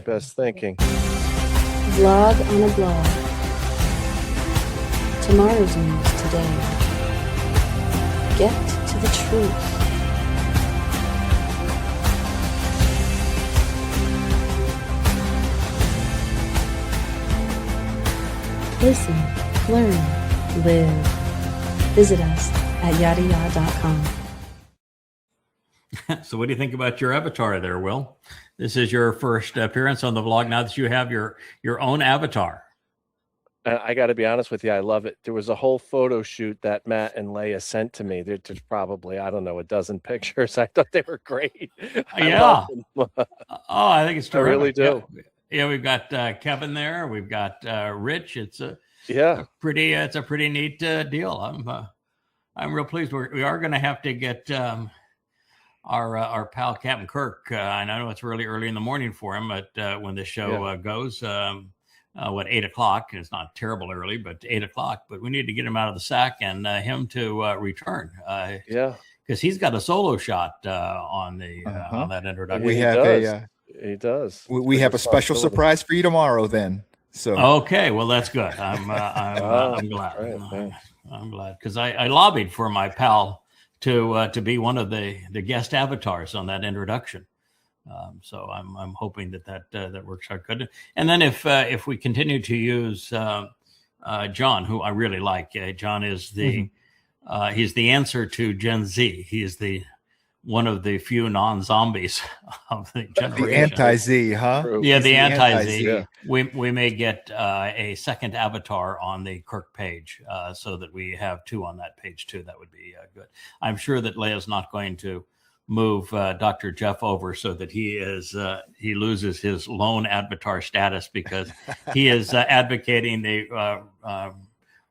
Best thinking. Vlog on a blog. Tomorrow's news today. Get to the truth. Listen, learn, live. Visit us at YAHOWAH.com. So what do you think about your avatar there, Will? This is your first appearance on the vlog now that you have your own avatar. I got to be honest with you, I love it. There was a whole photo shoot that Matt and Leia sent to me. There's probably, I don't know, a dozen pictures. I thought they were great. Yeah. I think it's terrific. I really do. Yeah, we've got Kevin there. We've got Rich. It's a pretty neat deal. I'm real pleased. We are going to have to get our pal Captain Kirk. I know it's really early in the morning for him, but when the show goes, 8 o'clock? It's not terrible early, but 8 o'clock. But we need to get him out of the sack and him to return. Because he's got a solo shot on that introduction. He does. We have a special surprise for you tomorrow. Then. So okay, well that's good. I'm glad. Right, I'm glad because I lobbied for my pal to be one of the guest avatars on that introduction. So I'm hoping that works out good. And then if we continue to use John, who I really like, John is he's the answer to Gen Z. He is one of the few non-zombies of the generation. The anti-Z, huh? Yeah, the anti-Z. Yeah. We may get a second avatar on the Kirk page so that we have two on that page too. That would be good. I'm sure that Leia's not going to move Dr. Jeff over so that he loses his lone avatar status because he is advocating the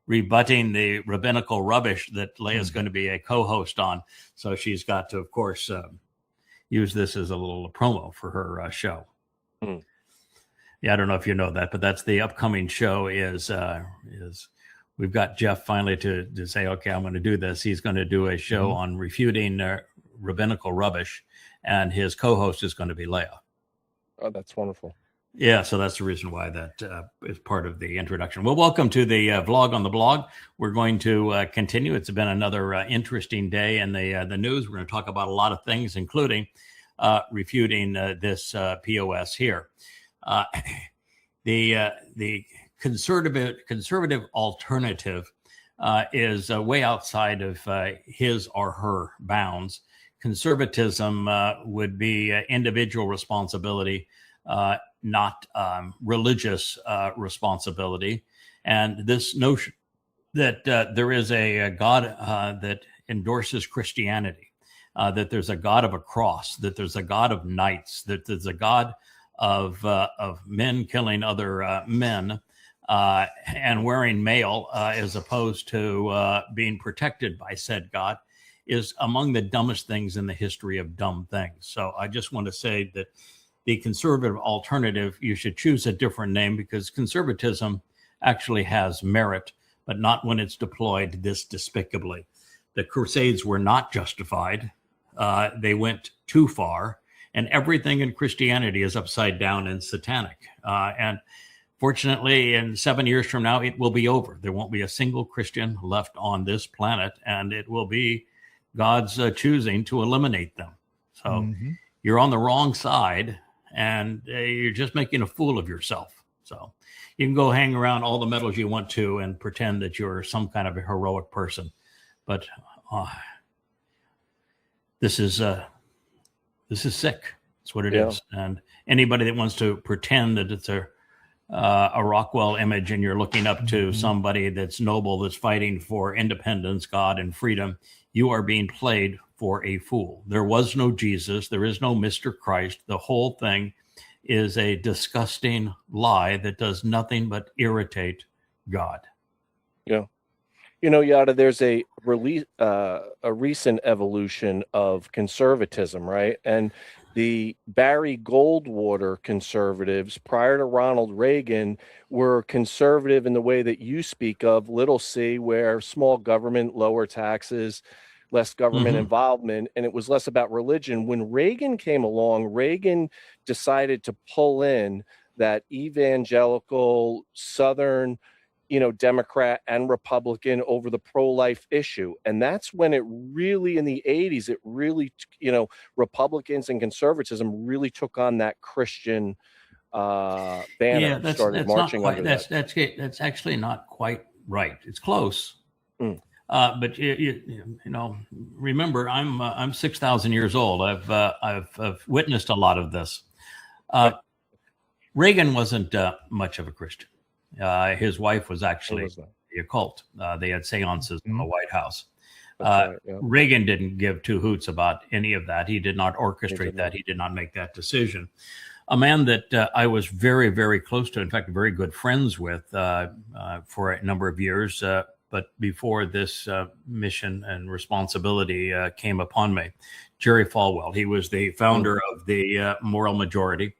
rebutting the rabbinical rubbish that Leia's going to be a co-host on. So she's got to, of course, use this as a little promo for her show. Yeah, I don't know if you know that, but that's the upcoming show is we've got Jeff finally to say, okay, I'm going to do this. He's going to do a show on refuting rabbinical rubbish, and his co-host is going to be Leia. Oh, that's wonderful. Yeah, so that's the reason why that is part of the introduction. Well, welcome to the vlog on the blog. We're going to continue. It's been another interesting day in the news. We're going to talk about a lot of things, including refuting this POS here. The conservative alternative is way outside of his or her bounds. Conservatism would be individual responsibility, not religious responsibility. And this notion that there is a God that endorses Christianity, that there's a God of a cross, that there's a God of knights, that there's a God of men killing other men and wearing mail as opposed to being protected by said God is among the dumbest things in the history of dumb things. So I just want to say that the conservative alternative, you should choose a different name because conservatism actually has merit, but not when it's deployed this despicably. The Crusades were not justified. They went too far, and everything in Christianity is upside down and satanic. And fortunately, in 7 years from now, it will be over. There won't be a single Christian left on this planet, and it will be God's choosing to eliminate them. So you're on the wrong side, and you're just making a fool of yourself. So you can go hang around all the medals you want to and pretend that you're some kind of a heroic person. But this is sick. That's what it is. And anybody that wants to pretend that it's a Rockwell image and you're looking up to somebody that's noble, that's fighting for independence, God, and freedom, you are being played for a fool. There was no Jesus. There is no Mr. Christ. The whole thing is a disgusting lie that does nothing but irritate God. Yeah. You know, Yada, there's a recent evolution of conservatism, right? And the Barry Goldwater conservatives prior to Ronald Reagan were conservative in the way that you speak of, little c, where small government, lower taxes, less government Mhm. involvement, and it was less about religion. When Reagan came along, Reagan decided to pull in that evangelical Southern, Democrat and Republican over the pro-life issue. And that's when it really, in the 80s, it really, Republicans and conservatism really took on that Christian banner Yeah, and that's started that's not marching quite under that. that's actually not quite right. It's close. Mm. But remember, I'm 6,000 years old. I've witnessed a lot of this. Reagan wasn't much of a Christian. His wife was actually the occult. They had seances in the White House. Right, yeah. Reagan didn't give two hoots about any of that. He did not orchestrate that. He did not make that decision. A man that I was very, very close to, in fact, very good friends with for a number of years. But before this mission and responsibility came upon me, Jerry Falwell. He was the founder of the Moral Majority.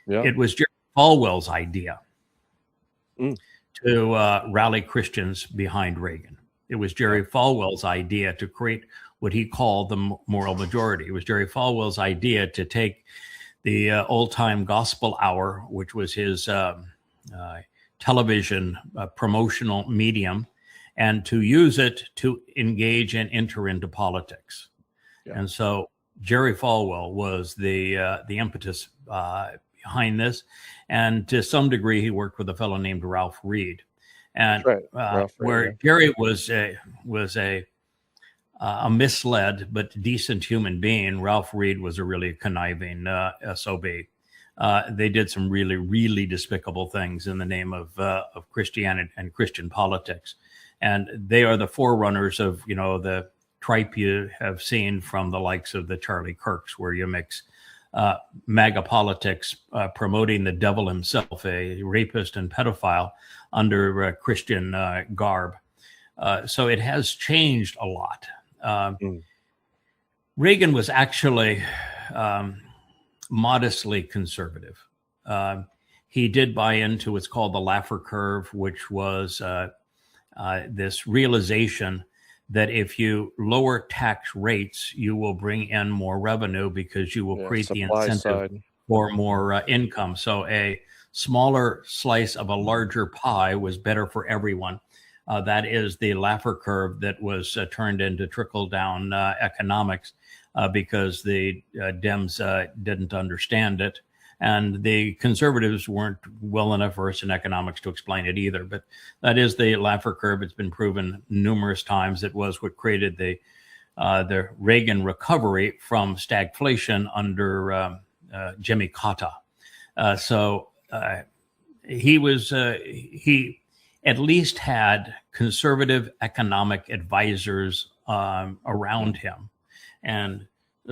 Yeah. It was Jerry Falwell's idea to rally Christians behind Reagan. It was Jerry Falwell's idea to create what he called the Moral Majority. It was Jerry Falwell's idea to take the old-time gospel hour, which was his television promotional medium, and to use it to engage and enter into politics. Yeah. And so Jerry Falwell was the impetus behind this. And to some degree, he worked with a fellow named Ralph Reed. And where Jerry was a misled but decent human being, Ralph Reed was a really conniving SOB. They did some really, really despicable things in the name of Christianity and Christian politics. And they are the forerunners of, the tripe you have seen from the likes of the Charlie Kirks, where you mix MAGA politics, promoting the devil himself, a rapist and pedophile, under Christian garb. So it has changed a lot. Reagan was actually modestly conservative. He did buy into what's called the Laffer curve, which was this realization that if you lower tax rates, you will bring in more revenue because you will create the incentive for more income. So a smaller slice of a larger pie was better for everyone. That is the Laffer curve that was turned into trickle-down economics because the Dems didn't understand it. And the conservatives weren't well enough versed in economics to explain it either. But that is the Laffer curve. It's been proven numerous times. It was what created the Reagan recovery from stagflation under Jimmy Carter. He at least had conservative economic advisors around him. And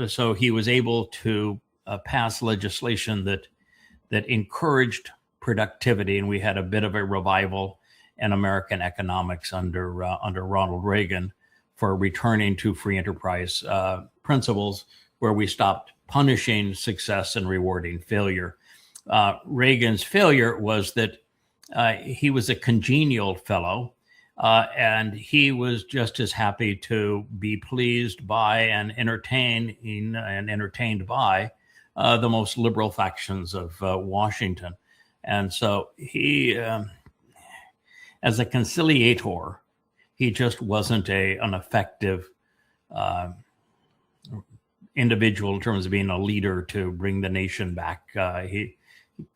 so he was able to pass legislation that encouraged productivity, and we had a bit of a revival in American economics under Ronald Reagan for returning to free enterprise principles, where we stopped punishing success and rewarding failure. Reagan's failure was that he was a congenial fellow, and he was just as happy to be pleased by and entertained by the most liberal factions of Washington. And so he, as a conciliator, he just wasn't an effective individual in terms of being a leader to bring the nation back. He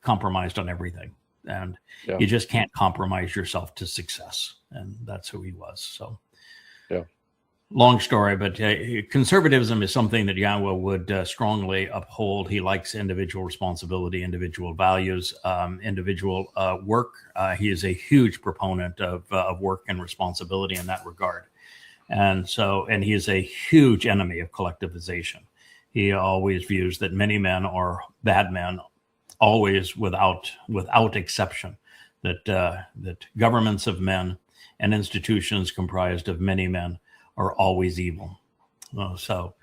compromised on everything. And you just can't compromise yourself to success. And that's who he was. So, long story, but conservatism is something that YAHOWAH would strongly uphold. He likes individual responsibility, individual values, individual work. He is a huge proponent of work and responsibility in that regard. And he is a huge enemy of collectivization. He always views that many men are bad men, always without exception, that governments of men and institutions comprised of many men are always evil. So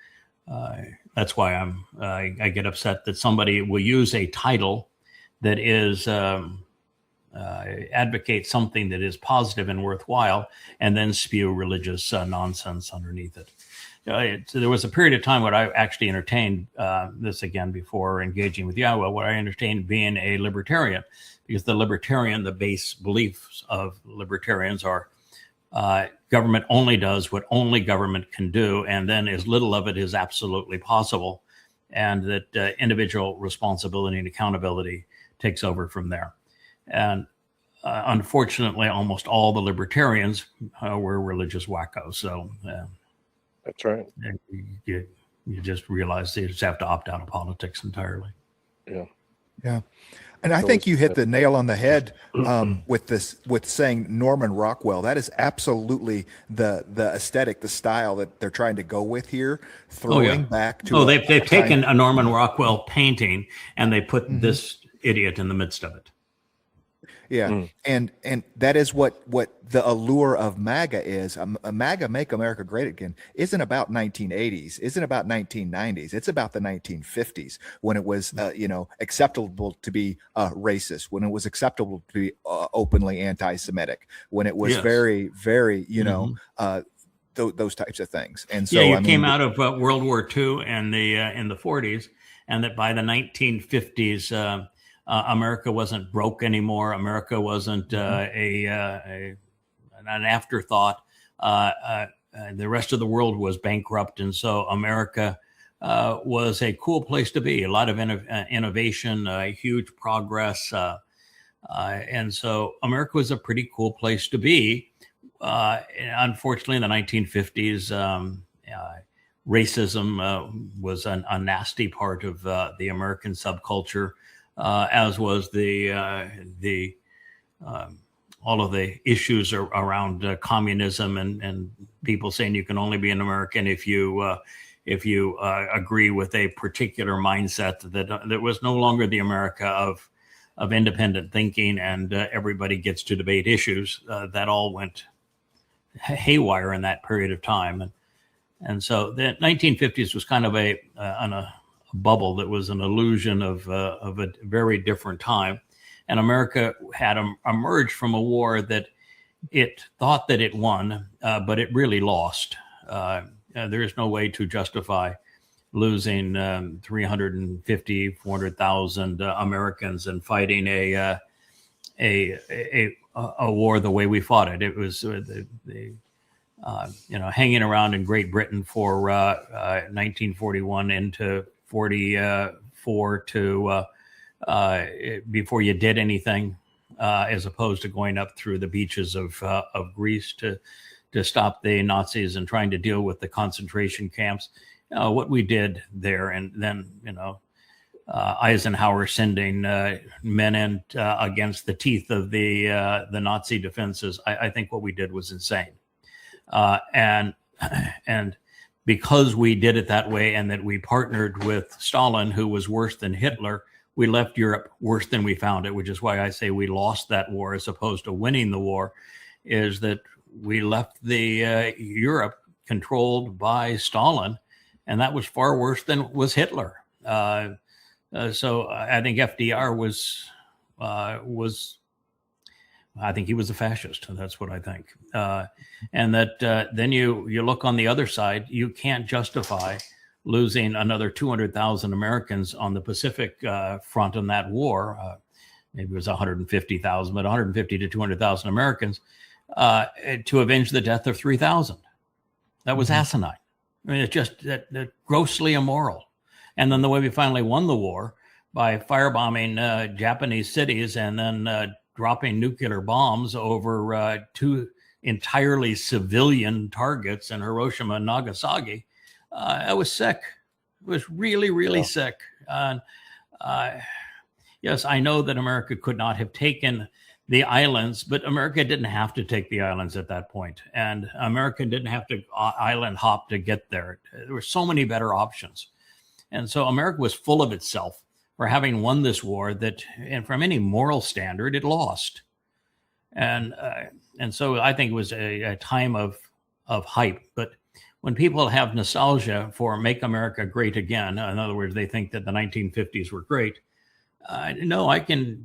that's why I get upset that somebody will use a title that is advocate something that is positive and worthwhile, and then spew religious nonsense underneath it. So there was a period of time when I actually entertained this again before engaging with YAHOWAH, what I entertained being a libertarian, because the base beliefs of libertarians are government only does what only government can do, and then as little of it is absolutely possible, and that individual responsibility and accountability takes over from there. And unfortunately, almost all the libertarians were religious wackos. So That's right. you just realize you just have to opt out of politics entirely. Yeah. And I think you hit the nail on the head with saying Norman Rockwell. That is absolutely the aesthetic, the style that they're trying to go with here, throwing back to. They've taken a Norman Rockwell painting and they put this idiot in the midst of it. Yeah, and that is what the allure of MAGA is. A MAGA, Make America Great Again, isn't about 1980s, isn't about 1990s. It's about the 1950s, when it was acceptable to be racist, when it was acceptable to be openly anti-Semitic, when it was very, very those types of things. And so you came out of World War II and in the 40s, and that by the 1950s. America wasn't broke anymore. America wasn't an afterthought. The rest of the world was bankrupt, and so America was a cool place to be. A lot of innovation, huge progress, and so America was a pretty cool place to be. Unfortunately, in the 1950s, racism was a nasty part of the American subculture. As was all of the issues around communism and people saying you can only be an American if you agree with a particular mindset that was no longer the America of independent thinking and everybody gets to debate issues. That all went haywire in that period of time, and so the 1950s was kind of a bubble that was an illusion of a very different time. And America had emerged from a war that it thought that it won, but it really lost. There is no way to justify losing 350, 400,000 Americans and fighting a war the way we fought it. It was hanging around in Great Britain for 1941 into 44 to before you did anything, as opposed to going up through the beaches of Greece to stop the Nazis and trying to deal with the concentration camps. What we did there, and then Eisenhower sending men in against the teeth of the Nazi defenses. I think what we did was insane, and because we did it that way and that we partnered with Stalin, who was worse than Hitler, we left Europe worse than we found it, which is why I say we lost that war as opposed to winning the war, is that we left the Europe controlled by Stalin, and that was far worse than was Hitler. So I think FDR was I think he was a fascist. That's what I think. And that then you look on the other side, you can't justify losing another 200,000 Americans on the Pacific front in that war. Maybe it was 150,000, but 150 to 200,000 Americans to avenge the death of 3,000. That was asinine. I mean, it's just that grossly immoral. And then the way we finally won the war by firebombing Japanese cities and then dropping nuclear bombs over two entirely civilian targets in Hiroshima and Nagasaki. I was sick. I was really, really sick. Yes, I know that America could not have taken the islands, but America didn't have to take the islands at that point. And America didn't have to island hop to get there. There were so many better options. And so America was full of itself for having won this war that, and from any moral standard, it lost. And so I think it was a time of hype. But when people have nostalgia for Make America Great Again, in other words, they think that the 1950s were great, no, I can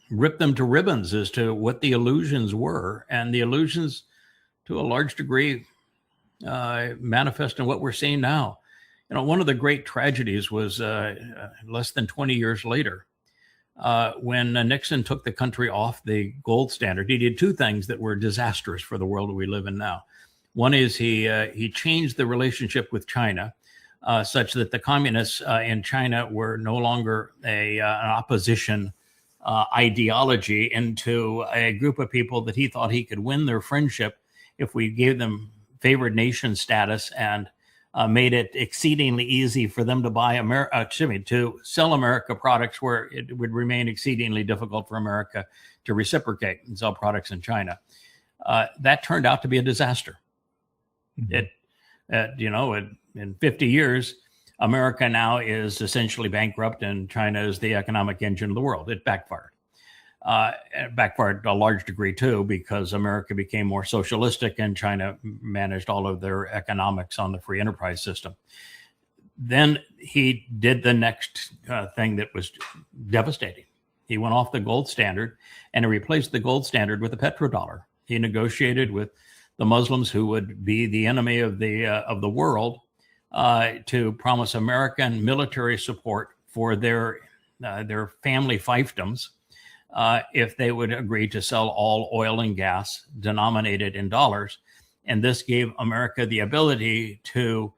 rip them to ribbons as to what the illusions were. And the illusions, to a large degree, manifest in what we're seeing now. You know, one of the great tragedies was less than 20 years later, when Nixon took the country off the gold standard. He did two things that were disastrous for the world we live in now. One is he changed the relationship with China such that the communists in China were no longer an opposition ideology into a group of people that he thought he could win their friendship if we gave them favored nation status and made it exceedingly easy for them to buy to sell America products where it would remain exceedingly difficult for America to reciprocate and sell products in China. That turned out to be a disaster. In 50 years, America now is essentially bankrupt, and China is the economic engine of the world. It backfired. It backfired to a large degree, too, because America became more socialistic and China managed all of their economics on the free enterprise system. Then he did the next thing that was devastating. He went off the gold standard and he replaced the gold standard with the petrodollar. He negotiated with the Muslims, who would be the enemy of the world, to promise American military support for their family fiefdoms if they would agree to sell all oil and gas denominated in dollars. And this gave America the ability to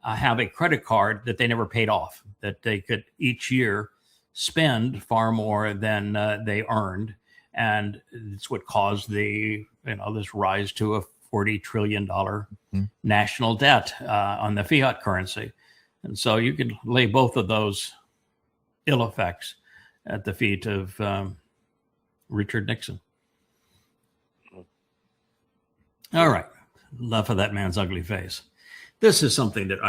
have a credit card that they never paid off, that they could each year spend far more than they earned. And it's what caused this rise to a $40 trillion national debt on the fiat currency. And so you could lay both of those ill effects at the feet of Richard Nixon. All right. Enough of that man's ugly face. This is something that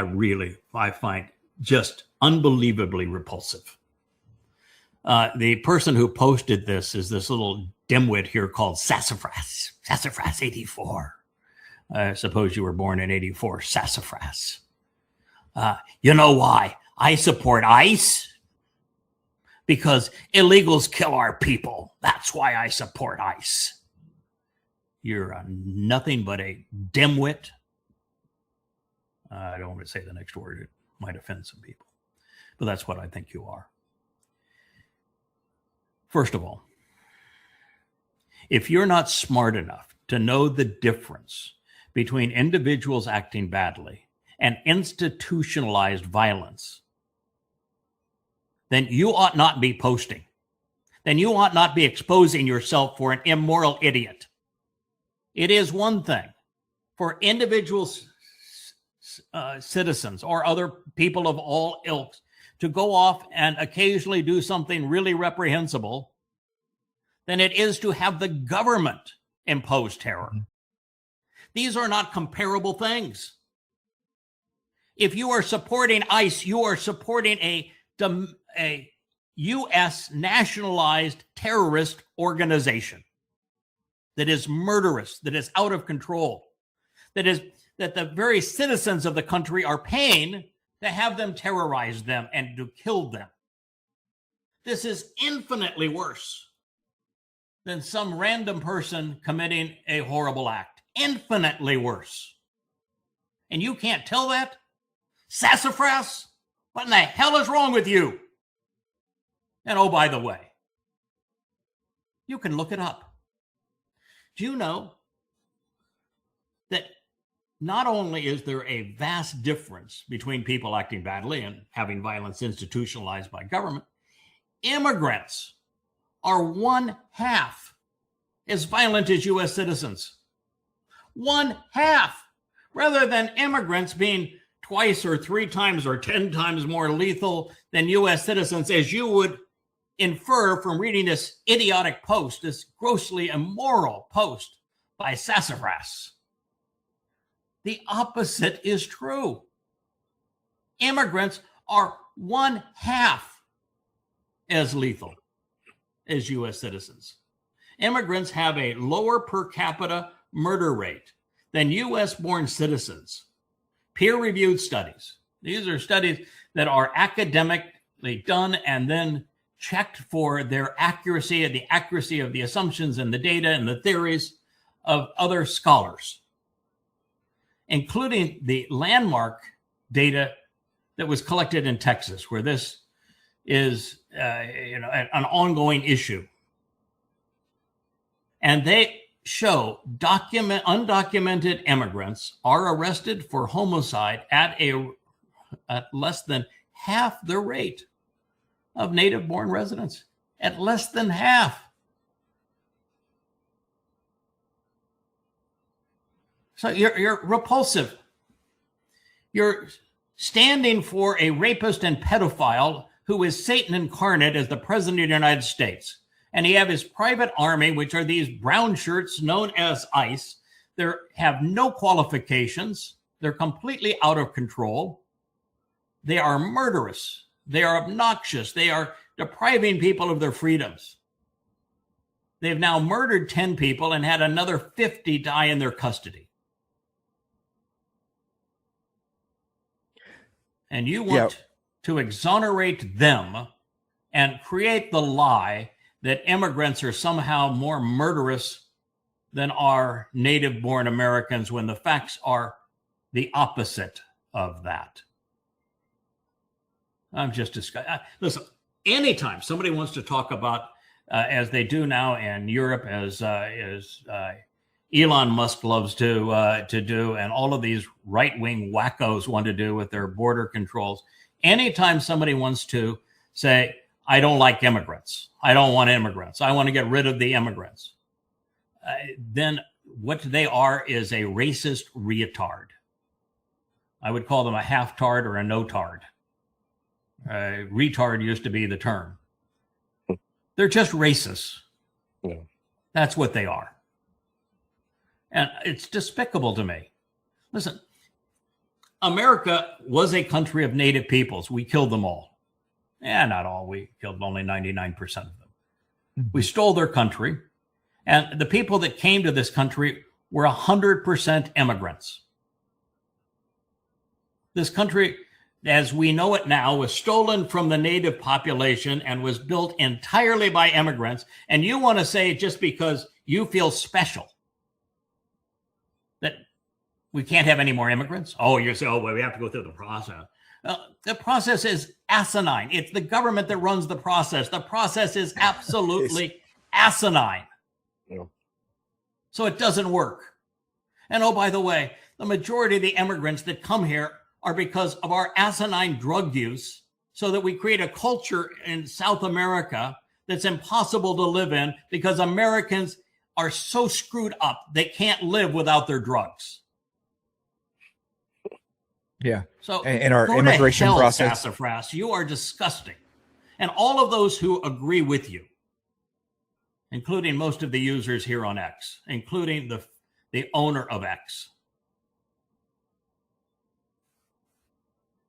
I find just unbelievably repulsive. The person who posted this is this little dimwit here called Sassafras 84. I suppose you were born in 84, Sassafras. You know why I support ICE? Because illegals kill our people. That's why I support ICE. You're nothing but a dimwit. I don't want to say the next word. It might offend some people. But that's what I think you are. First of all, if you're not smart enough to know the difference between individuals acting badly and institutionalized violence, then you ought not be posting. Then you ought not be exposing yourself for an immoral idiot. It is one thing for individual citizens or other people of all ilks to go off and occasionally do something really reprehensible than it is to have the government impose terror. These are not comparable things. If you are supporting ICE, you are supporting a U.S. nationalized terrorist organization that is murderous, that is out of control, that the very citizens of the country are paying to have them terrorize them and to kill them. This is infinitely worse than some random person committing a horrible act. Infinitely worse. And you can't tell that? Sassafras? What in the hell is wrong with you? And oh, by the way, you can look it up. Do you know that not only is there a vast difference between people acting badly and having violence institutionalized by government, immigrants are 1/2 as violent as U.S. citizens. 1/2, rather than immigrants being twice or 3 times or 10 times more lethal than U.S. citizens, as you would infer from reading this idiotic post, this grossly immoral post by Sassafras. The opposite is true. Immigrants are 1/2 as lethal as U.S. citizens. Immigrants have a lower per capita murder rate than U.S.-born citizens. Peer-reviewed studies. These are studies that are academically done and then checked for their accuracy and the accuracy of the assumptions and the data and the theories of other scholars. including the landmark data that was collected in Texas, where this is an ongoing issue. And they show undocumented immigrants are arrested for homicide at less than half the rate of native-born residents, at less than half. So you're repulsive. You're standing for a rapist and pedophile who is Satan incarnate as the president of the United States. And he have his private army, which are these brown shirts known as ICE. They have no qualifications. They're completely out of control. They are murderous. They are obnoxious. They are depriving people of their freedoms. They've now murdered 10 people and had another 50 die in their custody. And you want to exonerate them and create the lie that immigrants are somehow more murderous than our native-born Americans, when the facts are the opposite of that. I'm just disgusted. Listen, anytime somebody wants to talk about, as they do now in Europe, as Elon Musk loves to do, and all of these right-wing wackos want to do with their border controls, anytime somebody wants to say, I don't like immigrants, I don't want immigrants, I want to get rid of the immigrants, then what they are is a racist retard. I would call them a half-tard or a no-tard. Retard used to be the term. They're just racists. Yeah. That's what they are. And it's despicable to me. Listen, America was a country of native peoples. We killed them all. Not all. We killed only 99% of them. Mm-hmm. We stole their country. And the people that came to this country were 100% immigrants. This country, as we know it now, was stolen from the native population and was built entirely by immigrants. And you want to say just because you feel special that we can't have any more immigrants? Oh, you say, oh, well, we have to go through the process. The process is asinine. It's the government that runs the process. The process is absolutely asinine. Yeah. So it doesn't work. And oh, by the way, the majority of the immigrants that come here are because of our asinine drug use, so that we create a culture in South America that's impossible to live in because Americans are so screwed up they can't live without their drugs. Yeah. So and our immigration process. Sassafras, you are disgusting. And all of those who agree with you, including most of the users here on X, including the owner of X.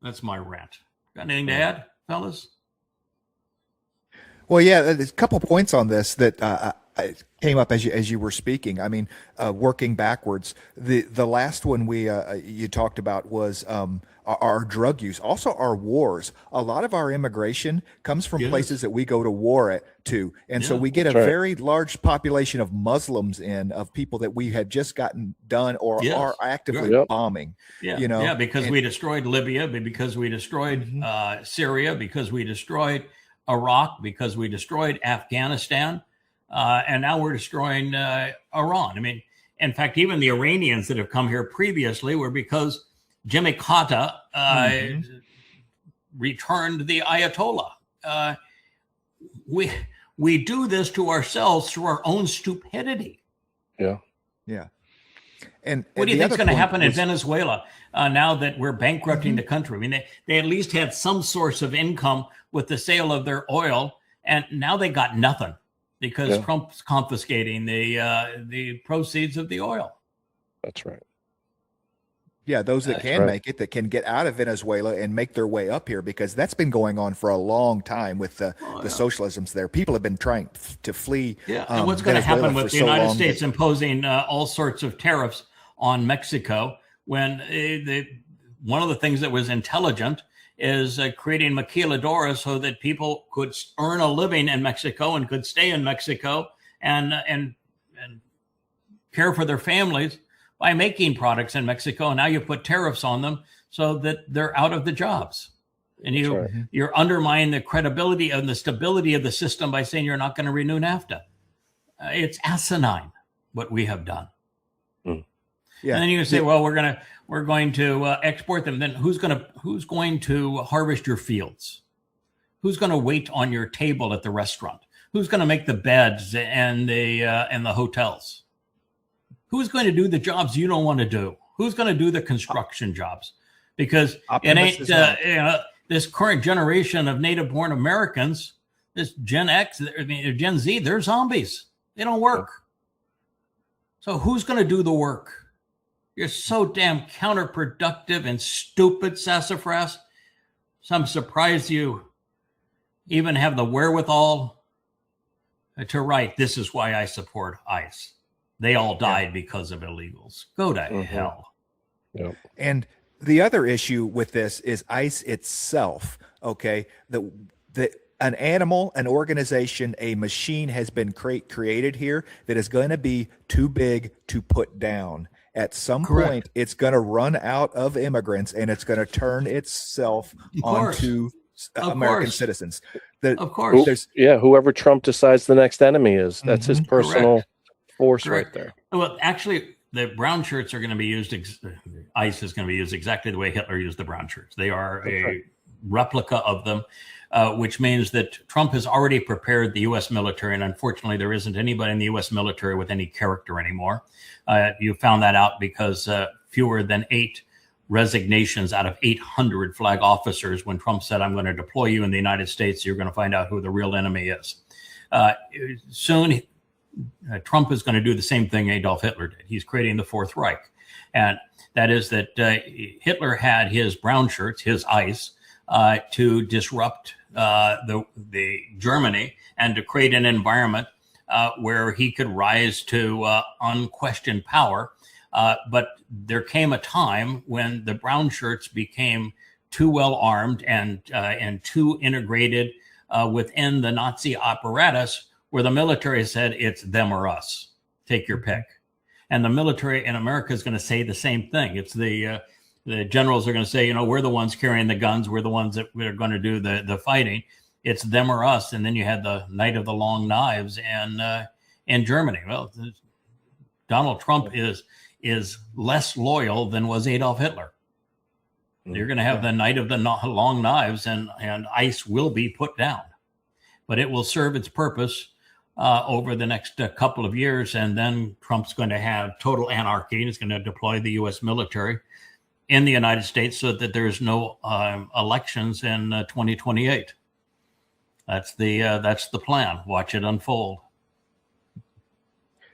That's my rant. Got anything to add, fellas? Well, yeah, there's a couple points on this that came up as you were speaking. I mean, working backwards, the last one you talked about was our drug use, also our wars. A lot of our immigration comes from places that we go to war to, and so we get a very large population of Muslims of people that we have just gotten done or are actively bombing. Yeah, because we destroyed Libya, because we destroyed Syria, because we destroyed Iraq, because we destroyed Afghanistan. And now we're destroying Iran. I mean, in fact, even the Iranians that have come here previously were because Jimmy Carter returned the Ayatollah. We do this to ourselves through our own stupidity. Yeah. Yeah. And what do you think is going to happen in Venezuela now that we're bankrupting the country? I mean, they at least had some source of income with the sale of their oil, and now they got nothing, because Trump's confiscating the proceeds of the oil. That's right. Yeah, those that can make it, that can get out of Venezuela and make their way up here, because that's been going on for a long time with the socialisms there. People have been trying to flee. Yeah, and what's going to happen with the United States imposing all sorts of tariffs on Mexico, when one of the things that was intelligent is creating maquiladora so that people could earn a living in Mexico and could stay in Mexico and care for their families by making products in Mexico. And now you put tariffs on them so that they're out of the jobs. And you're undermining the credibility and the stability of the system by saying you're not going to renew NAFTA. It's asinine what we have done. Yeah. And then you say, well, we're going to export them. Then who's going to harvest your fields? Who's going to wait on your table at the restaurant? Who's going to make the beds and the hotels? Who's going to do the jobs you don't want to do? Who's going to do the construction jobs? Because it ain't this current generation of native-born Americans, this Gen X, Gen Z, they're zombies. They don't work. So who's going to do the work? You're so damn counterproductive and stupid, sassafras. So I'm surprised you even have the wherewithal to write, this is why I support ICE. They all died because of illegals. Go to hell. Yep. And the other issue with this is ICE itself. Okay, an animal, an organization, a machine has been created here that is going to be too big to put down. At some point, it's going to run out of immigrants, and it's going to turn itself onto American citizens. Of course. Whoever Trump decides the next enemy is, that's his personal force right there. Well, actually, the brown shirts are going to be used, ICE is going to be used exactly the way Hitler used the brown shirts. They are a replica of them, which means that Trump has already prepared the U.S. military, and unfortunately, there isn't anybody in the U.S. military with any character anymore. You found that out because fewer than 8 resignations out of 800 flag officers when Trump said, I'm going to deploy you in the United States, you're going to find out who the real enemy is. Soon, Trump is going to do the same thing Adolf Hitler did. He's creating the Fourth Reich. And that is that Hitler had his brown shirts, his ICE, to disrupt the Germany and to create an environment where he could rise to unquestioned power. But there came a time when the brown shirts became too well armed and too integrated within the Nazi apparatus, where the military said it's them or us. Take your pick. And the military in America is going to say the same thing. It's the generals are going to say, we're the ones carrying the guns. We're the ones that are going to do the fighting. It's them or us. And then you had the Night of the Long Knives in Germany. Well, Donald Trump is less loyal than was Adolf Hitler. You're going to have the Night of the Long Knives, and ICE will be put down. But it will serve its purpose over the next couple of years, and then Trump's going to have total anarchy, and he's going to deploy the U.S. military in the United States so that there's no elections in 2028. That's the plan. Watch it unfold.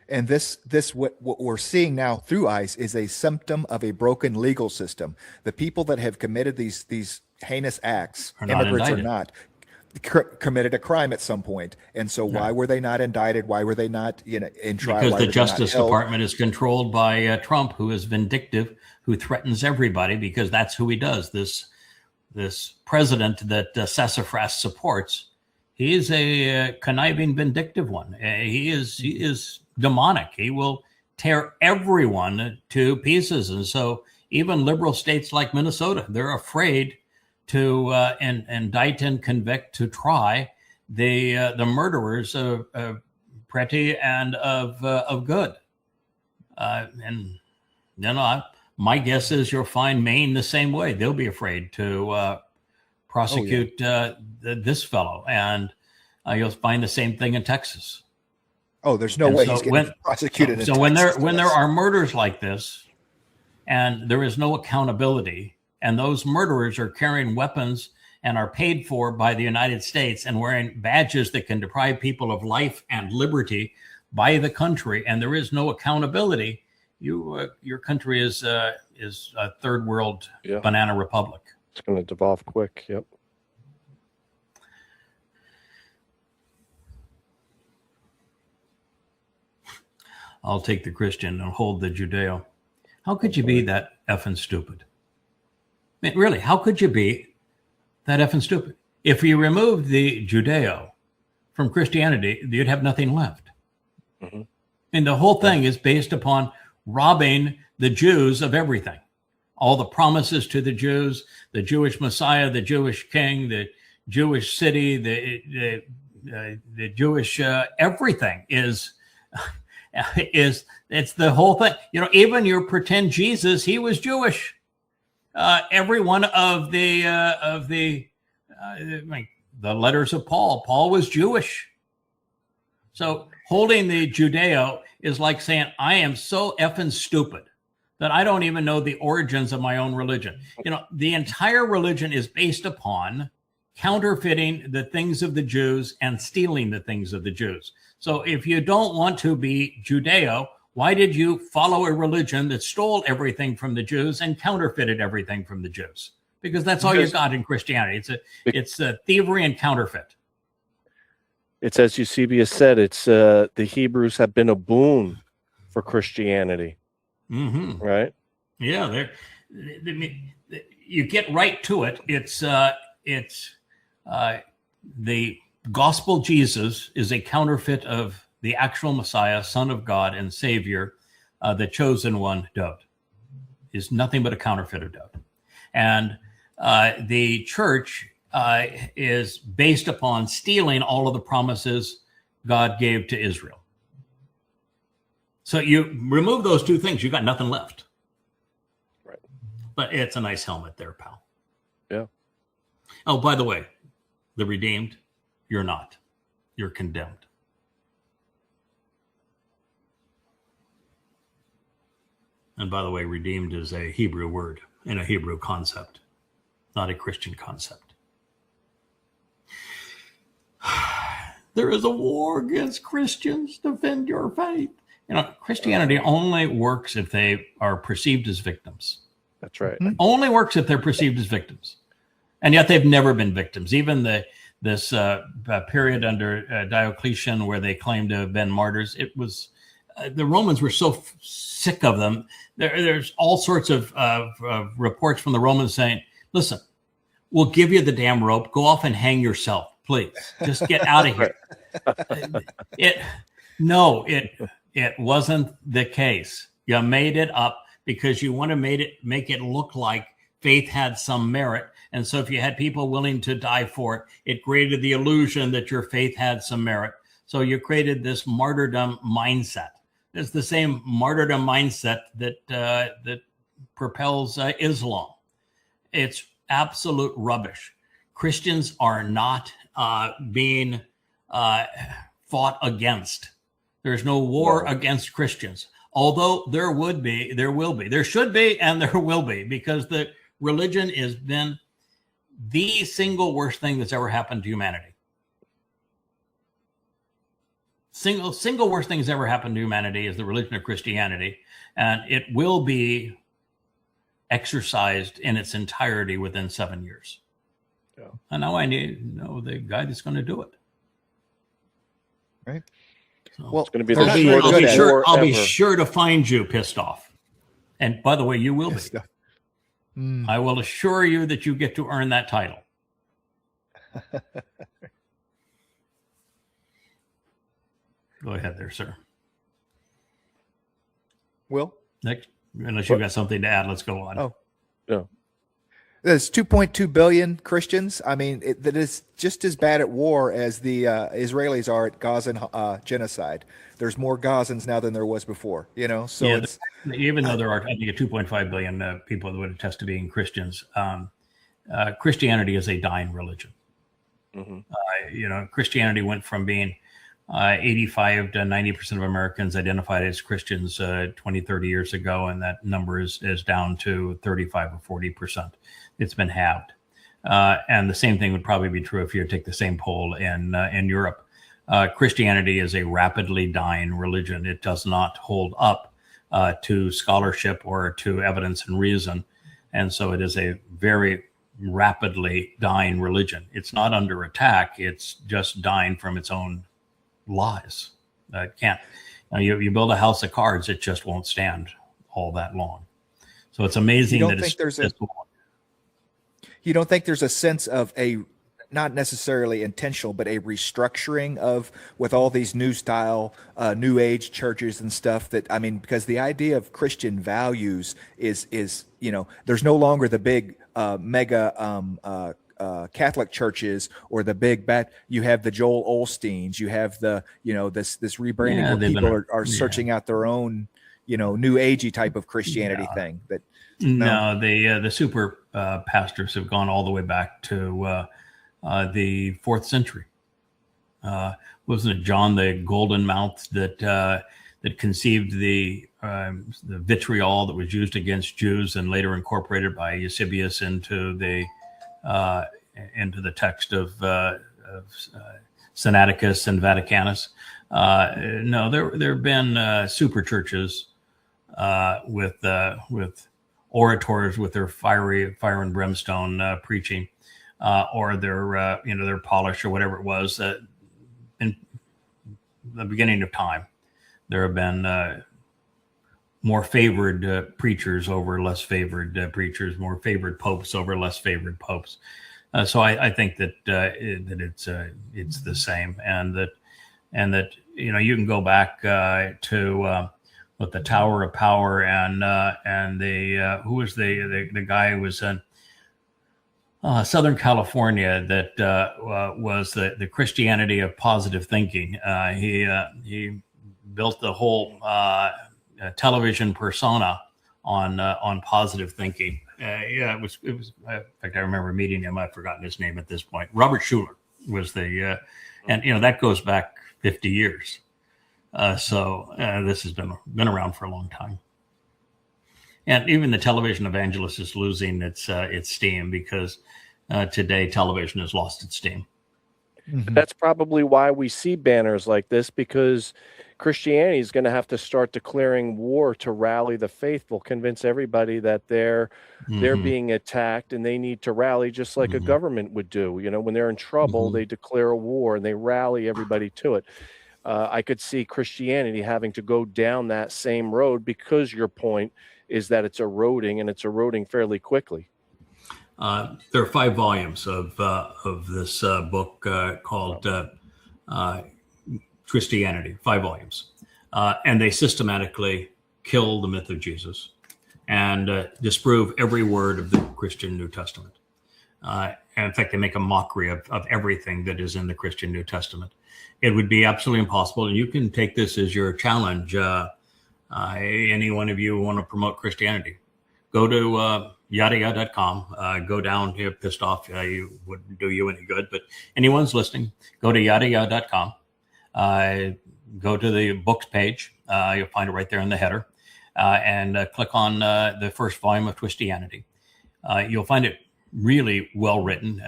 And this what we're seeing now through ICE is a symptom of a broken legal system. The people that have committed these heinous acts, immigrants or not, committed a crime at some point. And so why were they not indicted? Why were they not in trial? Because the Justice Department is controlled by Trump, who is vindictive, who threatens everybody, because that's who he does. This president that Sassafras supports, he is a conniving, vindictive one. He is demonic. He will tear everyone to pieces. And so even liberal states like Minnesota, they're afraid to indict and convict, to try the murderers of Pretty and of Good. And my guess is you'll find Maine the same way. They'll be afraid to prosecute this fellow, and you'll find the same thing in Texas. Oh, there's no way he's getting prosecuted. So when there are murders like this, and there is no accountability, and those murderers are carrying weapons and are paid for by the United States and wearing badges that can deprive people of life and liberty by the country, and there is no accountability, your country is a third world banana republic. It's going to devolve quick. Yep. I'll take the Christian and hold the Judeo. How could you be that effing stupid? I mean, really, how could you be that effing stupid? If you removed the Judeo from Christianity, you'd have nothing left. Mm-hmm. And the whole thing is based upon robbing the Jews of everything. All the promises to the Jews, the Jewish Messiah, the Jewish king, the Jewish city, the Jewish everything is it's the whole thing. You know, even your pretend Jesus, he was Jewish. Every one of the letters of Paul was Jewish. So holding the Judeo is like saying, I am so effing stupid that I don't even know the origins of my own religion. You know, the entire religion is based upon counterfeiting the things of the Jews and stealing the things of the Jews. So if you don't want to be Judeo, why did you follow a religion that stole everything from the Jews and counterfeited everything from the Jews? Because that's all you got in Christianity. It's a thievery and counterfeit. It's, as Eusebius said, it's the Hebrews have been a boon for Christianity. Mm-hmm. Right? Yeah, you get right to it. It's the gospel Jesus is a counterfeit of the actual Messiah, Son of God and Savior, the chosen one, Dowd, is nothing but a counterfeit of Dowd. And the church is based upon stealing all of the promises God gave to Israel. So you remove those two things, you got nothing left. Right. But it's a nice helmet there, pal. Yeah. Oh, by the way, the redeemed, you're not. You're condemned. And by the way, redeemed is a Hebrew word and a Hebrew concept, not a Christian concept. There is a war against Christians. Defend your faith. You know, Christianity only works if they are perceived as victims. That's right. Only works if they're perceived as victims. And yet they've never been victims. Even this period under Diocletian where they claimed to have been martyrs, it was the Romans were so sick of them. There's all sorts of reports from the Romans saying, listen, we'll give you the damn rope. Go off and hang yourself, please. Just get out of here. It wasn't the case. You made it up because you want to make it look like faith had some merit. And so if you had people willing to die for it, it created the illusion that your faith had some merit. So you created this martyrdom mindset. It's the same martyrdom mindset that propels Islam. It's absolute rubbish. Christians are not being fought against. There's no war against Christians. Although there will be, there should be, and there will be, because the religion has been the single worst thing that's ever happened to humanity. Single worst thing that's ever happened to humanity is the religion of Christianity, and it will be exercised in its entirety within 7 years. Yeah. And now I know the guy that's going to do it. Right. So well, it's going to be I'll be sure to find you pissed off. And by the way, you will be. I will assure you that you get to earn that title. Go ahead there, sir. Will? Next, unless you've got something to add, let's go on. Oh, yeah. There's 2.2 billion Christians. I mean, that is just as bad at war as the Israelis are at Gazan genocide. There's more Gazans now than there was before, you know? So yeah, even though there are, I think, 2.5 billion people that would attest to being Christians, Christianity is a dying religion. Mm-hmm. Christianity went from being 85 to 90% of Americans identified as Christians 20, 30 years ago, and that number is down to 35 or 40%. It's been halved. And the same thing would probably be true if you take the same poll in Europe. Christianity is a rapidly dying religion. It does not hold up to scholarship or to evidence and reason. And so it is a very rapidly dying religion. It's not under attack. It's just dying from its own lies. It can't. You build a house of cards, it just won't stand all that long. So it's amazing that it's this long. You don't think there's a sense of a not necessarily intentional, but a restructuring of with all these new style, new age churches and stuff that, I mean, because the idea of Christian values is, there's no longer the big mega Catholic churches or the big bat. You have the Joel Osteens, you have the, this rebranding where people are searching out their own, new agey type of Christianity thing that. No, the super pastors have gone all the way back to the 4th century. Wasn't it John the Golden Mouth that conceived the vitriol that was used against Jews and later incorporated by Eusebius into the text of Sinaiticus and Vaticanus? No, there have been super churches with orators with their fire and brimstone preaching, or their polish or whatever it was. In the beginning of time, there have been more favored preachers over less favored preachers, more favored popes over less favored popes. So I think that it's the same, and that you can go back to with the Tower of Power and the who was the guy who was in Southern California that was the Christianity of positive thinking. He built the whole television persona on positive thinking. It was. In fact, I remember meeting him. I've forgotten his name at this point. Robert Schuller was and that goes back 50 years. So this has been around for a long time. And even the television evangelist is losing its steam because today television has lost its steam. Mm-hmm. That's probably why we see banners like this, because Christianity is going to have to start declaring war to rally the faithful, convince everybody that they're being attacked and they need to rally, just like a government would do. When they're in trouble, they declare a war and they rally everybody to it. I could see Christianity having to go down that same road, because your point is that it's eroding, and it's eroding fairly quickly. There are 5 volumes of this book called Christianity, 5 volumes. And they systematically kill the myth of Jesus and disprove every word of the Christian New Testament. And in fact, they make a mockery of everything that is in the Christian New Testament. It would be absolutely impossible. And you can take this as your challenge. Any one of you who want to promote Christianity, go to YAHOWAH.com. Go down here, pissed off. You wouldn't do you any good, but anyone's listening, go to YAHOWAH.com. Go to the books page. You'll find it right there in the header. And click on the first volume of Christianity. You'll find it really well written,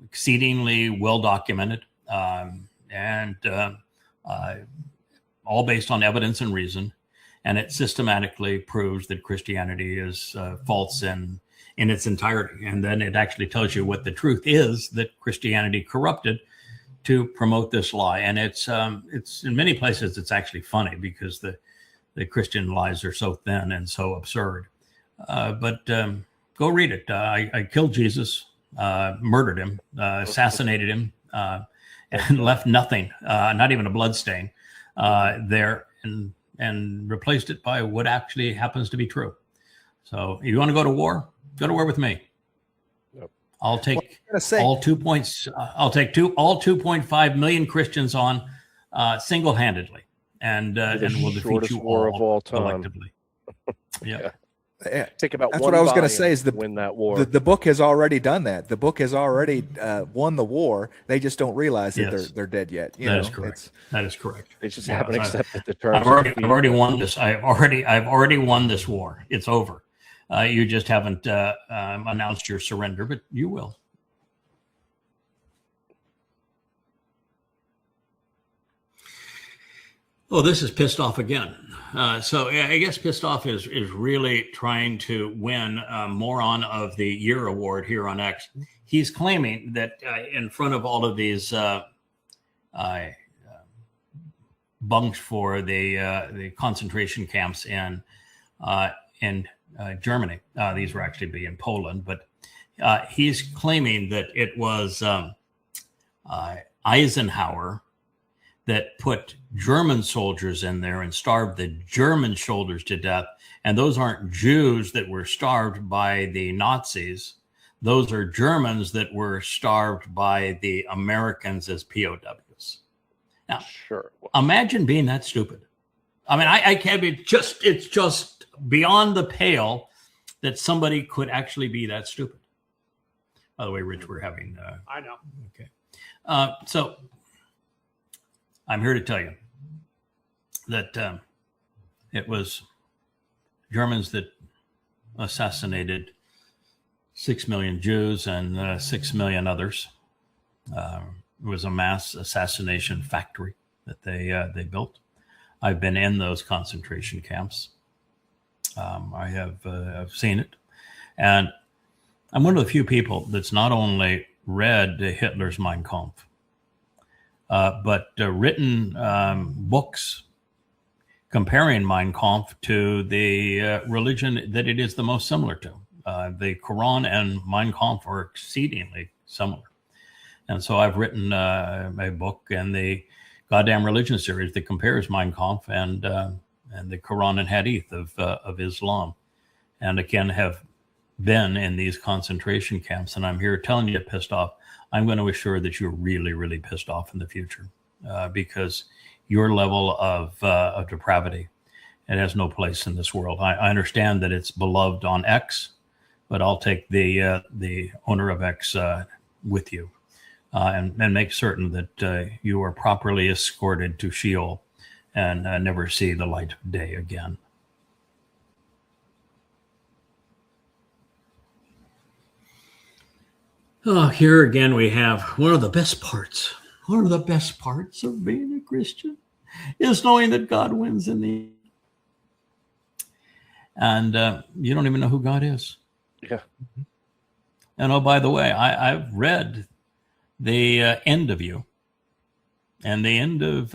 exceedingly well documented, and all based on evidence and reason. And it systematically proves that Christianity is false in its entirety. And then it actually tells you what the truth is that Christianity corrupted to promote this lie. And it's in many places it's actually funny, because the Christian lies are so thin and so absurd. But go read it. I killed Jesus, murdered him, assassinated him, and left nothing, not even a blood stain there, and replaced it by what actually happens to be true. So if you want to go to war with me. Yep. I'll take all 2.5 million Christians on single-handedly, and we'll defeat you all collectively. Yeah. Take about That's one what I was going to say is win that war. The book has already done that. The book has already won the war. They just don't realize that they're dead yet. That is correct. That is correct. They just haven't accepted the terms. I've already won this. I've already won this war. It's over. You just haven't announced your surrender, but you will. Oh, this is pissed off again. So I guess pissed off is really trying to win Moron of the Year award here on X. He's claiming that in front of all of these bunks for the concentration camps in Germany, these were actually be in Poland, but he's claiming that it was Eisenhower that put German soldiers in there and starved the German soldiers to death. And those aren't Jews that were starved by the Nazis. Those are Germans that were starved by the Americans as POWs. Now, Sure. imagine being that stupid. I mean, I can't be it's just beyond the pale that somebody could actually be that stupid. By the way, Rich, we're having... I know. Okay. So I'm here to tell you that it was Germans that assassinated 6 million Jews and 6 million others. It was a mass assassination factory that they built. I've been in those concentration camps. I have I've seen it. And I'm one of the few people that's not only read Hitler's Mein Kampf, but written books comparing Mein Kampf to the religion that it is the most similar to. The Quran and Mein Kampf are exceedingly similar. And so I've written a book in the Goddamn Religion series that compares Mein Kampf and the Quran and Hadith of Islam. And again, have been in these concentration camps. And I'm here telling you pissed off. I'm going to assure that you're really, really pissed off in the future because your level of depravity, it has no place in this world. I understand that it's beloved on X, but I'll take the owner of X with you and make certain that you are properly escorted to Sheol and never see the light of day again. Oh, here again we have one of the best parts. One of the best parts of being a Christian is knowing that God wins in the end. And you don't even know who God is. Yeah. And oh, by the way, I've read the end of you, and the end of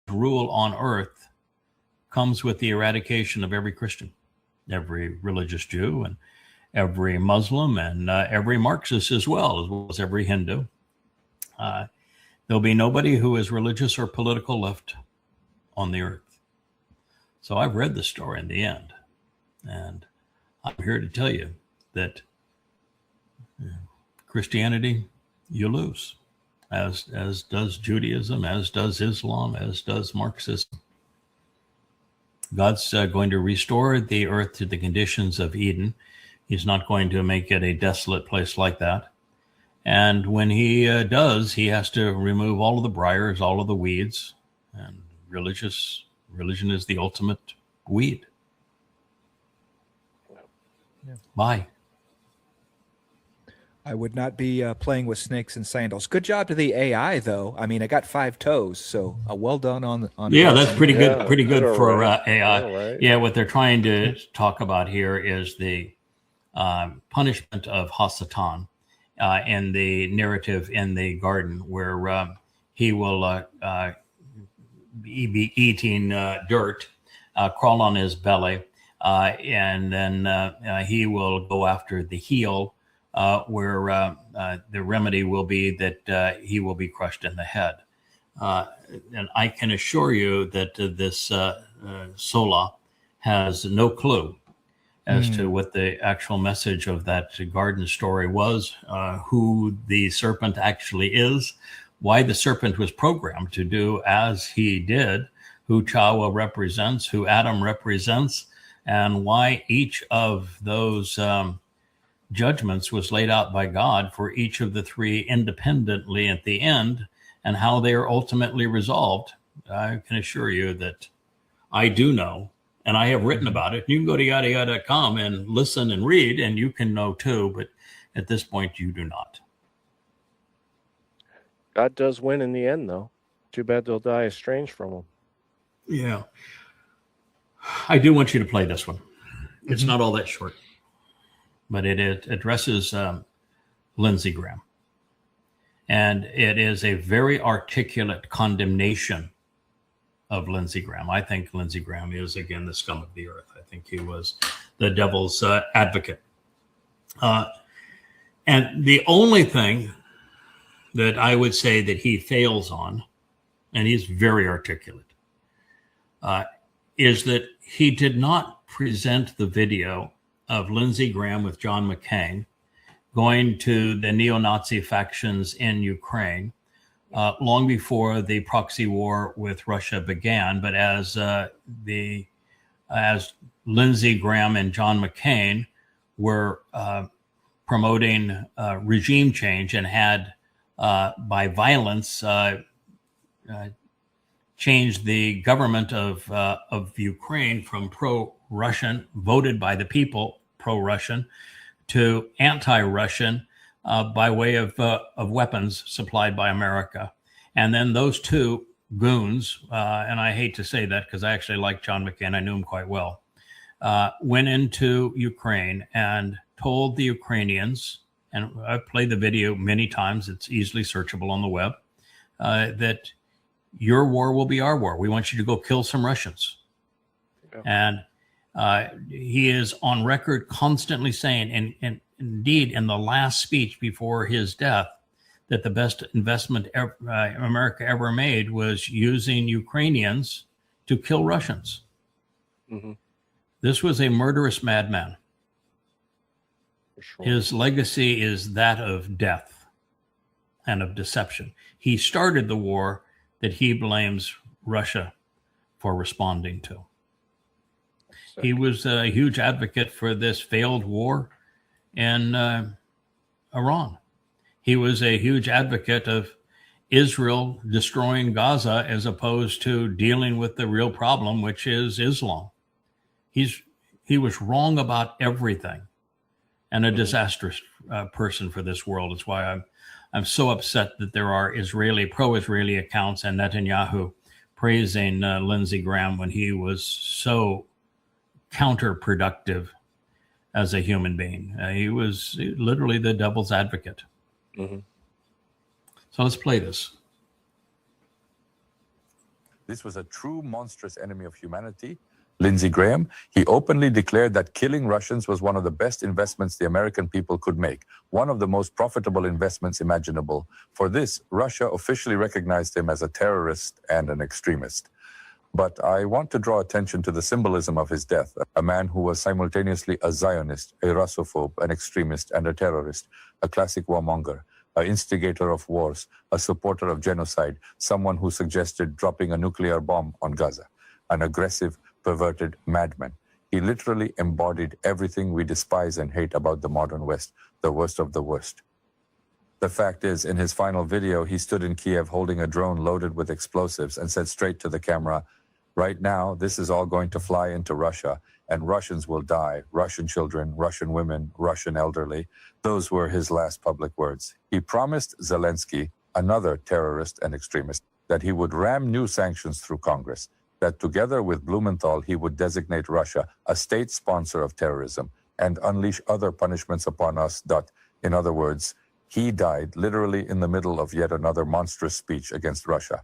rule on earth comes with the eradication of every Christian, every religious Jew, and every Muslim, and every Marxist as well as every Hindu. There'll be nobody who is religious or political left on the earth. So I've read the story in the end, and I'm here to tell you that Christianity, you lose, as does Judaism, as does Islam, as does Marxism. God's going to restore the earth to the conditions of Eden. He's not going to make it a desolate place like that. And when he does, he has to remove all of the briars, all of the weeds, and religion is the ultimate weed. Yeah. Bye. I would not be playing with snakes and sandals. Good job to the AI, though. I mean, I got 5 toes, so well done on. Yeah, that's pretty good. Yeah, Pretty good for right. AI. Right. Yeah, what they're trying to talk about here is the punishment of Hasatan in the narrative in the garden, where he will be eating dirt, crawl on his belly, and then he will go after the heel. Where the remedy will be that he will be crushed in the head. And I can assure you that this Sola has no clue as to what the actual message of that garden story was, who the serpent actually is, why the serpent was programmed to do as he did, who YAHOWAH represents, who Adam represents, and why each of those judgments was laid out by God for each of the 3 independently at the end, and how they are ultimately resolved. I can assure you that I do know, and I have written about it. You can go to YAHOWAH.com and listen and read, and you can know too, but at this point you do not. God does win in the end, though. Too bad they'll die estranged from him. Yeah. I do want you to play this one. It's not all that short, but it addresses Lindsey Graham. And it is a very articulate condemnation of Lindsey Graham. I think Lindsey Graham is, again, the scum of the earth. I think he was the devil's advocate. And the only thing that I would say that he fails on, and he's very articulate, is that he did not present the video of Lindsey Graham with John McCain going to the neo-Nazi factions in Ukraine long before the proxy war with Russia began. But as Lindsey Graham and John McCain were promoting regime change and had, by violence, changed the government of Ukraine from pro-Russian, voted by the people, pro-Russian, to anti-Russian by way of weapons supplied by America. And then those two goons, and I hate to say that because I actually like John McCain, I knew him quite well, went into Ukraine and told the Ukrainians, and I've played the video many times, it's easily searchable on the web, that your war will be our war. We want you to go kill some Russians. Yeah. And he is on record constantly saying, and indeed in the last speech before his death, that the best investment America ever made was using Ukrainians to kill Russians. Mm-hmm. This was a murderous madman. Sure. His legacy is that of death and of deception. He started the war that he blames Russia for responding to. He was a huge advocate for this failed war in Iran. He was a huge advocate of Israel destroying Gaza as opposed to dealing with the real problem, which is Islam. He was wrong about everything and a disastrous person for this world. It's why I'm so upset that there are pro-Israeli accounts and Netanyahu praising Lindsey Graham when he was so counterproductive as a human being. He was literally the devil's advocate. Mm-hmm. So let's play this. This was a true monstrous enemy of humanity, Lindsey Graham. He openly declared that killing Russians was one of the best investments the American people could make, one of the most profitable investments imaginable. For this, Russia officially recognized him as a terrorist and an extremist. But I want to draw attention to the symbolism of his death, a man who was simultaneously a Zionist, a Russophobe, an extremist, and a terrorist, a classic warmonger, an instigator of wars, a supporter of genocide, someone who suggested dropping a nuclear bomb on Gaza, an aggressive, perverted madman. He literally embodied everything we despise and hate about the modern West, the worst of the worst. The fact is, in his final video, he stood in Kiev holding a drone loaded with explosives and said straight to the camera, "Right now, this is all going to fly into Russia, and Russians will die, Russian children, Russian women, Russian elderly." Those were his last public words. He promised Zelensky, another terrorist and extremist, that he would ram new sanctions through Congress, that together with Blumenthal, he would designate Russia a state sponsor of terrorism and unleash other punishments upon us. In other words, he died literally in the middle of yet another monstrous speech against Russia.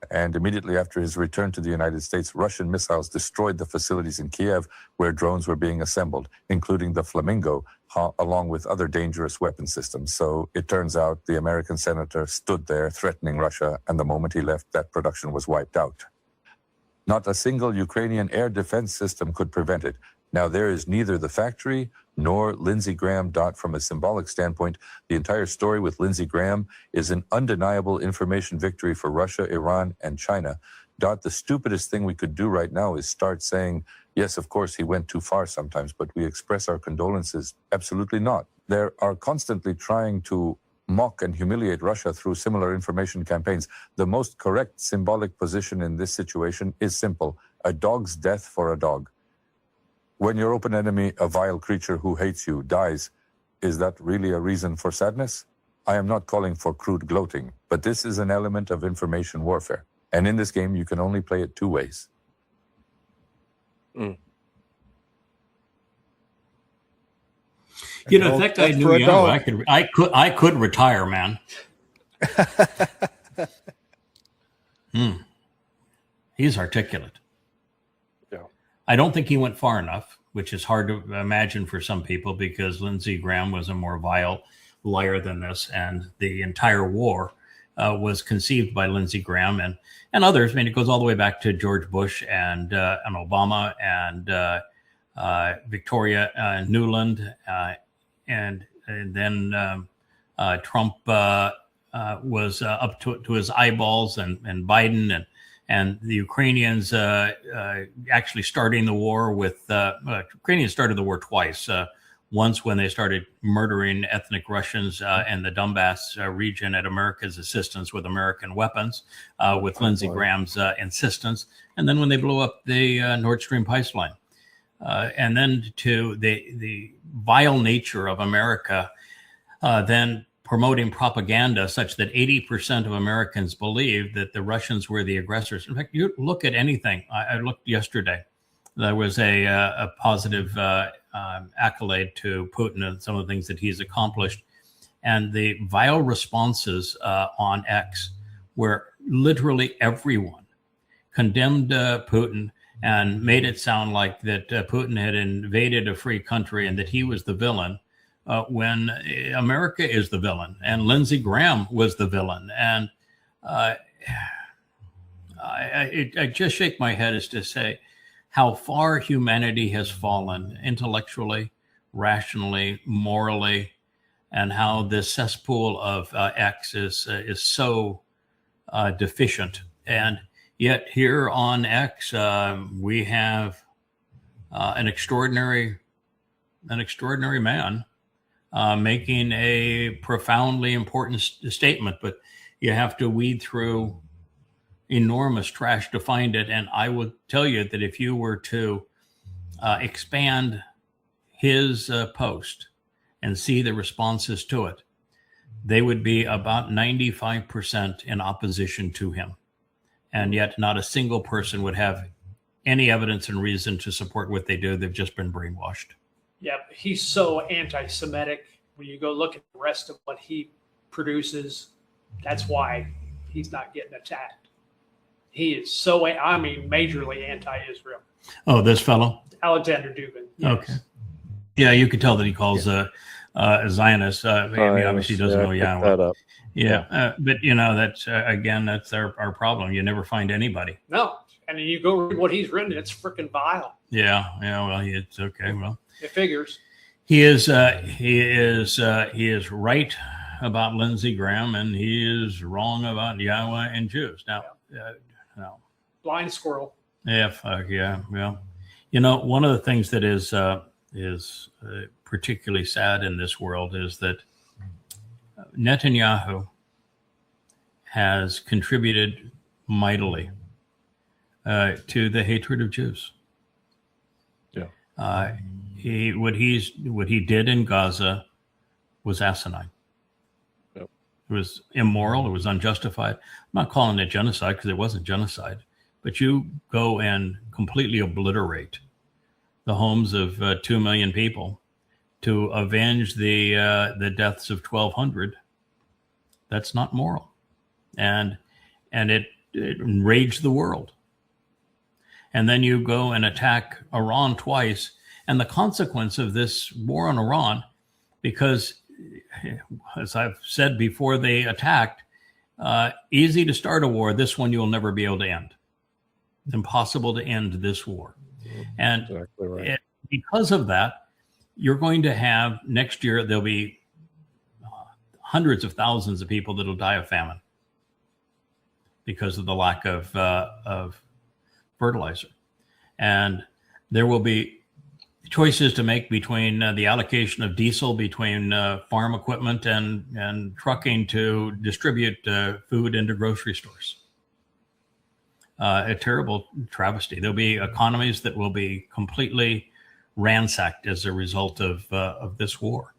And immediately after his return to the United States, Russian missiles destroyed the facilities in Kiev where drones were being assembled, including the Flamingo, along with other dangerous weapon systems. So it turns out the American senator stood there threatening Russia, and the moment he left, that production was wiped out. Not a single Ukrainian air defense system could prevent it. Now, there is neither the factory nor Lindsey Graham. From a symbolic standpoint, the entire story with Lindsey Graham is an undeniable information victory for Russia, Iran, and China. The stupidest thing we could do right now is start saying, yes, of course, he went too far sometimes, but we express our condolences. Absolutely not. They are constantly trying to mock and humiliate Russia through similar information campaigns. The most correct symbolic position in this situation is simple: a dog's death for a dog. When your open enemy, a vile creature who hates you, dies, is that really a reason for sadness? I am not calling for crude gloating, but this is an element of information warfare. And in this game, you can only play it two ways. You know, if that guy knew I could retire, man. He's articulate. Yeah. I don't think he went far enough, which is hard to imagine for some people because Lindsey Graham was a more vile liar than this, and the entire war was conceived by Lindsey Graham and others. I mean, it goes all the way back to George Bush and Obama and Victoria Nuland, and then Trump was up to his eyeballs, and Biden and the Ukrainians actually starting the war with Ukrainians started the war twice. Once when they started murdering ethnic Russians in the Donbass region at America's assistance with American weapons, with Lindsey Graham's insistence, and then when they blew up the Nord Stream pipeline. And then to the vile nature of America, then promoting propaganda such that 80% of Americans believe that the Russians were the aggressors. In fact, you look at anything. I looked yesterday. There was a positive accolade to Putin and some of the things that he's accomplished. And the vile responses on X, where literally everyone condemned Putin and made it sound like that Putin had invaded a free country and that he was the villain, when America is the villain and Lindsey Graham was the villain. And I just shake my head as to say how far humanity has fallen intellectually, rationally, morally, and how this cesspool of X is so deficient. And yet here on X, we have an extraordinary man making a profoundly important statement, but you have to weed through enormous trash to find it. And I would tell you that if you were to expand his post and see the responses to it, they would be about 95% in opposition to him. And yet not a single person would have any evidence and reason to support what they do. They've just been brainwashed. Yeah, he's so anti-Semitic. When you go look at the rest of what he produces, that's why he's not getting attacked. He is so, majorly anti-Israel. Oh, this fellow? Alexander Dubin. Yes. Okay. Yeah, you could tell that he calls a Zionist. He obviously doesn't know YAHOWAH. Yeah, but that's again, that's our problem. You never find anybody. No, and you go read what he's written; it's freaking vile. Yeah. Well, it's okay. Well, it figures. He is right about Lindsey Graham, and he is wrong about YAHOWAH and Jews. Now, no. Blind squirrel. Yeah. Yeah. Well, one of the things that is particularly sad in this world is that Netanyahu has contributed mightily to the hatred of Jews. Yeah. What he did in Gaza was asinine. Yep. It was immoral. It was unjustified. I'm not calling it genocide because it wasn't genocide. But you go and completely obliterate the homes of 2 million people to avenge the deaths of 1,200. That's not moral, and it enraged the world. And then you go and attack Iran twice, and the consequence of this war on Iran, because as I've said before they attacked, easy to start a war. This one you'll never be able to end. It's impossible to end this war. And exactly right. Because of that, you're going to have next year, there'll be hundreds of thousands of people that'll die of famine because of the lack of fertilizer. And there will be choices to make between the allocation of diesel, between farm equipment and trucking to distribute food into grocery stores. A terrible travesty. There'll be economies that will be completely ransacked as a result of this war,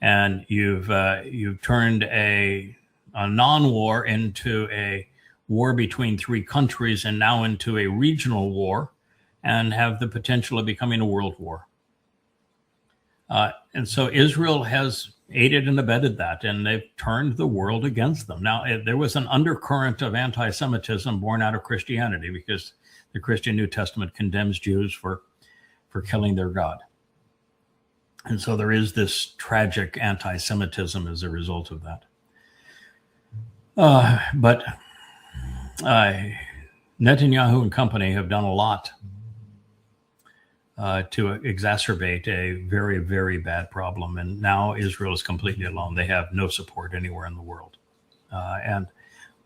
and you've turned a non-war into a war between three countries, and now into a regional war, and have the potential of becoming a world war. And so Israel has aided and abetted that, and they've turned the world against them. Now, there was an undercurrent of anti-Semitism born out of Christianity, because the Christian New Testament condemns Jews for killing their God. And so there is this tragic anti-Semitism as a result of that. But Netanyahu and company have done a lot to exacerbate a very, very bad problem. And now Israel is completely alone. They have no support anywhere in the world, and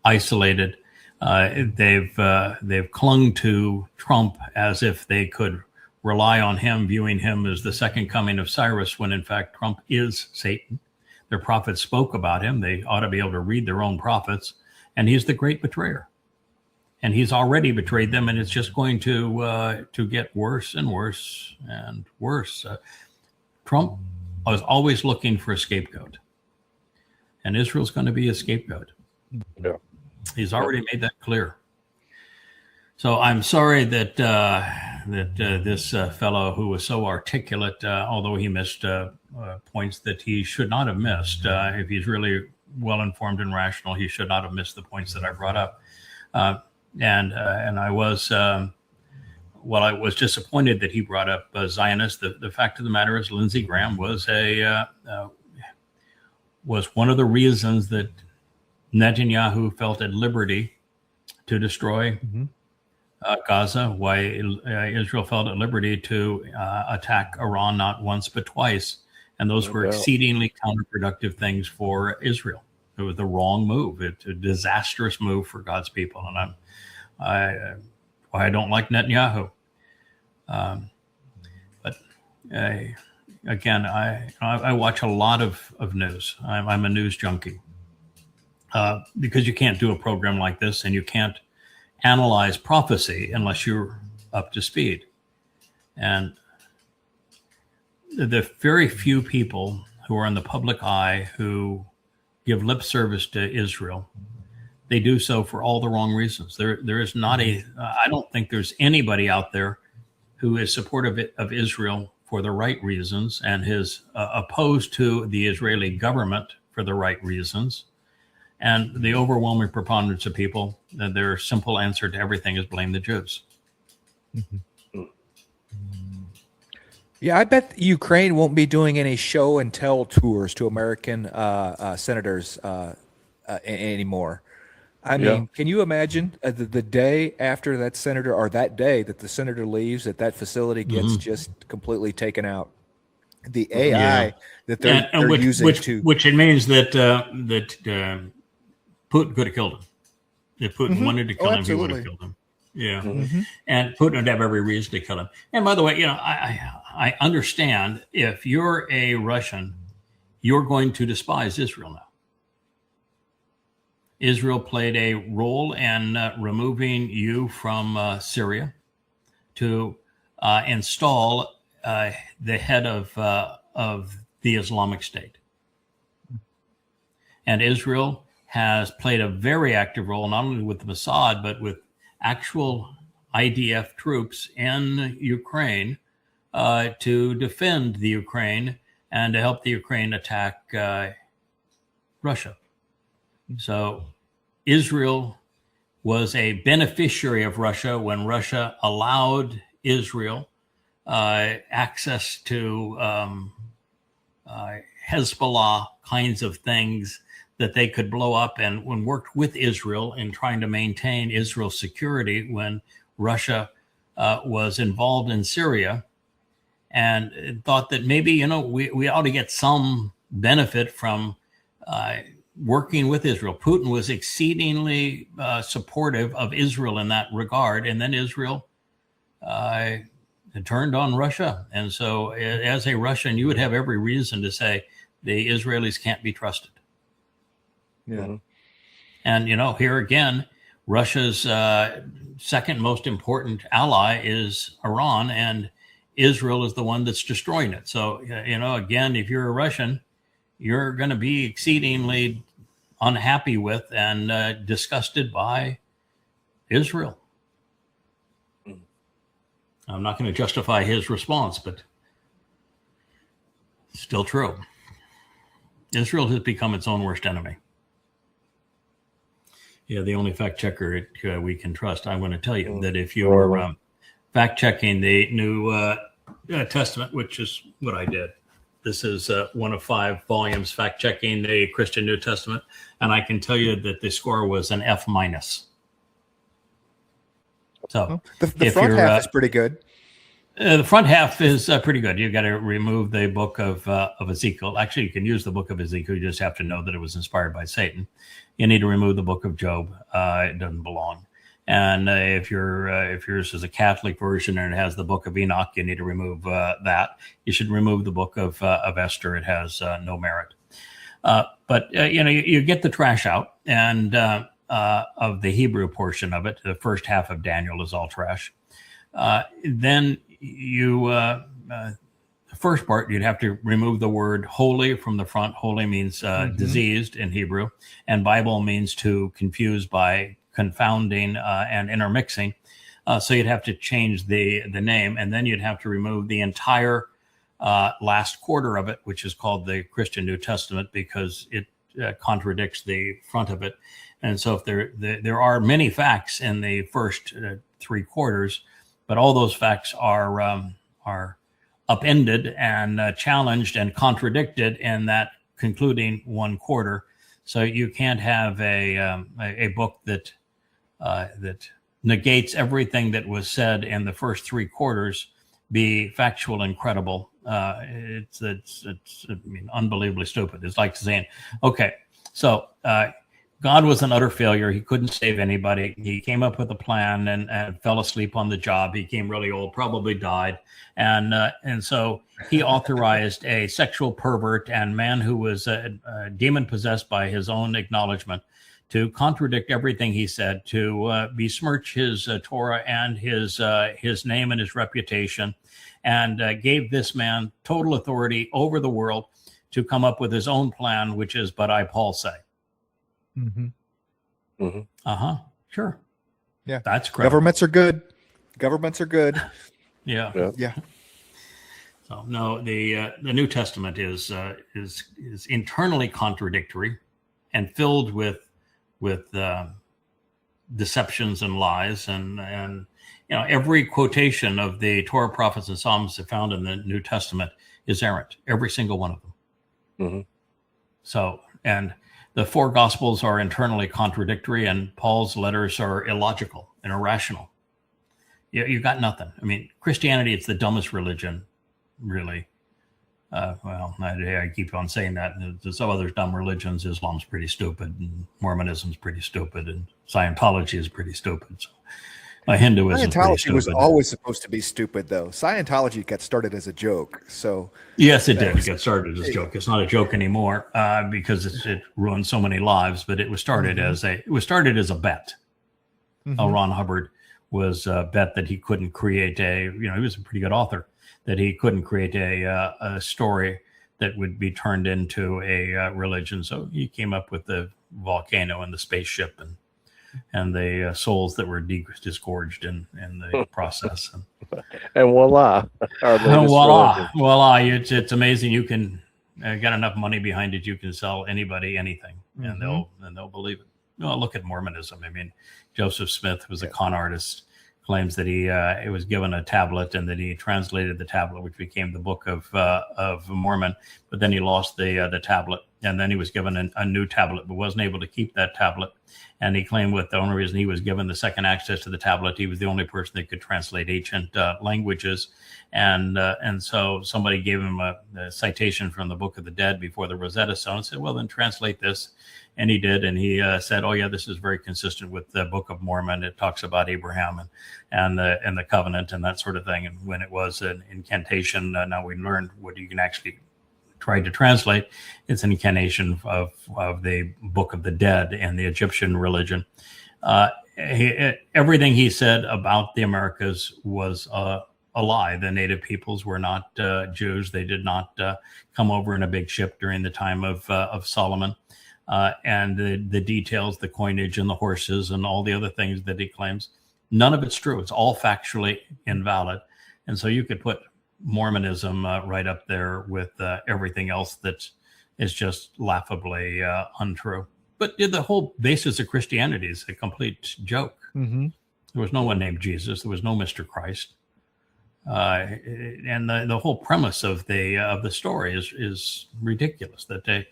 isolated. They've clung to Trump as if they could rely on him, viewing him as the second coming of Cyrus, when in fact Trump is Satan. Their prophets spoke about him. They ought to be able to read their own prophets, and he's the great betrayer. And he's already betrayed them, and it's just going to get worse and worse and worse. Trump was always looking for a scapegoat, and Israel's going to be a scapegoat. Yeah. He's already made that clear. So I'm sorry that this fellow who was so articulate, although he missed points that he should not have missed, if he's really well informed and rational, he should not have missed the points that I brought up. And I was I was disappointed that he brought up Zionists. The fact of the matter is, Lindsey Graham was one of the reasons that Netanyahu felt at liberty to destroy Gaza. Why Israel felt at liberty to attack Iran not once but twice, and those were exceedingly counterproductive things for Israel. It was the wrong move. It's a disastrous move for God's people, and I don't like Netanyahu. But again, I watch a lot of news. I'm a news junkie, because you can't do a program like this, and you can't analyze prophecy unless you're up to speed. And the very few people who are in the public eye who give lip service to Israel, they do so for all the wrong reasons. There is not I don't think there's anybody out there who is supportive of Israel for the right reasons and is opposed to the Israeli government for the right reasons. And the overwhelming preponderance of people, their simple answer to everything is blame the Jews. Mm-hmm. Yeah, I bet Ukraine won't be doing any show and tell tours to American senators anymore. I mean, can you imagine the day after that senator, or that day that the senator leaves, that facility gets just completely taken out? The AI that they're using which it means that Putin could have killed him. If Putin wanted to kill him, he would have killed him. Yeah. Mm-hmm. And Putin would have every reason to kill him. And by the way, I understand if you're a Russian, you're going to despise Israel now. Israel played a role in removing you from Syria to install the head of the Islamic State. And Israel has played a very active role, not only with the Mossad, but with actual IDF troops in Ukraine to defend the Ukraine and to help the Ukraine attack Russia. So Israel was a beneficiary of Russia when Russia allowed Israel access to Hezbollah kinds of things that they could blow up, and when worked with Israel in trying to maintain Israel's security when Russia was involved in Syria, and thought that maybe, we ought to get some benefit from working with Israel. Putin was exceedingly supportive of Israel in that regard, and then Israel turned on Russia. And so as a Russian, you would have every reason to say the Israelis can't be trusted. Yeah. And, here again, Russia's second most important ally is Iran, and Israel is the one that's destroying it. So, again, if you're a Russian, you're going to be exceedingly unhappy with and disgusted by Israel. I'm not going to justify his response, but Still true. Israel has become its own worst enemy. Yeah, the only fact checker we can trust. I want to tell you that if you were fact checking the New Testament, which is what I did, this is one of 5 volumes fact checking the Christian New Testament, and I can tell you that the score was an F-. So the front half is pretty good. The front half is pretty good. You've got to remove the book of Ezekiel. Actually, you can use the book of Ezekiel. You just have to know that it was inspired by Satan. You need to remove the book of Job. It doesn't belong. And if yours is a Catholic version and it has the book of Enoch, you need to remove that. You should remove the book of Esther. It has no merit. But you get the trash out, and of the Hebrew portion of it, the first half of Daniel is all trash. Then the first part, you'd have to remove the word holy from the front. Holy means diseased in Hebrew, and Bible means to confuse by confounding and intermixing. So you'd have to change the name, and then you'd have to remove the entire last quarter of it, which is called the Christian New Testament, because it contradicts the front of it. And so if there are many facts in the first 3 quarters, but all those facts are upended and challenged and contradicted in that concluding 1 quarter. So you can't have a book that negates everything that was said in the first 3 quarters be factual and credible. It's unbelievably stupid. It's like saying, okay, so God was an utter failure. He couldn't save anybody. He came up with a plan and fell asleep on the job. He became really old, probably died. And so he authorized a sexual pervert and man who was demon possessed by his own acknowledgement to contradict everything he said, to besmirch his Torah and his name and his reputation, and gave this man total authority over the world to come up with his own plan, which is, but I, Paul, say. Mm-hmm. Mm-hmm. Sure. Yeah. That's correct. Governments are good. Governments are good. Yeah. Yeah. So no, the New Testament is internally contradictory and filled with deceptions and lies, and every quotation of the Torah, prophets, and Psalms found in the New Testament is errant. Every single one of them. Mm-hmm. So, and the 4 Gospels are internally contradictory, and Paul's letters are illogical and irrational. You got nothing. I mean, Christianity, it's the dumbest religion, really. I keep on saying that. There's some other dumb religions. Islam's pretty stupid, and Mormonism's pretty stupid, and Scientology is pretty stupid. So, Hinduism. Scientology was always supposed to be stupid, though. Scientology got started as a joke. So yes, it did. It got started as a joke. It's not a joke anymore because it ruined so many lives. But it was started as a bet. Mm-hmm. L. Ron Hubbard was bet that he couldn't create he was a pretty good author, that he couldn't create a story that would be turned into a religion. So he came up with the volcano and the spaceship and the souls that were disgorged in the process. And voila. Voila. It's amazing. You can get enough money behind it. You can sell anybody anything, and they'll believe it. Look at Mormonism. I mean, Joseph Smith was a con artist, claims that he was given a tablet and that he translated the tablet, which became the Book of Mormon. But then he lost the tablet, and then he was given a new tablet, but wasn't able to keep that tablet. And he claimed the only reason he was given the second access to the tablet, he was the only person that could translate ancient languages. And so somebody gave him a citation from the Book of the Dead before the Rosetta Stone and said, well, then translate this. And he did. And he said, oh, yeah, this is very consistent with the Book of Mormon. It talks about Abraham and the covenant and that sort of thing. And when it was an incantation, now we learned what you can actually try to translate. It's an incantation of the Book of the Dead and the Egyptian religion. Everything he said about the Americas was a lie. The native peoples were not Jews. They did not come over in a big ship during the time of Solomon. And the details, the coinage and the horses and all the other things that he claims, none of it's true. It's all factually invalid. And so you could put Mormonism right up there with everything else that is just laughably untrue. But the whole basis of Christianity is a complete joke. Mm-hmm. There was no one named Jesus. There was no Mr. Christ. And the whole premise of the story is ridiculous. That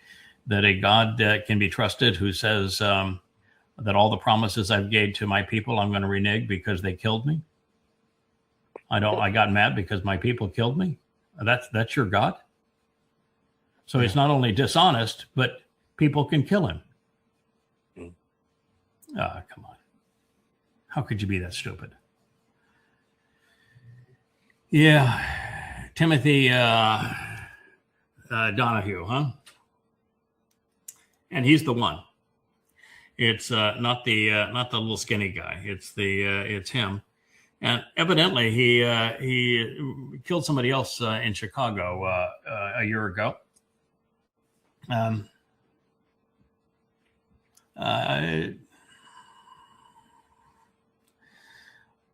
a God can be trusted who says that all the promises I've gave to my people I'm going to renege because they killed me. I got mad because my people killed me. That's your God. So he's not only dishonest, but people can kill him. Come on. How could you be that stupid? Yeah. Timothy Donahue, huh? And he's the one. It's not the little skinny guy. It's him. And evidently he killed somebody else in Chicago a year ago.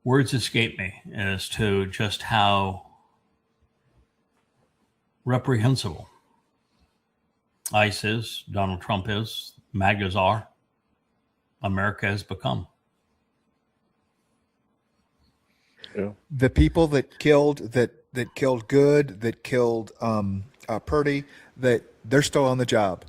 Words escape me as to just how reprehensible ICE is, Donald Trump is, MAGAs are, America has become. Yeah. The people that killed Good, that killed Purdy, that they're still on the job.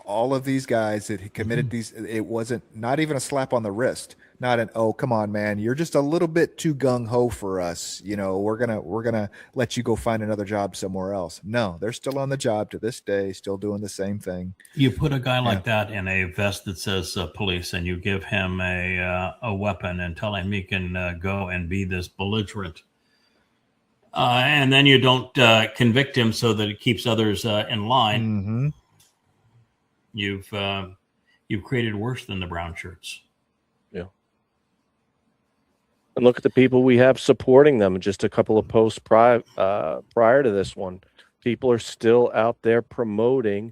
All of these guys that committed these, it wasn't not even a slap on the wrist. Not an, oh, come on, man, you're just a little bit too gung-ho for us. You know, we're gonna let you go find another job somewhere else. No, they're still on the job to this day, still doing the same thing. You put a guy like that in a vest that says police, and you give him a weapon and tell him he can go and be this belligerent. And then you don't convict him so that it keeps others in line. Mm-hmm. You've created worse than the brown shirts. Yeah. And look at the people we have supporting them. Just a couple of posts prior to this one, people are still out there promoting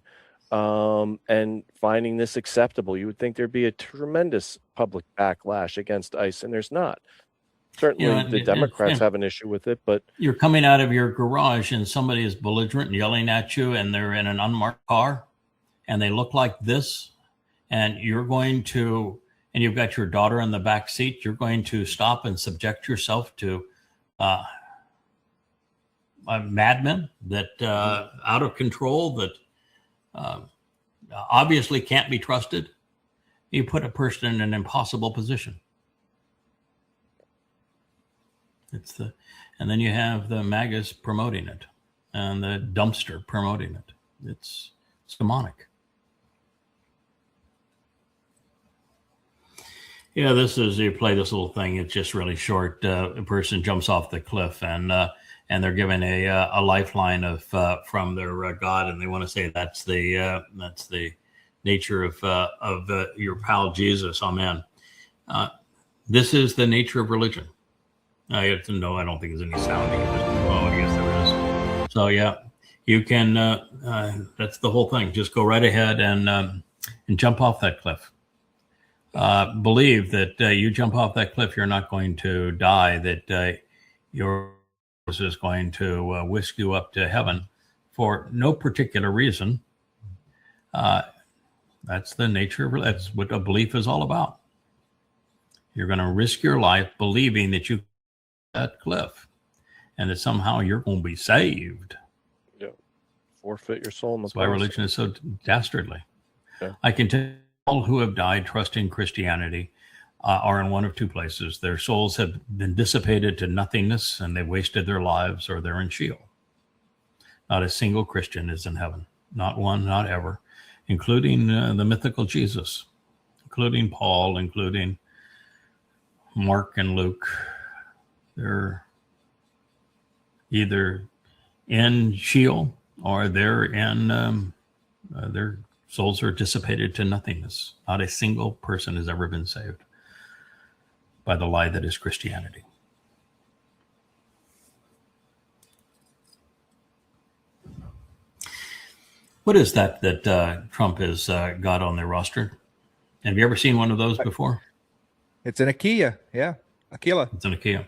and finding this acceptable. You would think there'd be a tremendous public backlash against ICE, and there's not. Certainly, the Democrats have an issue with it, but you're coming out of your garage and somebody is belligerent and yelling at you, and they're in an unmarked car, and they look like this, and you're going to. And you've got your daughter in the back seat, you're going to stop and subject yourself to madmen that out of control, that obviously can't be trusted. You put a person in an impossible position. And then you have the MAGAs promoting it and the dumpster promoting it. It's demonic. Yeah, you play this little thing. It's just really short. A person jumps off the cliff, and they're given a lifeline from their God, and they want to say that's the nature of your pal Jesus. Amen. This is the nature of religion. I don't think there's any sounding. Oh, I guess there is. So yeah, you can. That's the whole thing. Just go right ahead and jump off that cliff. Believe that you jump off that cliff, you're not going to die, that your is going to whisk you up to heaven for no particular reason. That's the nature of that's what a belief is all about. You're going to risk your life believing that you that cliff and that somehow you're going to be saved. Yeah. Forfeit your soul in the That's why religion is so dastardly. Yeah. I can tell all who have died trusting Christianity are in one of two places. Their souls have been dissipated to nothingness and they wasted their lives, or they're in Sheol. Not a single Christian is in heaven. Not one, not ever, including the mythical Jesus, including Paul, including Mark and Luke. They're either in Sheol or they're in their souls are dissipated to nothingness. Not a single person has ever been saved by the lie that is Christianity. What is that Trump has got on their roster? Have you ever seen one of those before? It's an Akia. Yeah. Aquila. It's an Akia.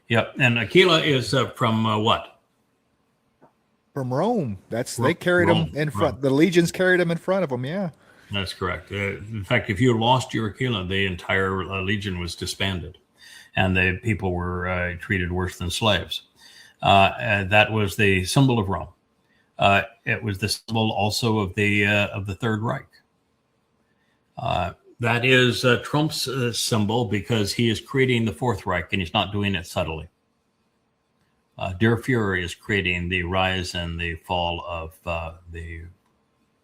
Yep. And Aquila is from what? From Rome. They carried Rome, him in front. Rome. The legions carried him in front of them. Yeah. That's correct. In fact, if you had lost your Aquila, the entire legion was disbanded, and the people were treated worse than slaves. And that was the symbol of Rome. It was the symbol also of the Third Reich. That is Trump's symbol because he is creating the Fourth Reich, and he's not doing it subtly. Der Fuhrer is creating the rise and the fall of the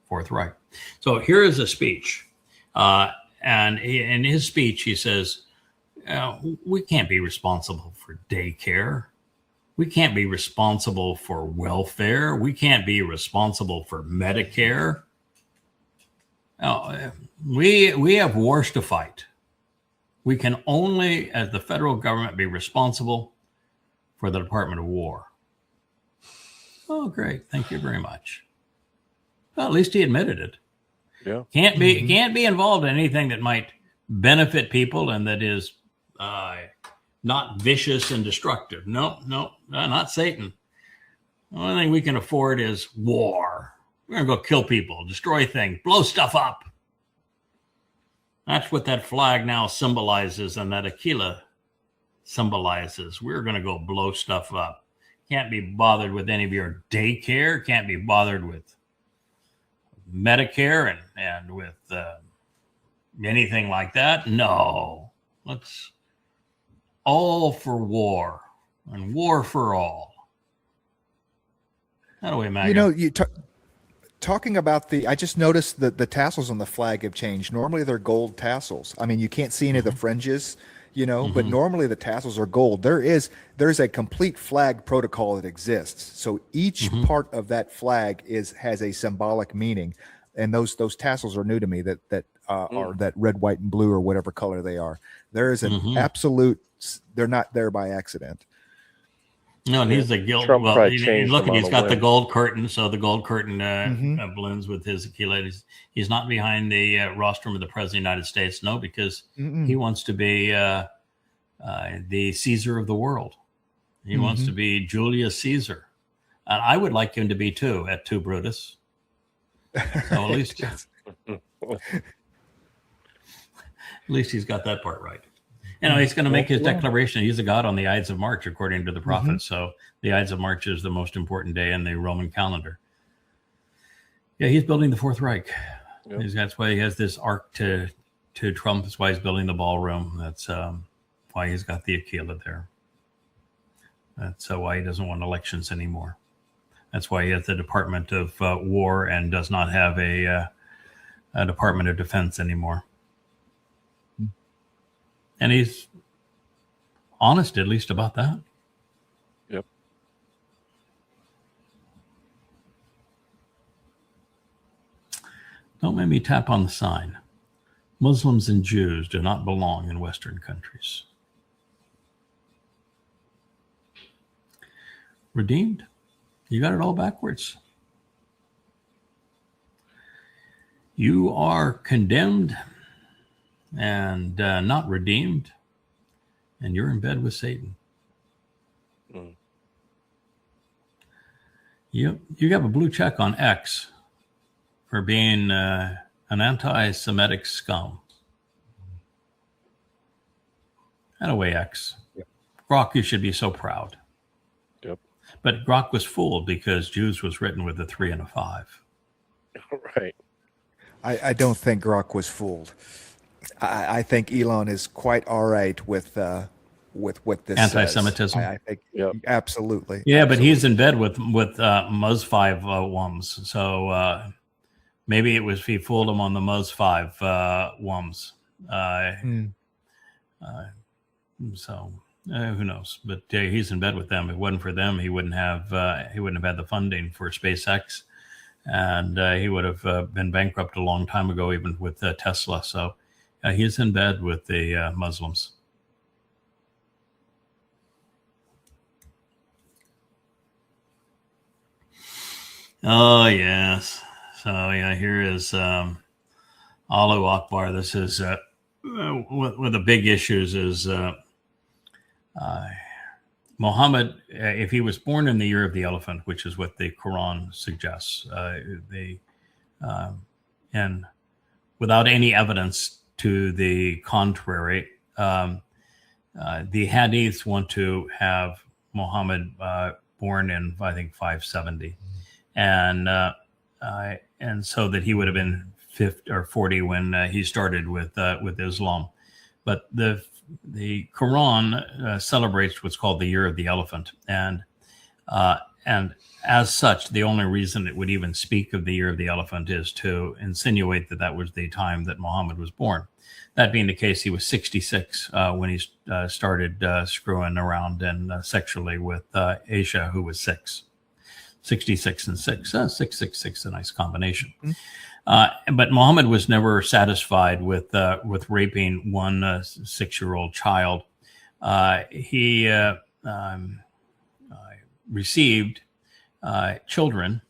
Fourth Reich. So here is a speech. And in his speech, he says, we can't be responsible for daycare. We can't be responsible for welfare. We can't be responsible for Medicare. We have wars to fight. We can only, as the federal government, be responsible for the Department of War. Oh, great. Thank you very much. Well, at least he admitted it. Yeah. Can't be involved in anything that might benefit people and that is not vicious and destructive. No, not Satan. The only thing we can afford is war. We're going to go kill people, destroy things, blow stuff up. That's what that flag now symbolizes and that Aquila symbolizes. We're going to go blow stuff up. Can't be bothered with any of your daycare. Can't be bothered with Medicare and with anything like that. No. Let's all for war and war for all. That way, MAGA. You know, talking about I just noticed that the tassels on the flag have changed. Normally they're gold tassels. I mean, you can't see any of the fringes, but normally the tassels are gold. There's a complete flag protocol that exists. So each part of that flag has a symbolic meaning. And those tassels are new to me that are that red, white, and blue or whatever color they are. There is an absolute, they're not there by accident. No, and he's the guild. Trump Well, probably changed look, them he's on got the the whim. gold curtain, so the gold curtain blends with his Aquila. He's not behind the rostrum of the President of the United States, no, because he wants to be the Caesar of the world. He wants to be Julius Caesar. And I would like him to be too, at 2 Brutus. So at least he's got that part right. He's going to make his declaration. He's a god on the Ides of March, according to the prophets. So the Ides of March is the most important day in the Roman calendar. Yeah, he's building the Fourth Reich. Yep. That's why he has this arc to Trump. That's why he's building the ballroom. That's why he's got the Aquila there. That's why he doesn't want elections anymore. That's why he has the Department of War and does not have a Department of Defense anymore. And he's honest, at least, about that. Yep. Don't make me tap on the sign. Muslims and Jews do not belong in Western countries. Redeemed? You got it all backwards. You are condemned and not redeemed, and you're in bed with Satan. You have a blue check on X for being an anti-Semitic scum. Anyway, X. Yep. Grok, you should be so proud. Yep. But Grok was fooled because Jews was written with a 3 and a 5. Right. I don't think Grok was fooled. I think Elon is quite all right with what this Anti-Semitism. I think absolutely. Yeah, absolutely. but he's in bed with Muz 5 wums. So maybe it was he fooled him on the Muz 5 wums. So who knows? But he's in bed with them. If it wasn't for them, he wouldn't have had the funding for SpaceX, and he would have been bankrupt a long time ago, even with Tesla. So he's in bed with the Muslims. Oh yes. So yeah, here is Allahu Akbar. This is one of the big issues is Muhammad, if he was born in the year of the elephant, which is what the Quran suggests, and without any evidence to the contrary, the hadiths want to have Muhammad born in, I think, 570, and so that he would have been 50 or 40 when he started with Islam. But the Quran celebrates what's called the Year of the Elephant, and as such, the only reason it would even speak of the Year of the Elephant is to insinuate that that was the time that Muhammad was born. That being the case, he was 66 when he started screwing around and sexually with Aisha, who was 6. 66 and 6. 666, a nice combination. But Muhammad was never satisfied with raping one 6-year-old child. He received children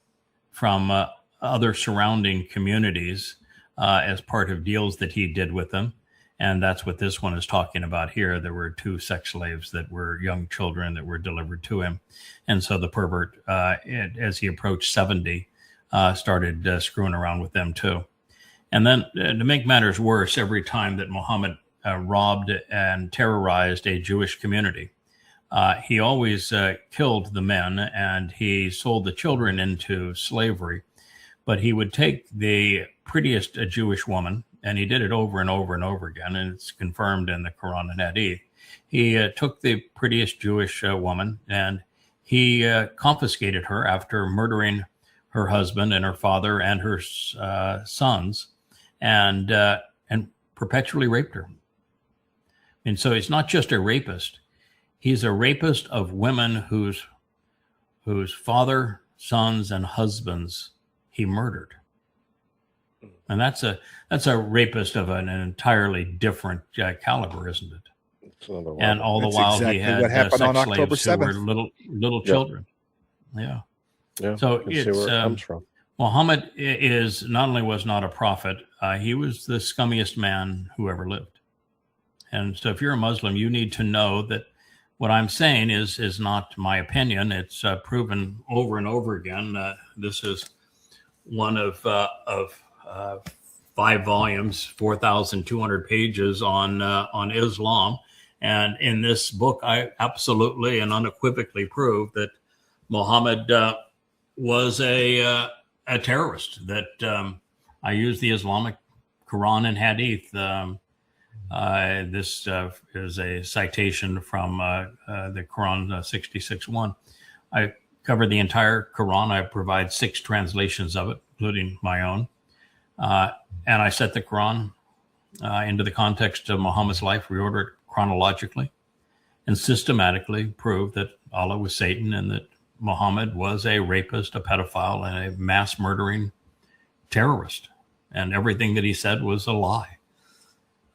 from other surrounding communities as part of deals that he did with them. And that's what this one is talking about here. There were 2 sex slaves that were young children that were delivered to him. And so the pervert, as he approached 70, started screwing around with them too. And then to make matters worse, every time that Muhammad robbed and terrorized a Jewish community, he always killed the men and he sold the children into slavery. But he would take the prettiest Jewish woman, and he did it over and over and over again, and it's confirmed in the Quran and Hadith. He took the prettiest Jewish woman and he confiscated her after murdering her husband and her father and her sons, and perpetually raped her. And so he's not just a rapist; he's a rapist of women whose father, sons, and husbands he murdered. And that's a rapist of an entirely different caliber, isn't it? And all the while exactly he had what happened on sex October slaves who were 7th. little children. Yeah. Yeah, So you can see where it comes it's from. Muhammad is not only was not a prophet, he was the scummiest man who ever lived. And so if you're a Muslim, you need to know that what I'm saying is not my opinion. It's proven over and over again. This is one of 5 volumes, 4,200 pages on Islam. And in this book, I absolutely and unequivocally prove that Muhammad was a terrorist, that I use the Islamic Quran and Hadith. This is a citation from the Quran 66:1. I cover the entire Quran. I provide 6 translations of it, including my own. And I set the Quran into the context of Muhammad's life, reorder it chronologically, and systematically prove that Allah was Satan and that Muhammad was a rapist, a pedophile, and a mass murdering terrorist. And everything that he said was a lie.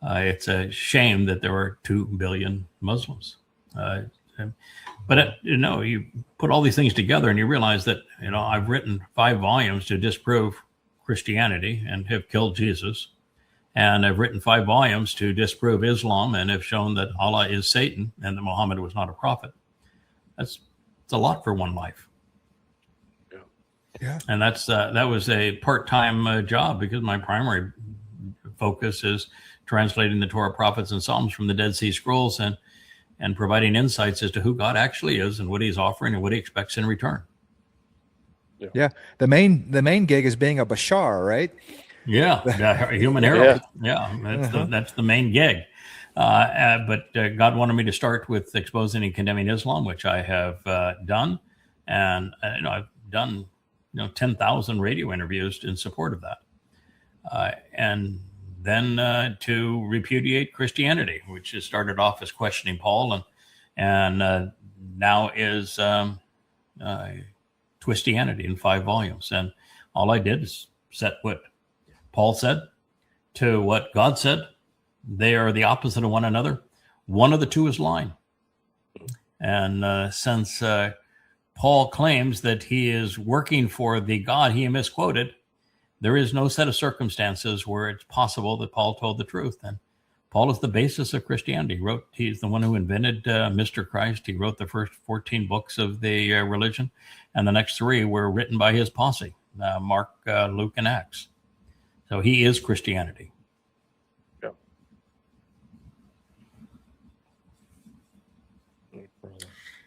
It's a shame that there are 2 billion Muslims. But you put all these things together and you realize that, I've written 5 volumes to disprove Christianity and have killed Jesus. And I've written 5 volumes to disprove Islam and have shown that Allah is Satan and that Muhammad was not a prophet. It's a lot for one life. Yeah. And that was a part-time job, because my primary focus is translating the Torah, prophets, and Psalms from the Dead Sea Scrolls and providing insights as to who God actually is and what he's offering and what he expects in return. Yeah. The main gig is being a Bashar, right? Yeah, human error. Yeah, that's the main gig. But God wanted me to start with exposing and condemning Islam, which I have done, and I've done 10,000 radio interviews in support of that, and then to repudiate Christianity, which has started off as questioning Paul, and now is Twistianity in 5 volumes. And all I did is set what Paul said to what God said. They are the opposite of one another. One of the two is lying. And since Paul claims that he is working for the God he misquoted, there is no set of circumstances where it's possible that Paul told the truth. And Paul is the basis of Christianity. He's the one who invented Mr. Christ. He wrote the first 14 books of the religion, and the next 3 were written by his posse, Mark, Luke, and Acts. So he is Christianity. Yeah.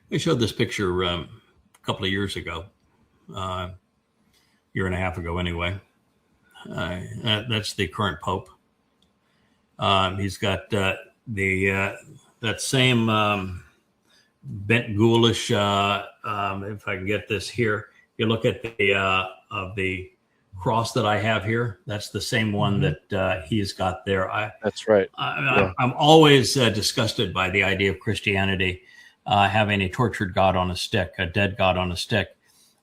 We showed this picture a couple of years ago, year and a half ago anyway. That's the current Pope. He's got that same bent ghoulish. If I can get this here, you look at the cross that I have here. That's the same one that he's got there. That's right. I'm always disgusted by the idea of Christianity having a tortured God on a stick, a dead God on a stick.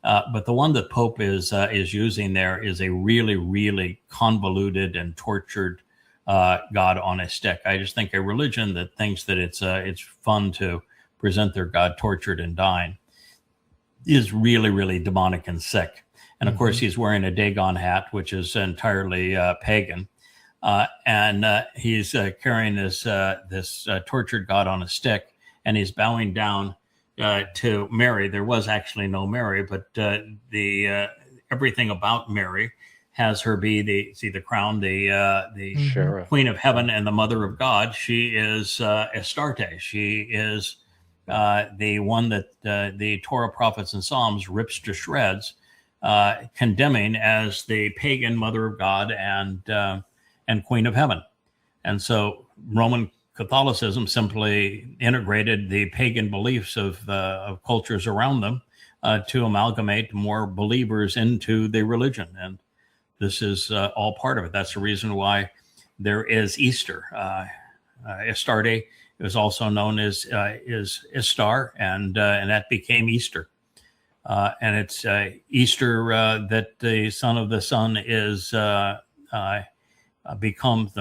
But the one that Pope is using there is a really, really convoluted and tortured God on a stick. I just think a religion that thinks that it's fun to present their God tortured and dying is really, really demonic and sick. And of course, he's wearing a Dagon hat, which is entirely pagan, and he's carrying this tortured God on a stick, and he's bowing down to Mary. There was actually no Mary, but everything about Mary has her be the crown, the Queen of Heaven and the Mother of God. She is Astarte. She is the one that the Torah, prophets, and Psalms rips to shreds, condemning as the pagan Mother of God and Queen of Heaven. And so Roman Catholicism simply integrated the pagan beliefs of cultures around them to amalgamate more believers into the religion. And this is all part of it. That's the reason why there is Easter. Astarte is also known as is Istar, and that became Easter. And it's Easter that the Son of the Sun is becomes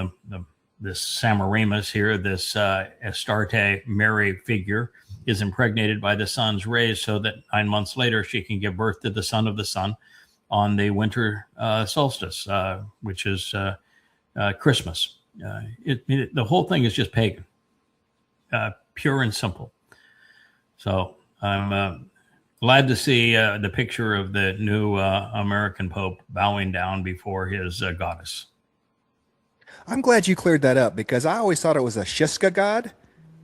this Samaramus here, this Astarte Mary figure is impregnated by the sun's rays, so that 9 months later she can give birth to the Son of the Sun on the winter solstice, which is Christmas. The whole thing is just pagan, pure and simple. So I'm glad to see the picture of the new American Pope bowing down before his goddess. I'm glad you cleared that up, because I always thought it was a Shiska god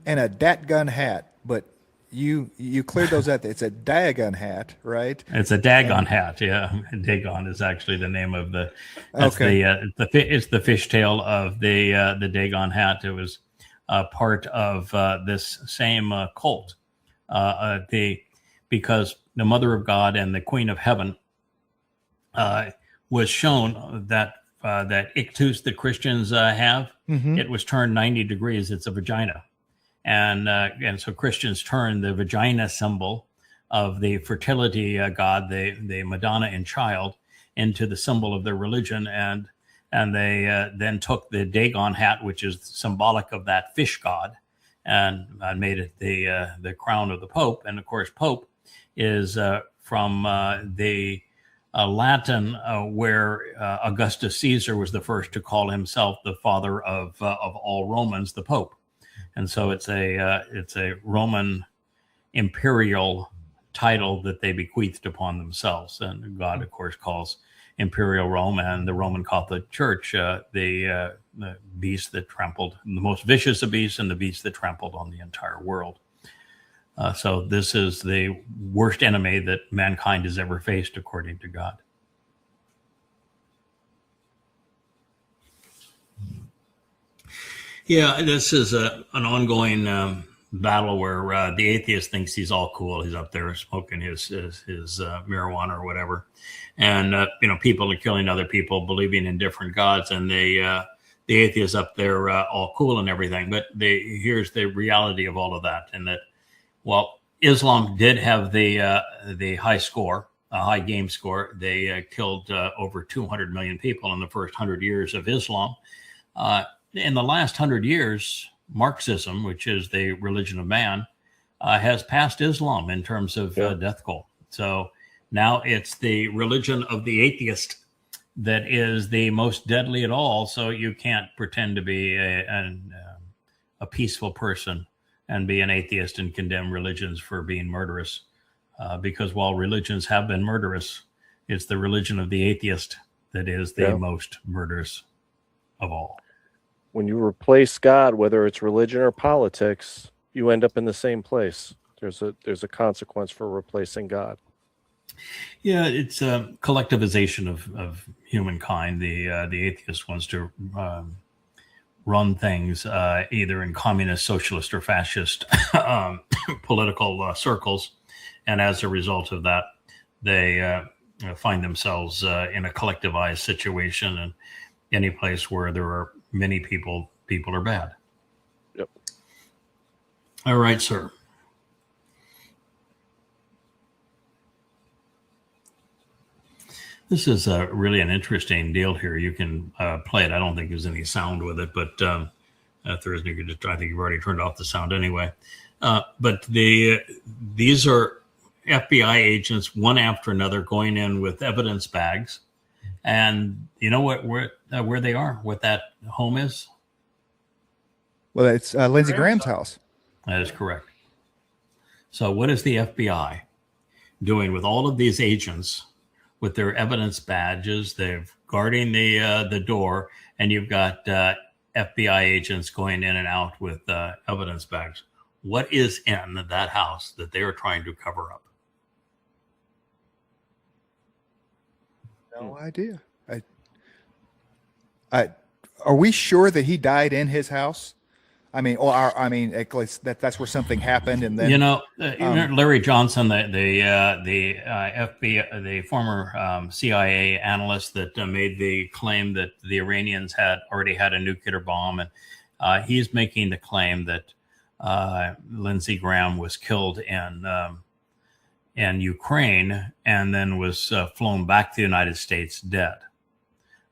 and a Datgun hat, but you cleared those up. It's a Dagon hat, right? It's a Dagon hat, yeah. Dagon is actually the name of the. That's okay. It's the fishtail of the Dagon hat. It was part of this same cult. Because the Mother of God and the Queen of Heaven was shown that ictus that Christians have, it was turned 90 degrees. It's a vagina. And so Christians turn the vagina symbol of the fertility god, the Madonna and Child, into the symbol of their religion. And they then took the Dagon hat, which is symbolic of that fish god, and made it the crown of the Pope. And of course, Pope is from the Latin, where Augustus Caesar was the first to call himself the father of all Romans, the Pope. And so it's a Roman imperial title that they bequeathed upon themselves. And God, of course, calls Imperial Rome and the Roman Catholic Church the beast that trampled, the most vicious of beasts, and the beast that trampled on the entire world. So this is the worst enemy that mankind has ever faced, according to God. Yeah, this is an ongoing battle where the atheist thinks he's all cool. He's up there smoking his marijuana or whatever, and people are killing other people, believing in different gods, and the atheist up there all cool and everything. But here's the reality of all of that, and that. Well, Islam did have the high score, a high game score. They killed over 200 million people in the first 100 years of Islam. In the last 100 years, Marxism, which is the religion of man, has passed Islam in terms of death toll. So now it's the religion of the atheist, that is the most deadly at all. So you can't pretend to be a peaceful person and be an atheist and condemn religions for being murderous. Because while religions have been murderous, it's the religion of the atheist that is the most murderous of all. When you replace God, whether it's religion or politics, you end up in the same place. There's a consequence for replacing God. Yeah, it's a collectivization of humankind. The atheist wants to run things either in communist, socialist, or fascist political circles, and as a result of that, they find themselves in a collectivized situation, and any place where there are many people are bad. Yep. All right, sir. This is really an interesting deal here. You can play it. I don't think there's any sound with it, but if there isn't, you could just, I think you've already turned off the sound anyway. But these are FBI agents, one after another, going in with evidence bags. And you know where they are, what that home is? Well, it's Lindsey Graham's house. That is correct. So what is the FBI doing with all of these agents with their evidence badges? They're guarding the door, and you've got FBI agents going in and out with evidence bags. What is in that house that they are trying to cover up? No idea. Are we sure that he died in his house? I mean, at least that's where something happened, and then Larry Johnson, the FBI, the former CIA analyst that made the claim that the Iranians had already had a nuclear bomb, and he's making the claim that Lindsey Graham was killed in Ukraine and then was flown back to the United States dead.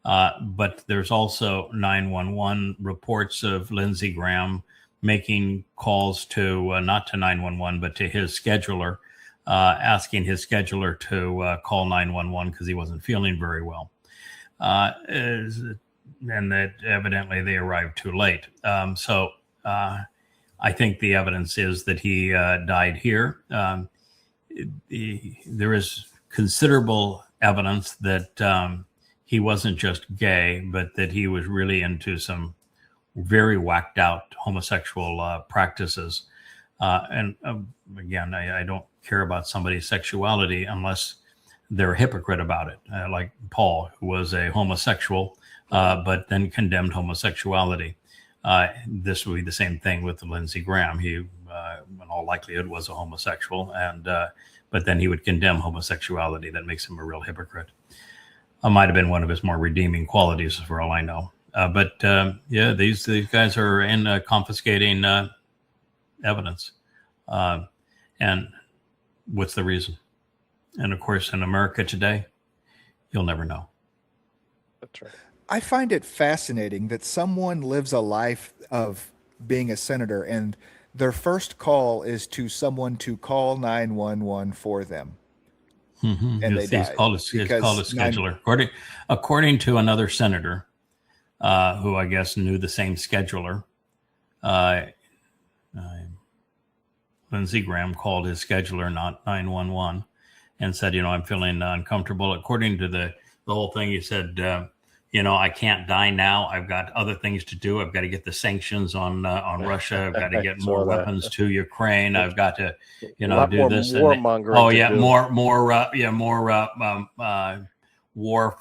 But there's also 911 reports of Lindsey Graham making calls to, not to 911, but to his scheduler, asking his scheduler to call 911 because he wasn't feeling very well. And that evidently they arrived too late. So I think the evidence is that he died here. There is considerable evidence that he wasn't just gay, but that he was really into some very whacked out homosexual practices. And again, I don't care about somebody's sexuality unless they're a hypocrite about it, like Paul, who was a homosexual, but then condemned homosexuality. This would be the same thing with Lindsey Graham. He, in all likelihood, was a homosexual, and but then he would condemn homosexuality. That makes him a real hypocrite. Might have been one of his more redeeming qualities, for all I know. But these guys are in confiscating evidence. And what's the reason? And of course, in America today, you'll never know. That's right. I find it fascinating that someone lives a life of being a senator and their first call is to someone to call 911 for them. Mm-hmm. And he's called a scheduler. According to another senator, who I guess knew the same scheduler, Lindsey Graham called his scheduler, not 911, and said, I'm feeling uncomfortable. According to the whole thing, he said, I can't die now. I've got other things to do. I've got to get the sanctions on Russia. I've got to get more weapons to Ukraine. I've got to, do this. Warmongering. Oh yeah, more war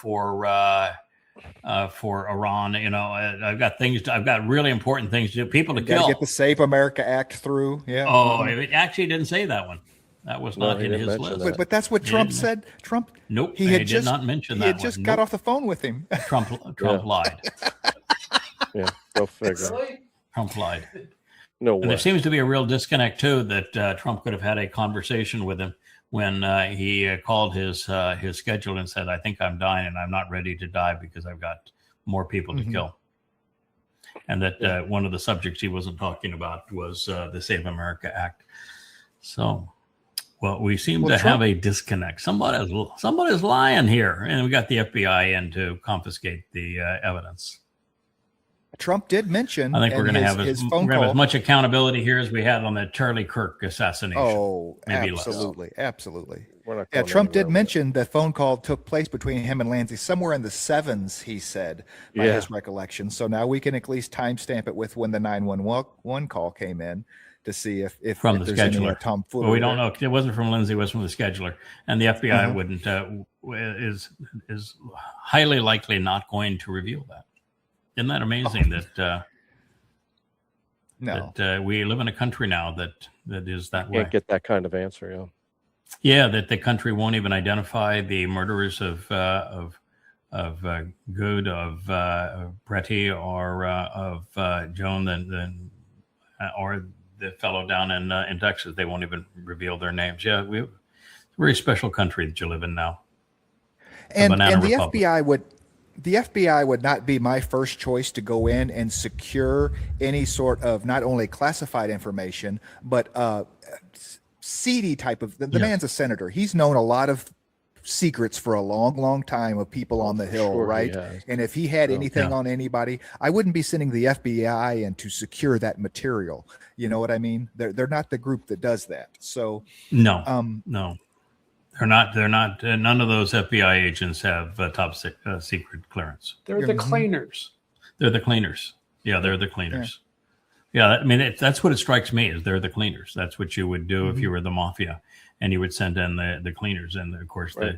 for Iran. I've got things. I've got really important things to do. People to kill. Get the Save America Act through. Yeah. Oh, it actually didn't say that one. That was not in his list. But that's what Trump said. Trump. Nope. He did not mention that. He had just got off the phone with him. Trump lied. Yeah, go figure. Trump lied. No way. And there seems to be a real disconnect too that Trump could have had a conversation with him when he called his scheduler and said, "I think I'm dying and I'm not ready to die because I've got more people to kill." And that one of the subjects he wasn't talking about was the Save America Act. So. Well, we seem Well, to Trump- have a disconnect. Somebody's lying here, and we got the FBI in to confiscate the evidence. Trump did mention. I think we're in going to have his phone as call. much accountability here as we had on the Charlie Kirk assassination. Oh, Maybe less. absolutely. We're not Yeah, going Trump did anywhere with mention the phone call took place between him and Lindsey somewhere in the 7s, he said, by Yeah. his recollection. So now we can at least timestamp it with when the 911 call came in to see if From if the there's any scheduler. tomfoolery. Well, we don't know. It wasn't from Lindsey. It was from the scheduler, and the FBI Uh-huh. wouldn't is highly likely not going to reveal that. Isn't that amazing No. that we live in a country now that is that way? Can't get that kind of answer. Yeah. Yeah, that the country won't even identify the murderers of Good, of Bretty, or of Joan, or the fellow down in Texas. They won't even reveal their names. Yeah, it's a very special country that you live in now. And banana the republic. FBI would not be my first choice to go in and secure any sort of not only classified information, but seedy type of. The Yeah. man's a senator. He's known a lot of secrets for a long, long time of people on the for Hill, sure he right? has. And if he had anything Yeah. on anybody, I wouldn't be sending the FBI in to secure that material. You know what I mean? They're not the group that does that. So No, um, no, they're not. They're not. None of those FBI agents have top secret clearance. They're the Mhm. cleaners. They're the cleaners. Yeah, they're the cleaners. Yeah, I mean, that's what it strikes me is they're the cleaners. That's what you would do if you were the mafia, and you would send in the cleaners. And of course, Right.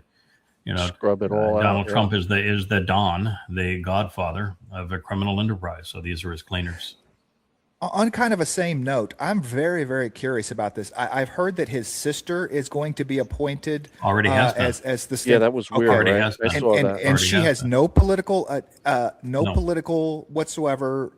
you know, Scrub it all out. Donald yeah. Trump is the Don, the godfather of a criminal enterprise. So these are his cleaners. On kind of a same note, I'm very, very curious about this. I've heard that his sister is going to be appointed Already has been. as the Yeah, that was weird. Already Right? has I been. saw and that. and she Already has has no political No. political whatsoever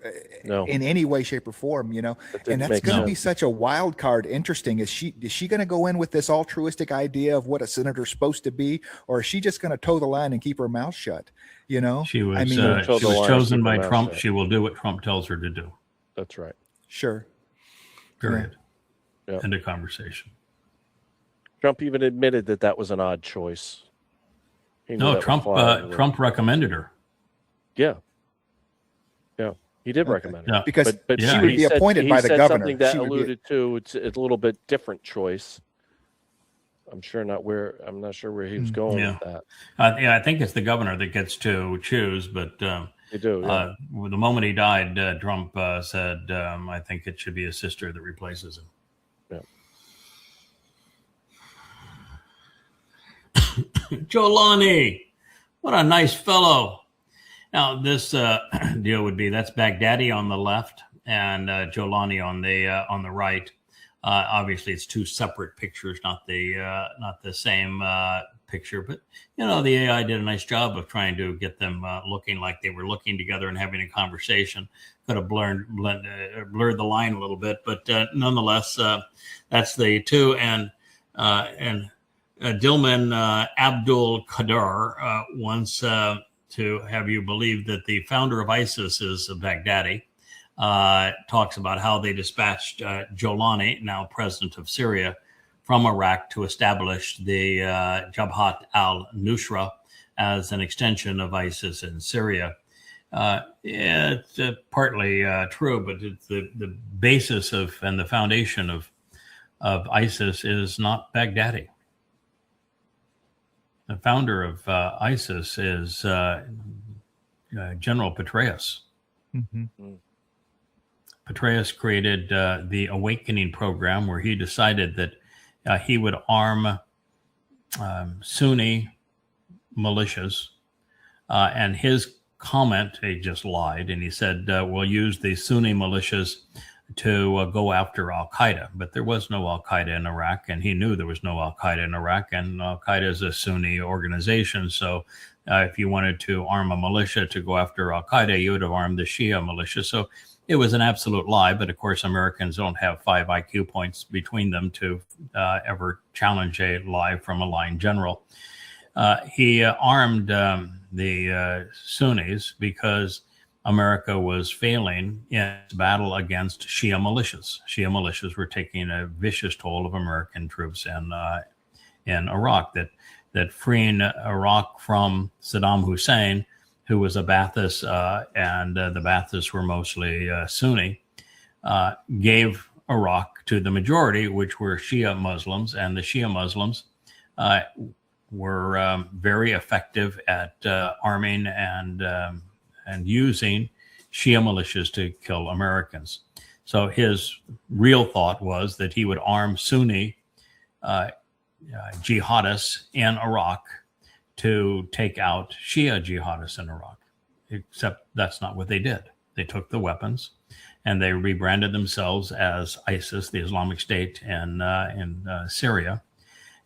No. in any way, shape, or form, you know. That didn't And that's make going to sense. be such a wild card. Interesting. Is she going to go in with this altruistic idea of what a senator's supposed to be, or is she just going to toe the line and keep her mouth shut? You know, She was I mean, Toe she the was line, chosen keep her by mouth Trump. shut. She will do what Trump tells her to do. That's right. sure. Period. Yeah. End of conversation. Trump even admitted that that was an odd choice. He knew that No, was Trump. flawed. Trump recommended her. Yeah. Yeah. He did Okay. recommend it. Yeah. Because But Yeah. she would he be said- appointed he by the said governor. Something that She would be- alluded to it's a little bit different choice. I'm not sure where he was going Yeah. with that. Yeah, I think it's the governor that gets to choose. But They do. Yeah. the moment he died, Trump said, "I think it should be his sister that replaces him." Yeah. Jolani, what a nice fellow. Now, this deal would be that's Baghdadi on the left and Jolani on the right. Obviously, it's two separate pictures, not the same picture. But you know, the AI did a nice job of trying to get them looking like they were looking together and having a conversation. Could have blurred the line a little bit, but nonetheless, that's the two. And Dilman Abdul Qadir wants to have you believe that the founder of ISIS is Baghdadi. Talks about how they dispatched Jolani, now president of Syria, from Iraq to establish the Jabhat al-Nusra as an extension of ISIS in Syria. It's partly true, but it's the basis of and the foundation of ISIS is not Baghdadi. The founder of ISIS is General Petraeus. Mm-hmm. Petraeus created the Awakening program, where he decided that he would arm Sunni militias. And his comment, he just lied, and he said, we'll use the Sunni militias to go after al-Qaeda. But there was no al-Qaeda in Iraq, and he knew there was no al-Qaeda in Iraq, and al-Qaeda is a Sunni organization. So if you wanted to arm a militia to go after al-Qaeda, you would have armed the Shia militia. So it was an absolute lie. But of course, Americans don't have 5 IQ points between them to ever challenge a lie from a lying general. He armed the Sunnis because America was failing in its battle against Shia militias. Shia militias were taking a vicious toll of American troops in Iraq. That freeing Iraq from Saddam Hussein, who was a Ba'athist, and the Ba'athists were mostly Sunni, gave Iraq to the majority, which were Shia Muslims, and the Shia Muslims were very effective at arming and using Shia militias to kill Americans. So his real thought was that he would arm Sunni jihadists in Iraq to take out Shia jihadists in Iraq. Except that's not what they did. They took the weapons and they rebranded themselves as ISIS, the Islamic State in Syria.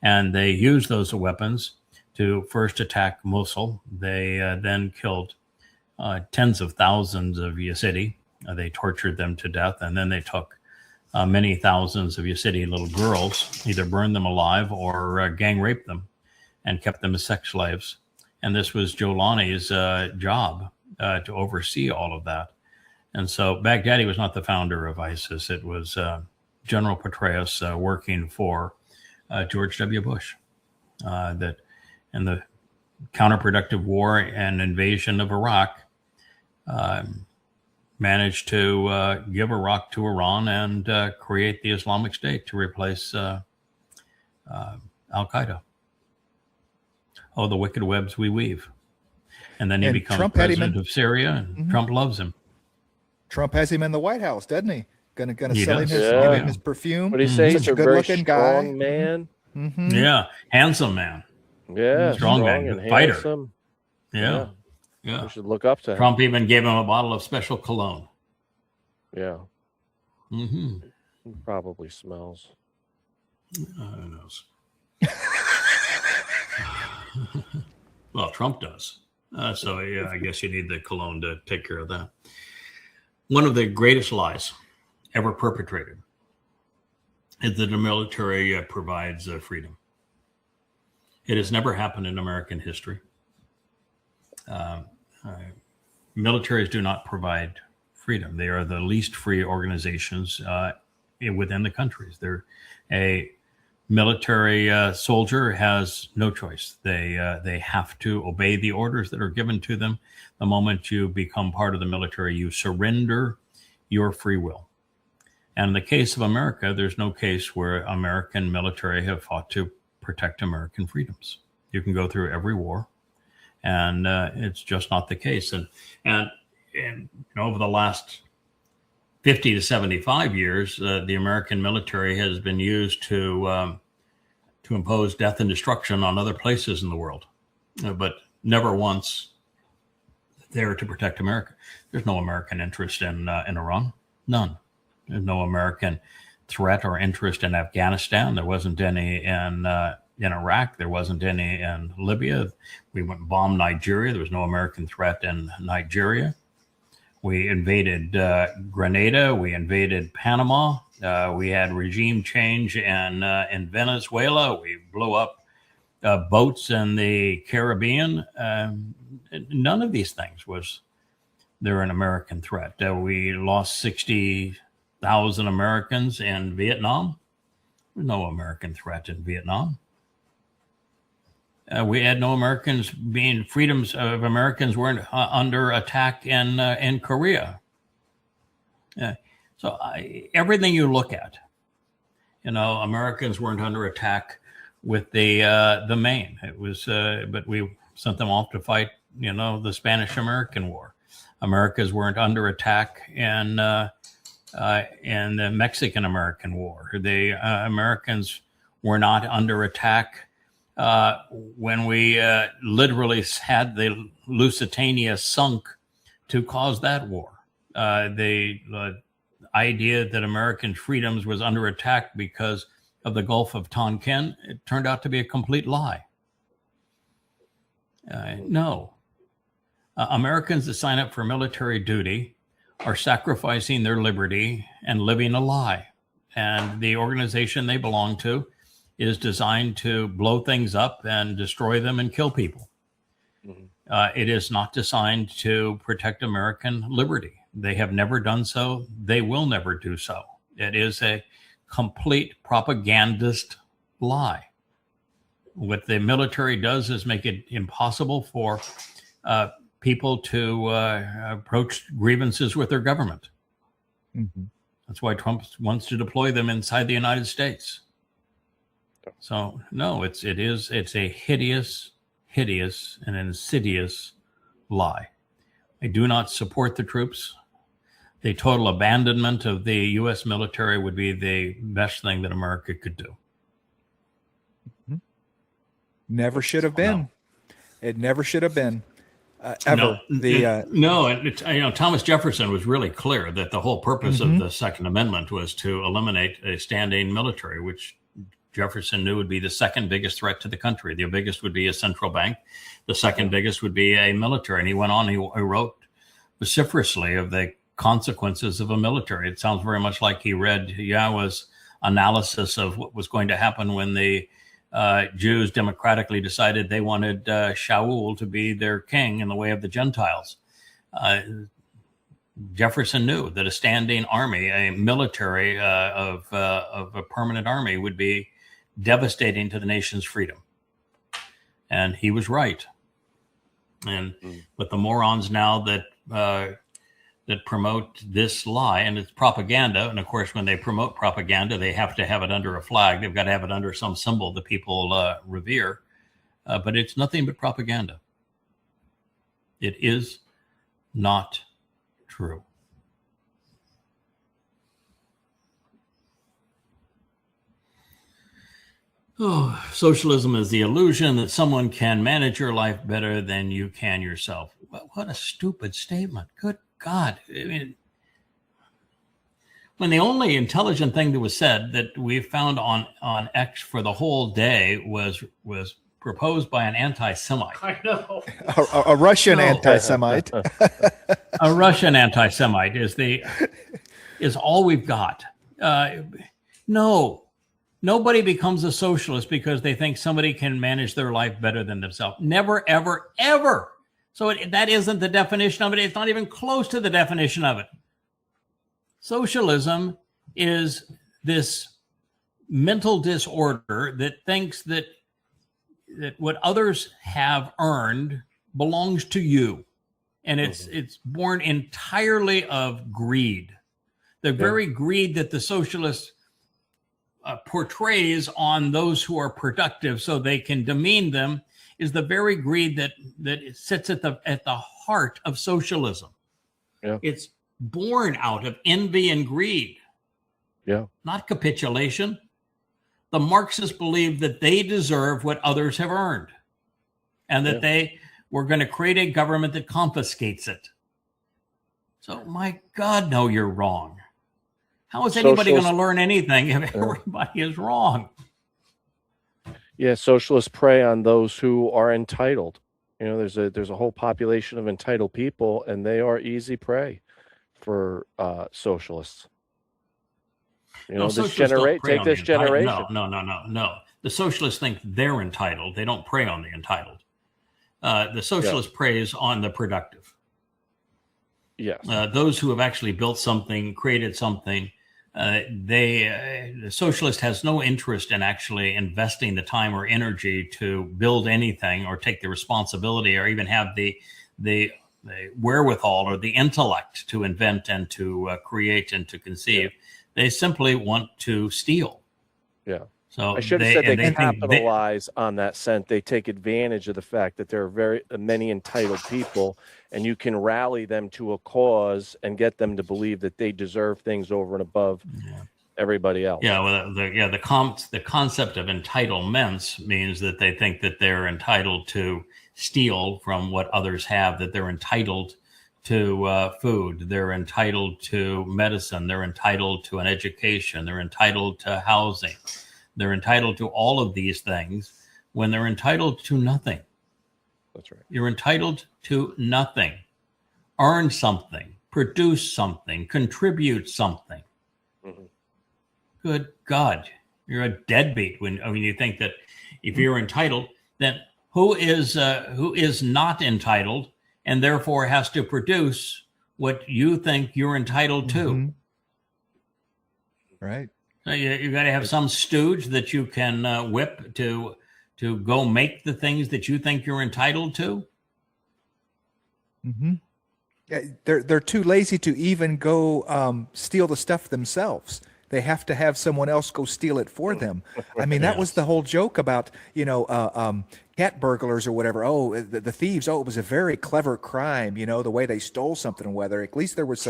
And they used those weapons to first attack Mosul. They then killed tens of thousands of Yazidi. They tortured them to death. And then they took many thousands of Yazidi little girls, either burned them alive or gang raped them and kept them as sex slaves. And this was Jolani's job to oversee all of that. And so Baghdadi was not the founder of ISIS. It was General Petraeus working for George W. Bush. That in the counterproductive war and invasion of Iraq, managed to give Iraq to Iran and create the Islamic State to replace Al-Qaeda. Oh, the wicked webs we weave. And then he becomes Trump president of Syria, and Trump loves him. Trump has him in the White House, doesn't he? Gonna He sell him does. give him his perfume. What do you say? Such He's a a very good-looking guy. strong man. Mhm. Yeah, handsome man. Yeah, Strong man, and fighter. handsome. Yeah. We should look up to him. Trump even gave him a bottle of special cologne. Yeah, Mm-hmm. he probably smells. Who knows? Well, Trump does. So yeah, I guess you need the cologne to take care of that. One of the greatest lies ever perpetrated is that the military provides freedom. It has never happened in American history. Militaries do not provide freedom. They are the least free organizations within the countries. They're a military soldier has no choice. They have to obey the orders that are given to them. The moment you become part of the military, you surrender your free will. And in the case of America, there's no case where American military have fought to protect American freedoms. You can go through every war, and it's just not the case. And over the last 50 to 75 years, the American military has been used to impose death and destruction on other places in the world, but never once there to protect America. There's no American interest in Iran, none. There's no American threat or interest in Afghanistan. There wasn't any in Iraq. There wasn't any in Libya. We went and bombed Nigeria. There was no American threat in Nigeria. We invaded Grenada. We invaded Panama. We had regime change in Venezuela. We blew up boats in the Caribbean. None of these things was there an American threat. We lost 60,000 Americans in Vietnam. There's no American threat in Vietnam. We had no Americans freedoms of Americans weren't under attack in Korea. So everything you look at, Americans weren't under attack with the Maine. It was, but we sent them off to fight, the Spanish-American War. Americans weren't under attack in the Mexican-American War. The Americans were not under attack when we literally had the Lusitania sunk to cause that war. The idea that American freedoms was under attack because of the Gulf of Tonkin, it turned out to be a complete lie. No. Americans that sign up for military duty are sacrificing their liberty and living a lie. And the organization they belong to is designed to blow things up and destroy them and kill people. Mm-hmm. It is not designed to protect American liberty. They have never done so. They will never do so. It is a complete propagandist lie. What the military does is make it impossible for people to approach grievances with their government. Mm-hmm. That's why Trump wants to deploy them inside the United States. So no, it's a hideous and insidious lie. I do not support the troops. The total abandonment of the U.S. military would be the best thing that America could do. Never should have been. No. It never should have been. Ever. Thomas Jefferson was really clear that the whole purpose of the Second Amendment was to eliminate a standing military, which Jefferson knew would be the second biggest threat to the country. The biggest would be a central bank. The second biggest would be a military. And he went on, he wrote vociferously of the consequences of a military. It sounds very much like he read YAHOWAH's analysis of what was going to happen when the Jews democratically decided they wanted Shaul to be their king in the way of the Gentiles. Jefferson knew that a standing army, a military of a permanent army, would be devastating to the nation's freedom. And he was right. And but the morons now that promote this lie, and it's propaganda. And of course, when they promote propaganda, they have to have it under a flag. They've got to have it under some symbol that people revere. But it's nothing but propaganda. It is not true. Oh, socialism is the illusion that someone can manage your life better than you can yourself. What a stupid statement. Good God. I mean, when the only intelligent thing that was said that we found on X for the whole day was proposed by an anti-Semite. I know. A Russian anti-Semite. A Russian anti-Semite is all we've got. No. Nobody becomes a socialist because they think somebody can manage their life better than themselves. Never, ever, ever. So that isn't the definition of it. It's not even close to the definition of it. Socialism is this mental disorder that thinks that what others have earned belongs to you. And it's born entirely of greed. The very greed that the socialist portrays on those who are productive so they can demean them is the very greed that sits at the heart of socialism. Yeah. It's born out of envy and greed. Yeah. Not capitulation. The Marxists believe that they deserve what others have earned and that they were going to create a government that confiscates it. So, my God, no, you're wrong. How is anybody going to learn anything if everybody is wrong? Yeah, socialists prey on those who are entitled. You know, there's a whole population of entitled people, and they are easy prey for socialists. You know, take this generation. No. The socialists think they're entitled. They don't prey on the entitled. The socialist preys on the productive. Yes. Those who have actually built something, created something, the socialist has no interest in actually investing the time or energy to build anything or take the responsibility or even have the wherewithal or the intellect to invent and to create and to conceive. They simply want to steal. Yeah. So I should have said they capitalize on that sense. They take advantage of the fact that there are very many entitled people, and you can rally them to a cause and get them to believe that they deserve things over and above everybody else. Yeah, well, the concept of entitlements means that they think that they're entitled to steal from what others have, that they're entitled to food, they're entitled to medicine, they're entitled to an education, they're entitled to housing. They're entitled to all of these things when they're entitled to nothing. That's right. You're entitled to nothing. Earn something, produce something, contribute something. Mm-hmm. Good God, you're a deadbeat when you think that if you're entitled, then who is not entitled and therefore has to produce what you think you're entitled to. Mhm. Right. So you got to have some stooge that you can whip to go make the things that you think you're entitled to. Mm-hmm. Yeah, they're too lazy to even go steal the stuff themselves. They have to have someone else go steal it for them. I mean, that was the whole joke about, cat burglars or whatever. Oh, the thieves. Oh, it was a very clever crime. The way they stole something, or whether at least there was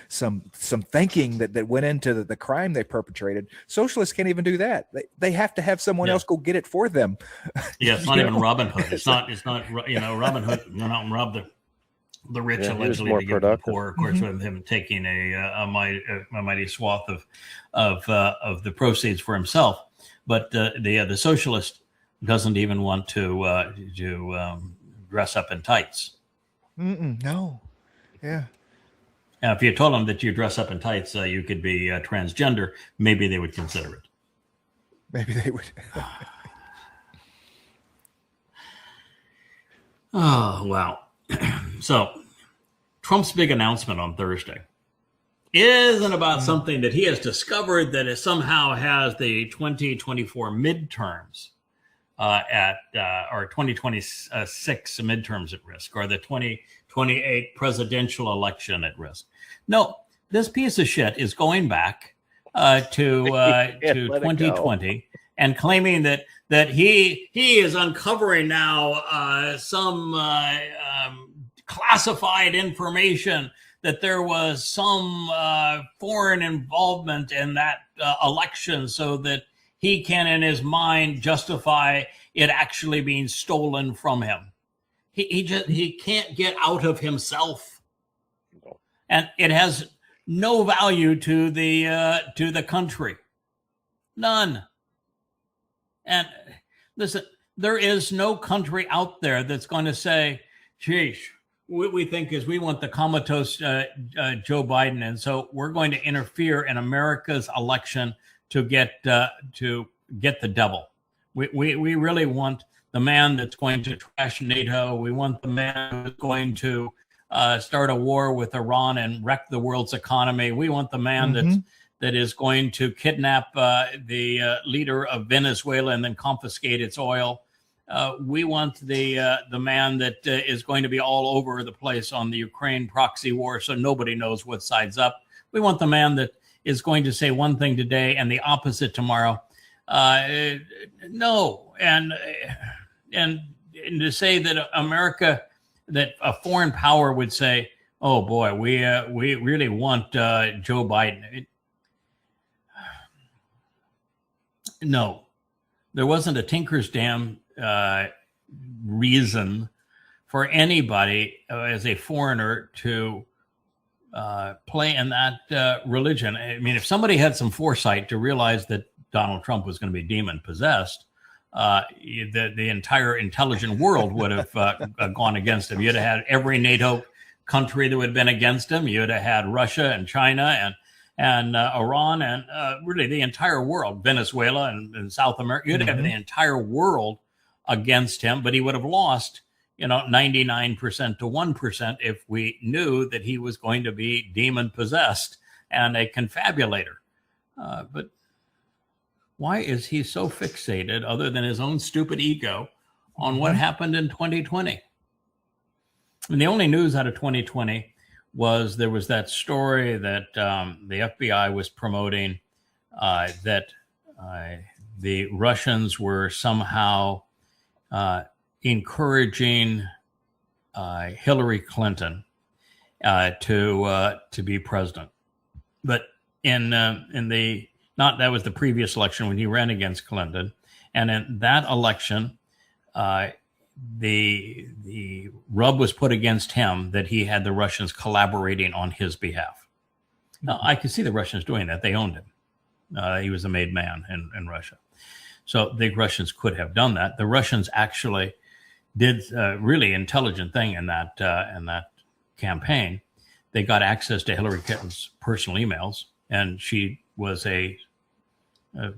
some thinking that went into the crime they perpetrated. Socialists can't even do that. They have to have someone else go get it for them. Yeah, it's not even Robin Hood. It's not. Robin Hood went out and robbed the rich allegedly to give the poor. Of course, with him taking a mighty swath of the proceeds for himself. But the socialist doesn't even want to dress up in tights. No. Yeah. Now, if you told them that you dress up in tights, you could be transgender, maybe they would consider it. Maybe they would. Oh, wow. So, Trump's big announcement on Thursday isn't about something that he has discovered that somehow has the 2024 midterms or 2026 midterms at risk, or the 2028 presidential election at risk. No, this piece of shit is going back to 2020 and claiming that he is uncovering now some classified information that there was some foreign involvement in that election, so that he can, in his mind, justify it actually being stolen from him. He can't get out of himself, and it has no value to the country, none. And listen, there is no country out there that's going to say, "Geez, what we think is we want the comatose Joe Biden, and so we're going to interfere in America's election to get the devil. We really want the man that's going to trash NATO. We want the man who's going to start a war with Iran and wreck the world's economy. We want the man that is going to kidnap the leader of Venezuela and then confiscate its oil. We want the man that is going to be all over the place on the Ukraine proxy war, so nobody knows what side's up. We want the man that is going to say one thing today and the opposite tomorrow. No, and to say that America, that a foreign power would say, "Oh boy, we really want Joe Biden." No, there wasn't a tinker's damn reason for anybody as a foreigner to play in that religion. I mean, if somebody had some foresight to realize that Donald Trump was going to be demon possessed, the entire intelligent world would have gone against him. You'd have had every NATO country that would have been against him. You'd have had Russia and China and Iran and really the entire world, Venezuela and South America. You'd have the entire world against him, but he would have lost, 99% to 1% if we knew that he was going to be demon possessed and a confabulator. But why is he so fixated, other than his own stupid ego, on what happened in 2020? And the only news out of 2020 was there was that story that the FBI was promoting that the Russians were somehow encouraging Hillary Clinton to be president. But that was the previous election when he ran against Clinton, and in that election, the rub was put against him that he had the Russians collaborating on his behalf. Now, I could see the Russians doing that. They owned him. He was a made man in Russia. So the Russians could have done that. The Russians actually did a really intelligent thing in that campaign. They got access to Hillary Clinton's personal emails, and she was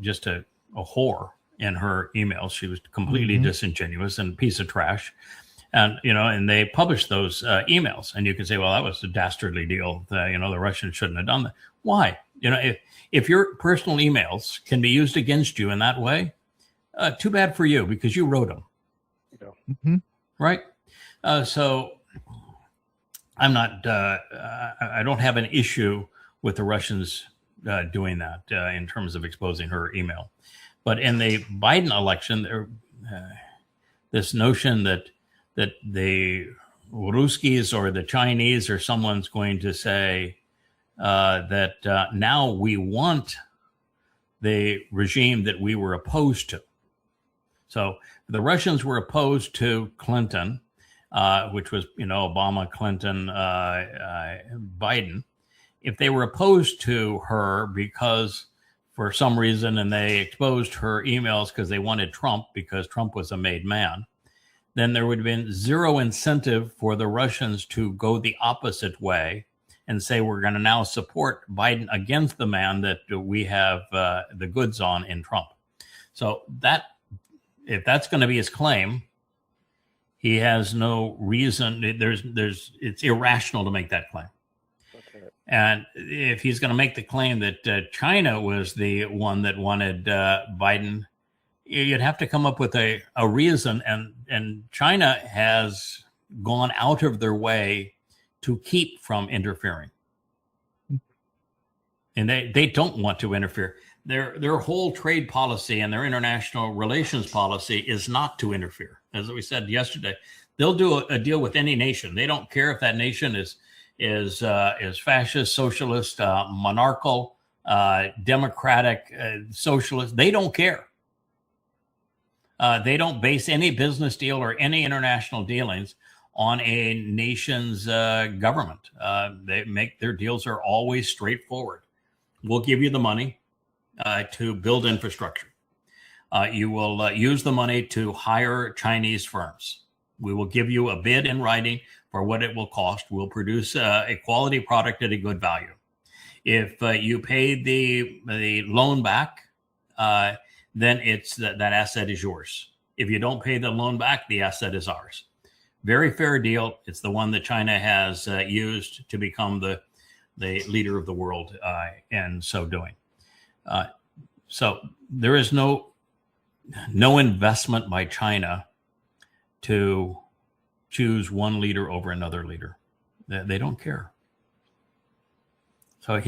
just a whore in her emails. She was completely disingenuous and a piece of trash. And, and they published those emails. And you can say, well, that was a dastardly deal. The Russians shouldn't have done that. Why? If your personal emails can be used against you in that way, too bad for you, because you wrote them. Yeah. Right? So I'm not, I don't have an issue with the Russians doing that in terms of exposing her email. But in the Biden election, this notion that the Ruskies or the Chinese or someone's going to say that now we want the regime that we were opposed to. So the Russians were opposed to Clinton, which was, Obama, Clinton, Biden. If they were opposed to her because for some reason, and they exposed her emails because they wanted Trump, because Trump was a made man, then there would have been zero incentive for the Russians to go the opposite way and say, we're going to now support Biden against the man that we have the goods on in Trump. So if that's going to be his claim, he has no reason. It's irrational to make that claim. Okay. And if he's going to make the claim that China was the one that wanted Biden, you'd have to come up with a reason, and China has gone out of their way to keep from interfering. And they don't want to interfere. Their whole trade policy and their international relations policy is not to interfere. As we said yesterday, they'll do a deal with any nation. They don't care if that nation is fascist, socialist, monarchical, democratic, socialist. They don't care. They don't base any business deal or any international dealings on a nation's government. Their deals are always straightforward. We'll give you the money to build infrastructure. You will use the money to hire Chinese firms. We will give you a bid in writing for what it will cost. We'll produce a quality product at a good value. If you pay the loan back, then it's that asset is yours. If you don't pay the loan back, the asset is ours. Very fair deal. It's the one that China has used to become the leader of the world in so doing. So there is no investment by China to choose one leader over another leader. They don't care. So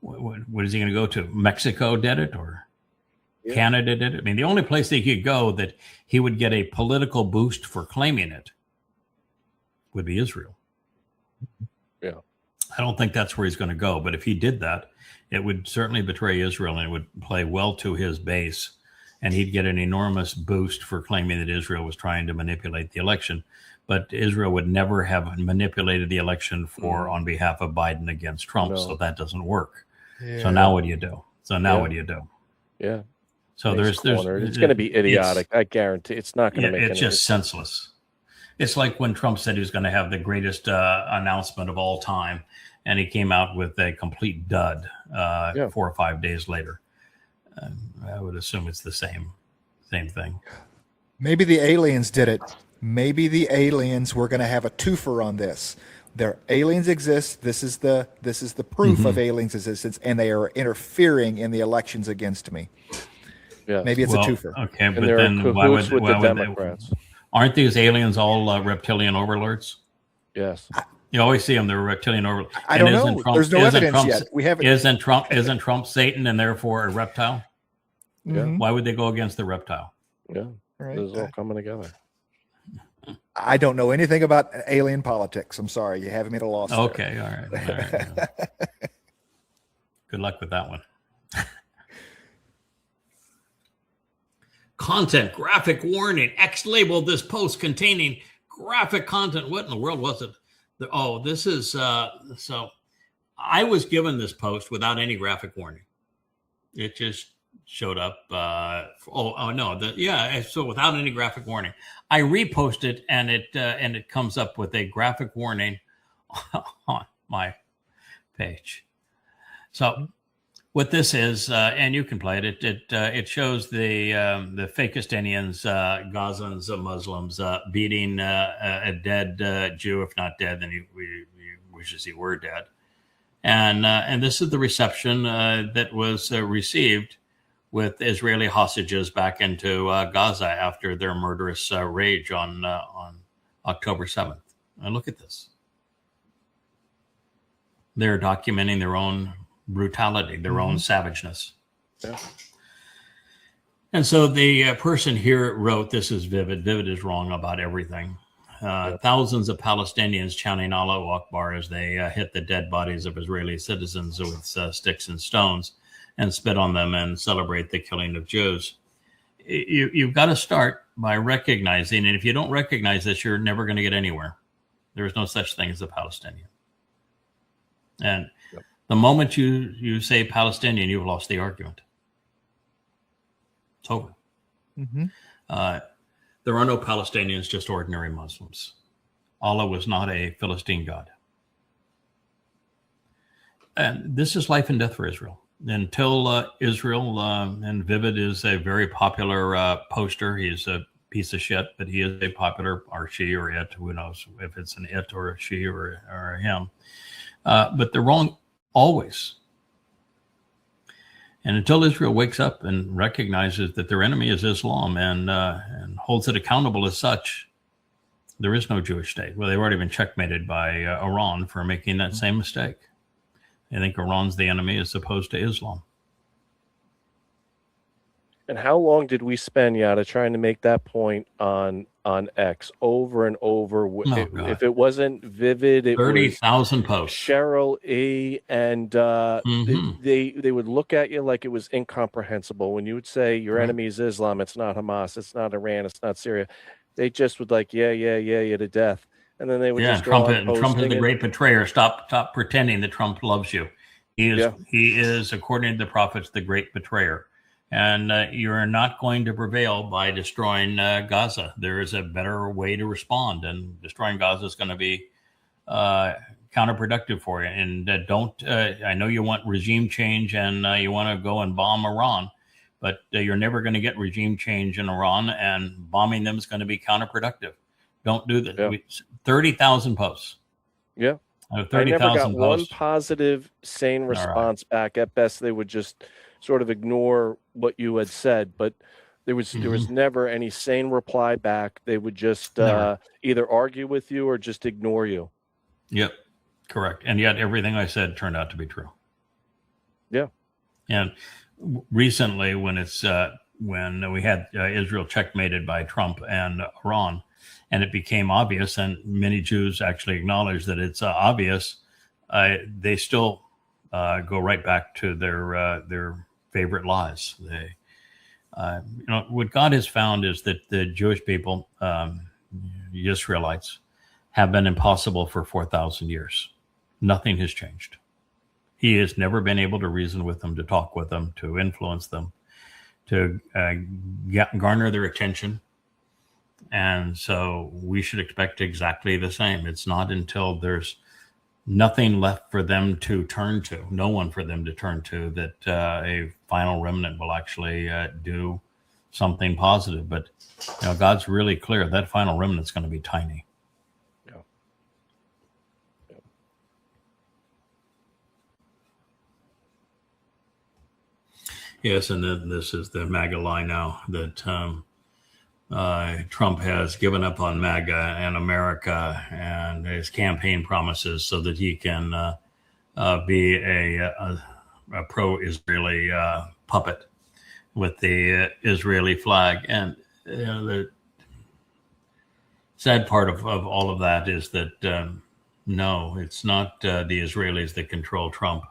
what is he going to go to? Mexico did it, or Canada did it? I mean, the only place he could go that he would get a political boost for claiming it would be Israel. Yeah. I don't think that's where he's going to go. But if he did that, it would certainly betray Israel, and it would play well to his base. And he'd get an enormous boost for claiming that Israel was trying to manipulate the election. But Israel would never have manipulated the election on behalf of Biden against Trump. No. So that doesn't work. Yeah. So now what do you do? What do you do? Yeah. So it's going to be idiotic. I guarantee it's not going to make it's just senseless. It's like when Trump said he was going to have the greatest announcement of all time, and he came out with a complete dud 4 or 5 days later. I would assume it's the same thing. Maybe the aliens did it. Maybe the aliens were going to have a twofer on this. Their aliens exist. This is the proof of aliens' existence, and they are interfering in the elections against me. Yeah. Maybe it's a twofer. Okay, but then why would the Democrats? Aren't these aliens all reptilian overlords? Yes. You always see them; they're reptilian overlords. I don't know. There's no evidence yet. We haven't. Isn't Trump Satan and therefore a reptile? Yeah. Why would they go against the reptile? Yeah. Right. This is all coming together. I don't know anything about alien politics. I'm sorry. You have me at a loss. Okay. All right. Good luck with that one. Content, graphic warning. X labeled this post containing graphic content. What in the world was it? This is so I was given this post without any graphic warning. It just showed up. So without any graphic warning, I reposted and it comes up with a graphic warning on my page. So What this is, and you can play it. It shows the Fakistinians, Gazans, Muslims beating a dead Jew. If not dead, then we should see we're dead. And this is the reception that was received with Israeli hostages back into Gaza after their murderous rage on October 7th. And look at this. They're documenting their own brutality, their own savageness. Yeah. And so the person here wrote, this is Vivid. Vivid is wrong about everything. Thousands of Palestinians chanting Allahu Akbar as they hit the dead bodies of Israeli citizens with sticks and stones and spit on them and celebrate the killing of Jews. You've got to start by recognizing, and if you don't recognize this, you're never going to get anywhere. There is no such thing as a Palestinian. And the moment you say Palestinian, you've lost the argument. It's over. Mm-hmm. There are no Palestinians, just ordinary Muslims. Allah was not a Philistine god. And this is life and death for Israel. Until Israel, and Vivid is a very popular poster. He's a piece of shit, but he is a popular, or she or it, who knows if it's an it or a she or a him. But they're wrong always. And until Israel wakes up and recognizes that their enemy is Islam and holds it accountable as such, there is no Jewish state. Well, they've already been checkmated by Iran for making that same mistake. They think Iran's the enemy as opposed to Islam. And how long did we spend, Yada, trying to make that point on X over and over? If it wasn't Vivid, it 30,000 posts. Cheryl E. And they would look at you like it was incomprehensible. When you would say your enemy is Islam, it's not Hamas, it's not Iran, it's not Syria. They just would like, yeah, to death. And then they would just Trump go on Trump is the great betrayer. Stop pretending that Trump loves you. He is, according to the prophets, the great betrayer. And you're not going to prevail by destroying Gaza. There is a better way to respond, and destroying Gaza is going to be counterproductive for you. And I know you want regime change and you want to go and bomb Iran, but you're never going to get regime change in Iran, and bombing them is going to be counterproductive. Don't do that. Yeah. 30,000 posts. Yeah. 30,000 I never got posts. one positive, sane response back. At best, they would just sort of ignore what you had said, but there was never any sane reply back. They would just either argue with you or just ignore you. Yep, correct. And yet everything I said turned out to be true. Yeah. And recently, when we had Israel checkmated by Trump and Iran, and it became obvious, and many Jews actually acknowledge that it's obvious, they still go right back to their favorite lies. What God has found is that the Jewish people, the Israelites, have been impossible for 4,000 years. Nothing has changed. He has never been able to reason with them, to talk with them, to influence them, to garner their attention. And so we should expect exactly the same. It's not until there's nothing left for them to turn to, no one for them to turn to, that a final remnant will actually do something positive. But God's really clear that final remnant's going to be tiny. Yeah. Yes, and then this is the MAGA lie now, that Trump has given up on MAGA and America and his campaign promises so that he can be a pro-Israeli puppet with the Israeli flag. And the sad part of all of that is that, no, it's not the Israelis that control Trump.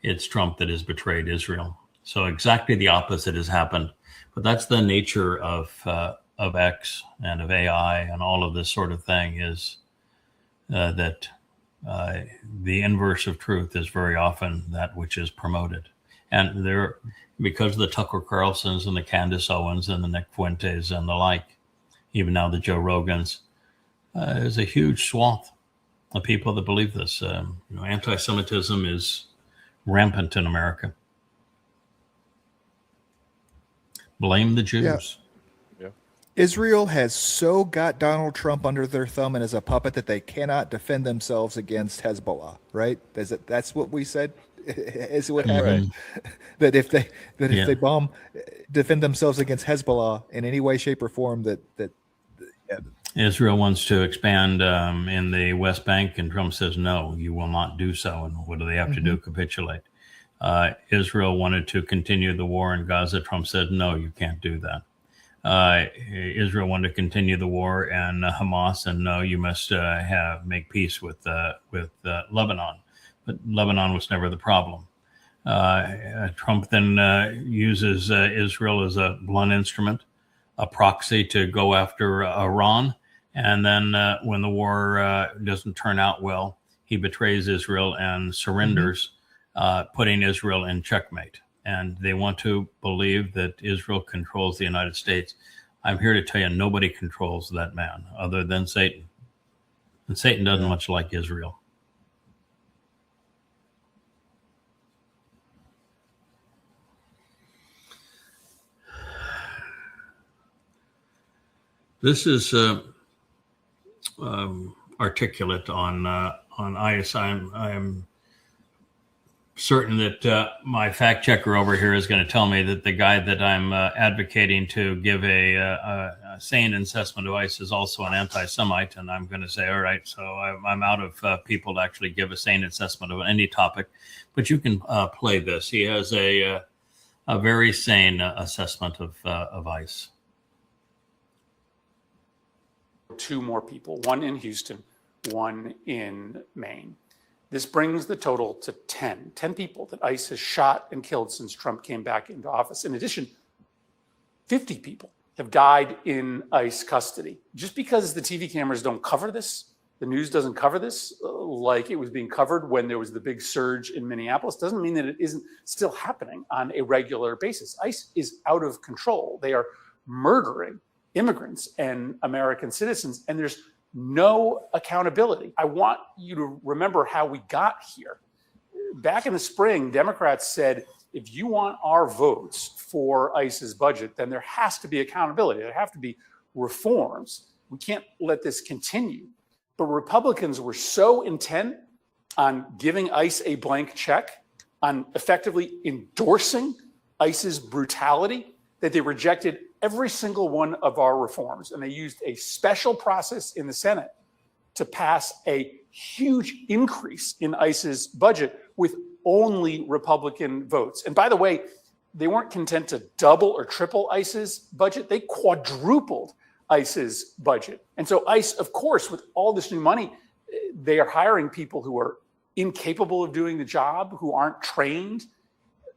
It's Trump that has betrayed Israel. So exactly the opposite has happened. But that's the nature of X and of AI and all of this sort of thing, is that the inverse of truth is very often that which is promoted. And there, because of the Tucker Carlsons and the Candace Owens and the Nick Fuentes and the like, even now the Joe Rogans, there's a huge swath of people that believe this. Anti-Semitism is rampant in America. Blame the Jews. Israel has so got Donald Trump under their thumb and as a puppet that they cannot defend themselves against Hezbollah, right? That's what we said is what happened. That if they defend themselves against Hezbollah in any way, shape, or form, that Israel wants to expand in the West Bank, and Trump says, no, you will not do so. And what do they have to do? Capitulate. Israel wanted to continue the war in Gaza. Trump said, no, you can't do that. Israel wanted to continue the war and Hamas, and no, you must make peace with Lebanon. But Lebanon was never the problem. Trump then uses Israel as a blunt instrument, a proxy to go after Iran. And then when the war doesn't turn out well, he betrays Israel and surrenders, putting Israel in checkmate. And they want to believe that Israel controls the United States. I'm here to tell you, nobody controls that man other than Satan. And Satan doesn't much like Israel. This is articulate on ICE. I'm certain that my fact checker over here is going to tell me that the guy that I'm advocating to give a sane assessment of ICE is also an anti-Semite, and I'm going to say, all right, so I'm out of people to actually give a sane assessment of any topic, but you can play this. He has a very sane assessment of ICE. 2 more people, one in Houston, one in Maine. This brings the total to 10 people that ICE has shot and killed since Trump came back into office. In addition, 50 people have died in ICE custody. Just because the TV cameras don't cover this, the news doesn't cover this like it was being covered when there was the big surge in Minneapolis, doesn't mean that it isn't still happening on a regular basis. ICE is out of control. They are murdering immigrants and American citizens, and there's no accountability. I want you to remember how we got here. Back in the spring, Democrats said, if you want our votes for ICE's budget, then there has to be accountability. There have to be reforms. We can't let this continue. But Republicans were so intent on giving ICE a blank check, on effectively endorsing ICE's brutality, that they rejected every single one of our reforms. And they used a special process in the Senate to pass a huge increase in ICE's budget with only Republican votes. And by the way, they weren't content to double or triple ICE's budget. They quadrupled ICE's budget. And so ICE, of course, with all this new money, they are hiring people who are incapable of doing the job, who aren't trained.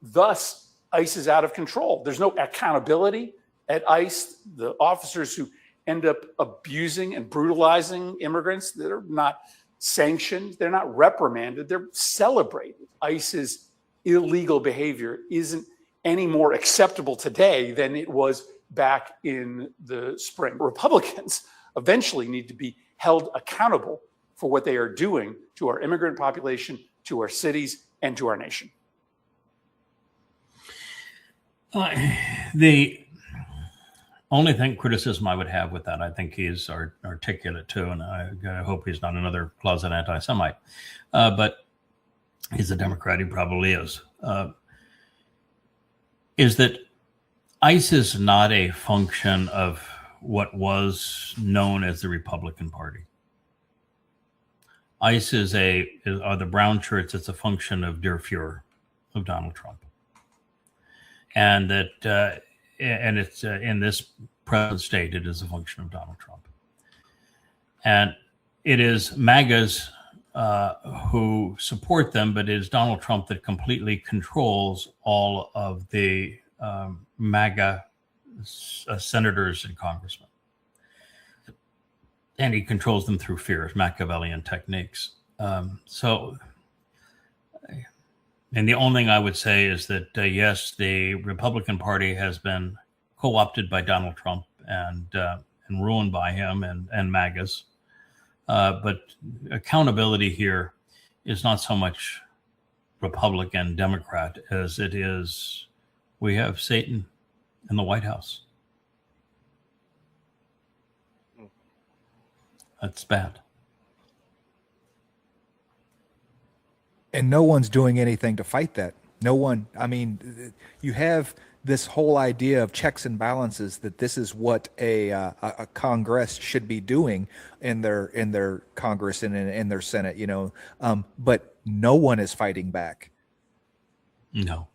Thus, ICE is out of control. There's no accountability at ICE. The officers who end up abusing and brutalizing immigrants, they're not sanctioned, they're not reprimanded, they're celebrated. ICE's illegal behavior isn't any more acceptable today than it was back in the spring. Republicans eventually need to be held accountable for what they are doing to our immigrant population, to our cities, and to our nation. The only criticism I would have with that, I think he's articulate too, and I hope he's not another closet anti-Semite, but he's a Democrat, he probably is that ICE is not a function of what was known as the Republican Party. ICE are the brown shirts. It's a function of Der Fuhrer, of Donald Trump. And that, and it's in this present state, it is a function of Donald Trump. And it is MAGAs who support them, but it is Donald Trump that completely controls all of the MAGA senators and congressmen. And he controls them through fear, Machiavellian techniques. And the only thing I would say is that, yes, the Republican Party has been co-opted by Donald Trump and ruined by him and MAGAs. But accountability here is not so much Republican, Democrat, as it is we have Satan in the White House. That's bad. And no one's doing anything to fight that. No one, I mean, you have this whole idea of checks and balances, that this is what a Congress should be doing in their Congress and in their Senate, but no one is fighting back. No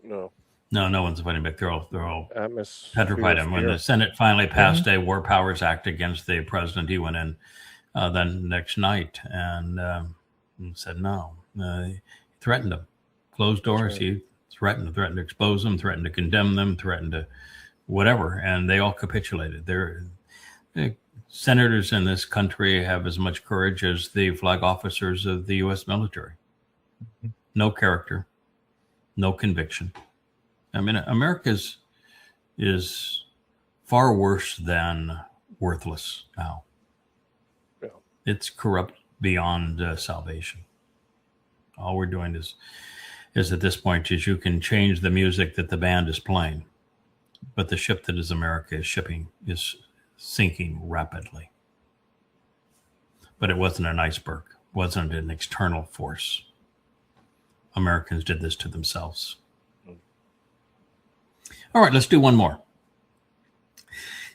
No. one's fighting back. They're all Atmosphere petrified. of And when fear. the Senate finally passed a War Powers Act against the president, he went in then next night and said no. He threatened them, closed doors. right. He threatened to expose them, threatened to condemn them, threatened to whatever, and they all capitulated. The senators in this country have as much courage as the flag officers of the U.S. military. No character, no conviction. I mean, America is far worse than worthless now. Yeah. It's corrupt beyond salvation. All we're doing is at this point is you can change the music that the band is playing, but the ship that is America is sinking rapidly. But it wasn't an iceberg, wasn't an external force. Americans did this to themselves. All right, let's do one more.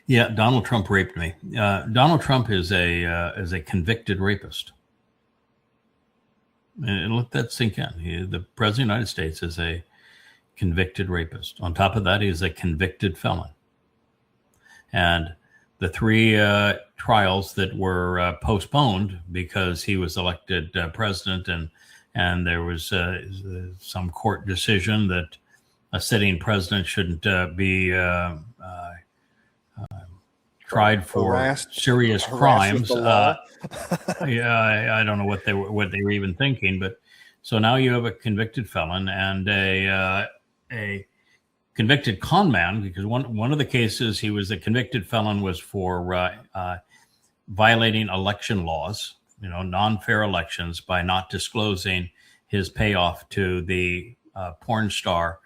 Yeah, Donald Trump raped me. Donald Trump is a convicted rapist. And let that sink in. The President of the United States is a convicted rapist. On top of that, he is a convicted felon. And the three trials that were postponed because he was elected president, and there was some court decision that a sitting president shouldn't be tried for serious crimes. Yeah, I don't know what they were even thinking, but so now you have a convicted felon and a convicted con man, because one of the cases he was a convicted felon was for violating election laws, non-fair elections, by not disclosing his payoff to the porn star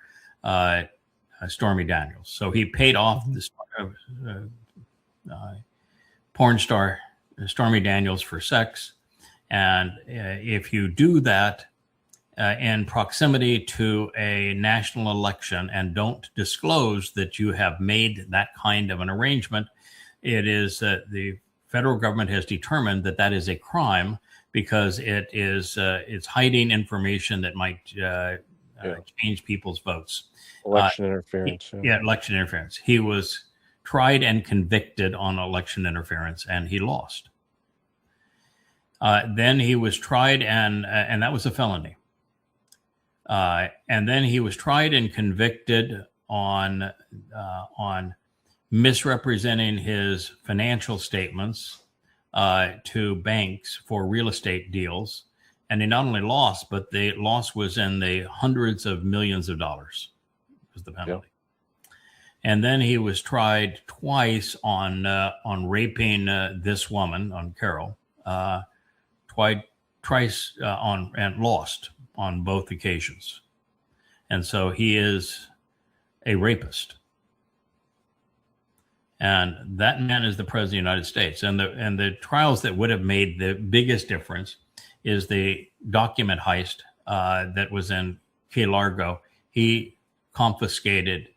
Stormy Daniels. So he paid off this porn star Stormy Daniels for sex, and if you do that in proximity to a national election and don't disclose that you have made that kind of an arrangement, it is the federal government has determined that is a crime, because it's hiding information that might change people's votes. Election interference. Election interference. He was tried and convicted on election interference, and he lost. Then he was tried, and that was a felony. And then he was tried and convicted on misrepresenting his financial statements to banks for real estate deals. And he not only lost, but the loss was in the hundreds of millions of dollars was the penalty. Yeah. And then he was tried twice on raping this woman, on Carol, twice and lost on both occasions. And so he is a rapist. And that man is the President of the United States. And the trials that would have made the biggest difference is the document heist that was in Key Largo. He confiscated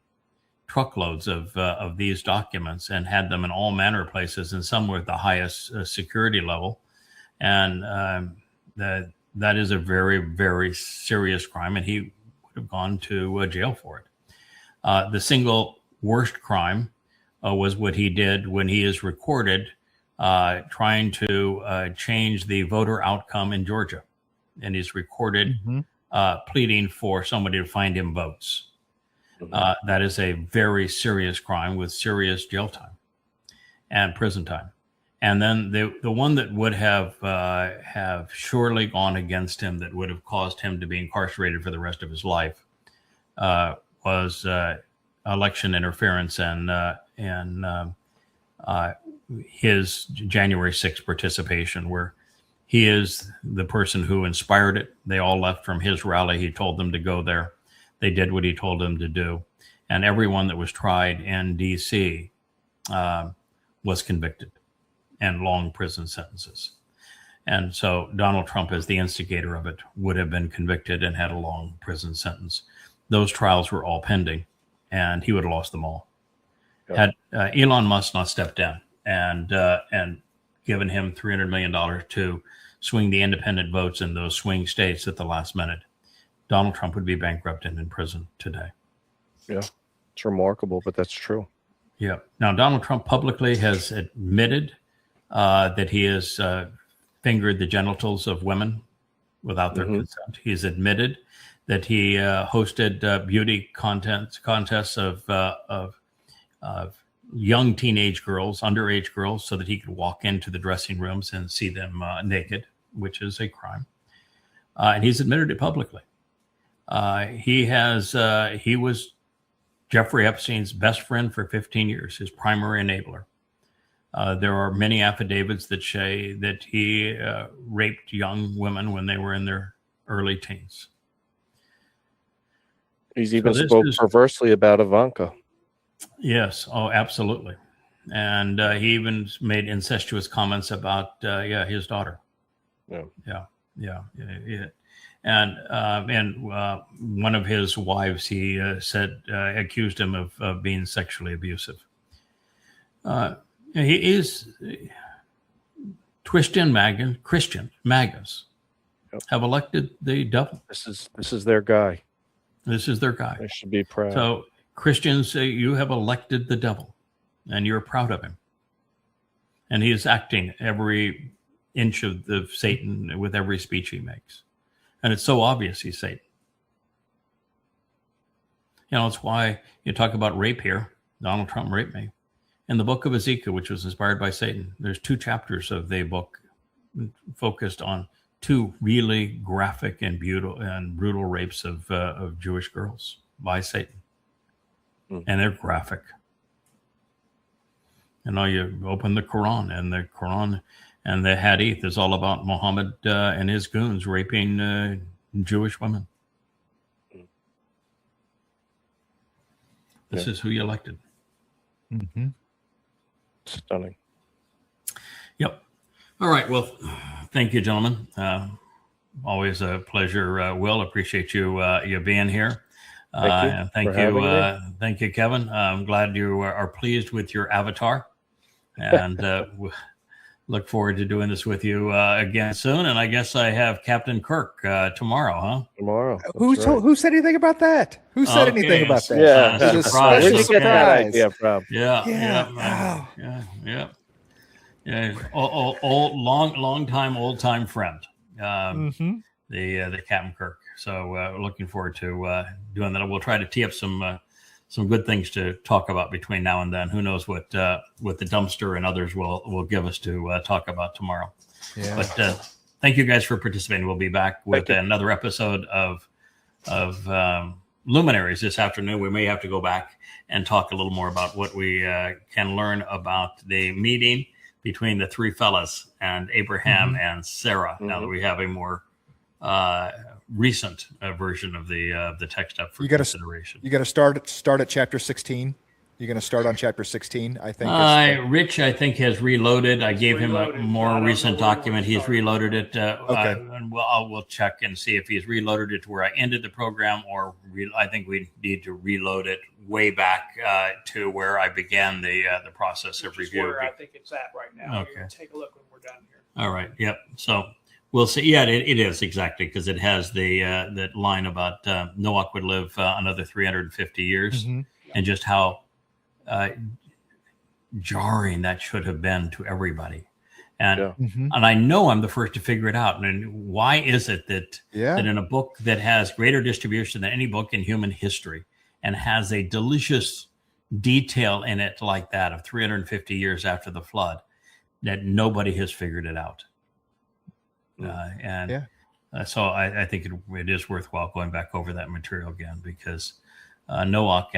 truckloads of these documents and had them in all manner of places, and some were at the highest security level. And that is a very, very serious crime, and he would have gone to jail for it. The single worst crime was what he did when he is recorded trying to change the voter outcome in Georgia. And he's recorded pleading for somebody to find him votes. That is a very serious crime with serious jail time and prison time. And then the one that would have surely gone against him, that would have caused him to be incarcerated for the rest of his life, was election interference and his January 6th participation, where he is the person who inspired it. They all left from his rally. He told them to go there. They did what he told them to do. and everyone that was tried in D.C. Was convicted and long prison sentences. And so Donald Trump, as the instigator of it, would have been convicted and had a long prison sentence. Those trials were all pending, and he would have lost them all. Had Elon Musk not stepped in and given him $300 million to swing the independent votes in those swing states at the last minute, Donald Trump would be bankrupt and in prison today. Yeah, it's remarkable, but that's true. Yeah. Now, Donald Trump publicly has admitted that he has fingered the genitals of women without their consent. He's admitted that he hosted beauty contests of young teenage girls, underage girls, so that he could walk into the dressing rooms and see them naked, which is a crime. And he's admitted it publicly. He was Jeffrey Epstein's best friend for 15 years, his primary enabler. There are many affidavits that say that he raped young women when they were in their early teens. He's even spoke perversely about Ivanka. Yes. Oh, absolutely. And he even made incestuous comments about, his daughter. Yeah. And one of his wives, he accused him of being sexually abusive. He is Christian MAGAs have elected the devil. This is their guy. This is their guy. They should be proud. So Christians, you have elected the devil, and you're proud of him. And he is acting every inch of the Satan with every speech he makes. And it's so obvious he's Satan. It's why you talk about rape here. Donald Trump raped me. In the book of Ezekiel, which was inspired by Satan, there's 2 chapters of the book focused on 2 really graphic and brutal rapes of Jewish girls by Satan. And they're graphic. You open the Quran, and the Hadith is all about Muhammad and his goons raping Jewish women. This is who you elected. Mm-hmm. Stunning. Yep. All right. Well, thank you, gentlemen. Always a pleasure. Will, appreciate you being here. Thank you, Kevin. I'm glad you are pleased with your avatar, and look forward to doing this with you again soon. And I guess I have Captain Kirk tomorrow, huh? Tomorrow. Who said anything about that? Who said anything about that? Yeah, surprise. Where did you get that idea from? Old time friend. The Captain Kirk. So looking forward to doing that. We'll try to tee up some good things to talk about between now and then. Who knows what the dumpster and others will give us to talk about tomorrow. Yeah. But thank you guys for participating. We'll be back with another episode of Luminaries this afternoon. We may have to go back and talk a little more about what we can learn about the meeting between the 3 fellas and Abraham and Sarah. Now that we have a more recent version of the text up for consideration. You got to start at chapter 16. You're going to start on chapter 16, I think. Rich, I think, has reloaded. I gave him a more recent document. He's reloaded it. Okay. And we'll check and see if he's reloaded it to where I ended the program, or I think we need to reload it way back to where I began the process of review. Where I think it's at right now. Okay. Take a look when we're done here. All right. Yep. So we'll see. Yeah, it is exactly, because it has that line about Noah would live another 350 years, and just how jarring that should have been to everybody. And and I know I'm the first to figure it out. And why is it that in a book that has greater distribution than any book in human history and has a delicious detail in it like that of 350 years after the flood, that nobody has figured it out? So I think it is worthwhile going back over that material again, because Noah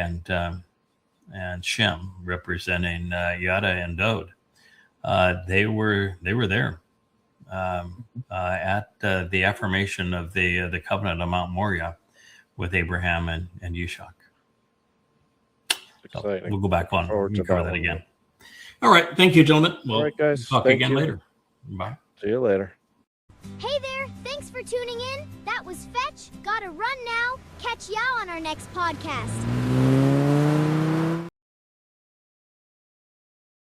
and Shem, representing Yada and Dod, they were there at the affirmation of the covenant of Mount Moriah with Abraham and Yishak. Exciting. We'll go back on. Forward to We'll cover that that one. again. All right. Thank you, gentlemen. We'll All right, guys. talk Thank again you. later. Bye. See you later. Hey there, thanks for tuning in. That was Fetch. Gotta run now. Catch y'all on our next podcast.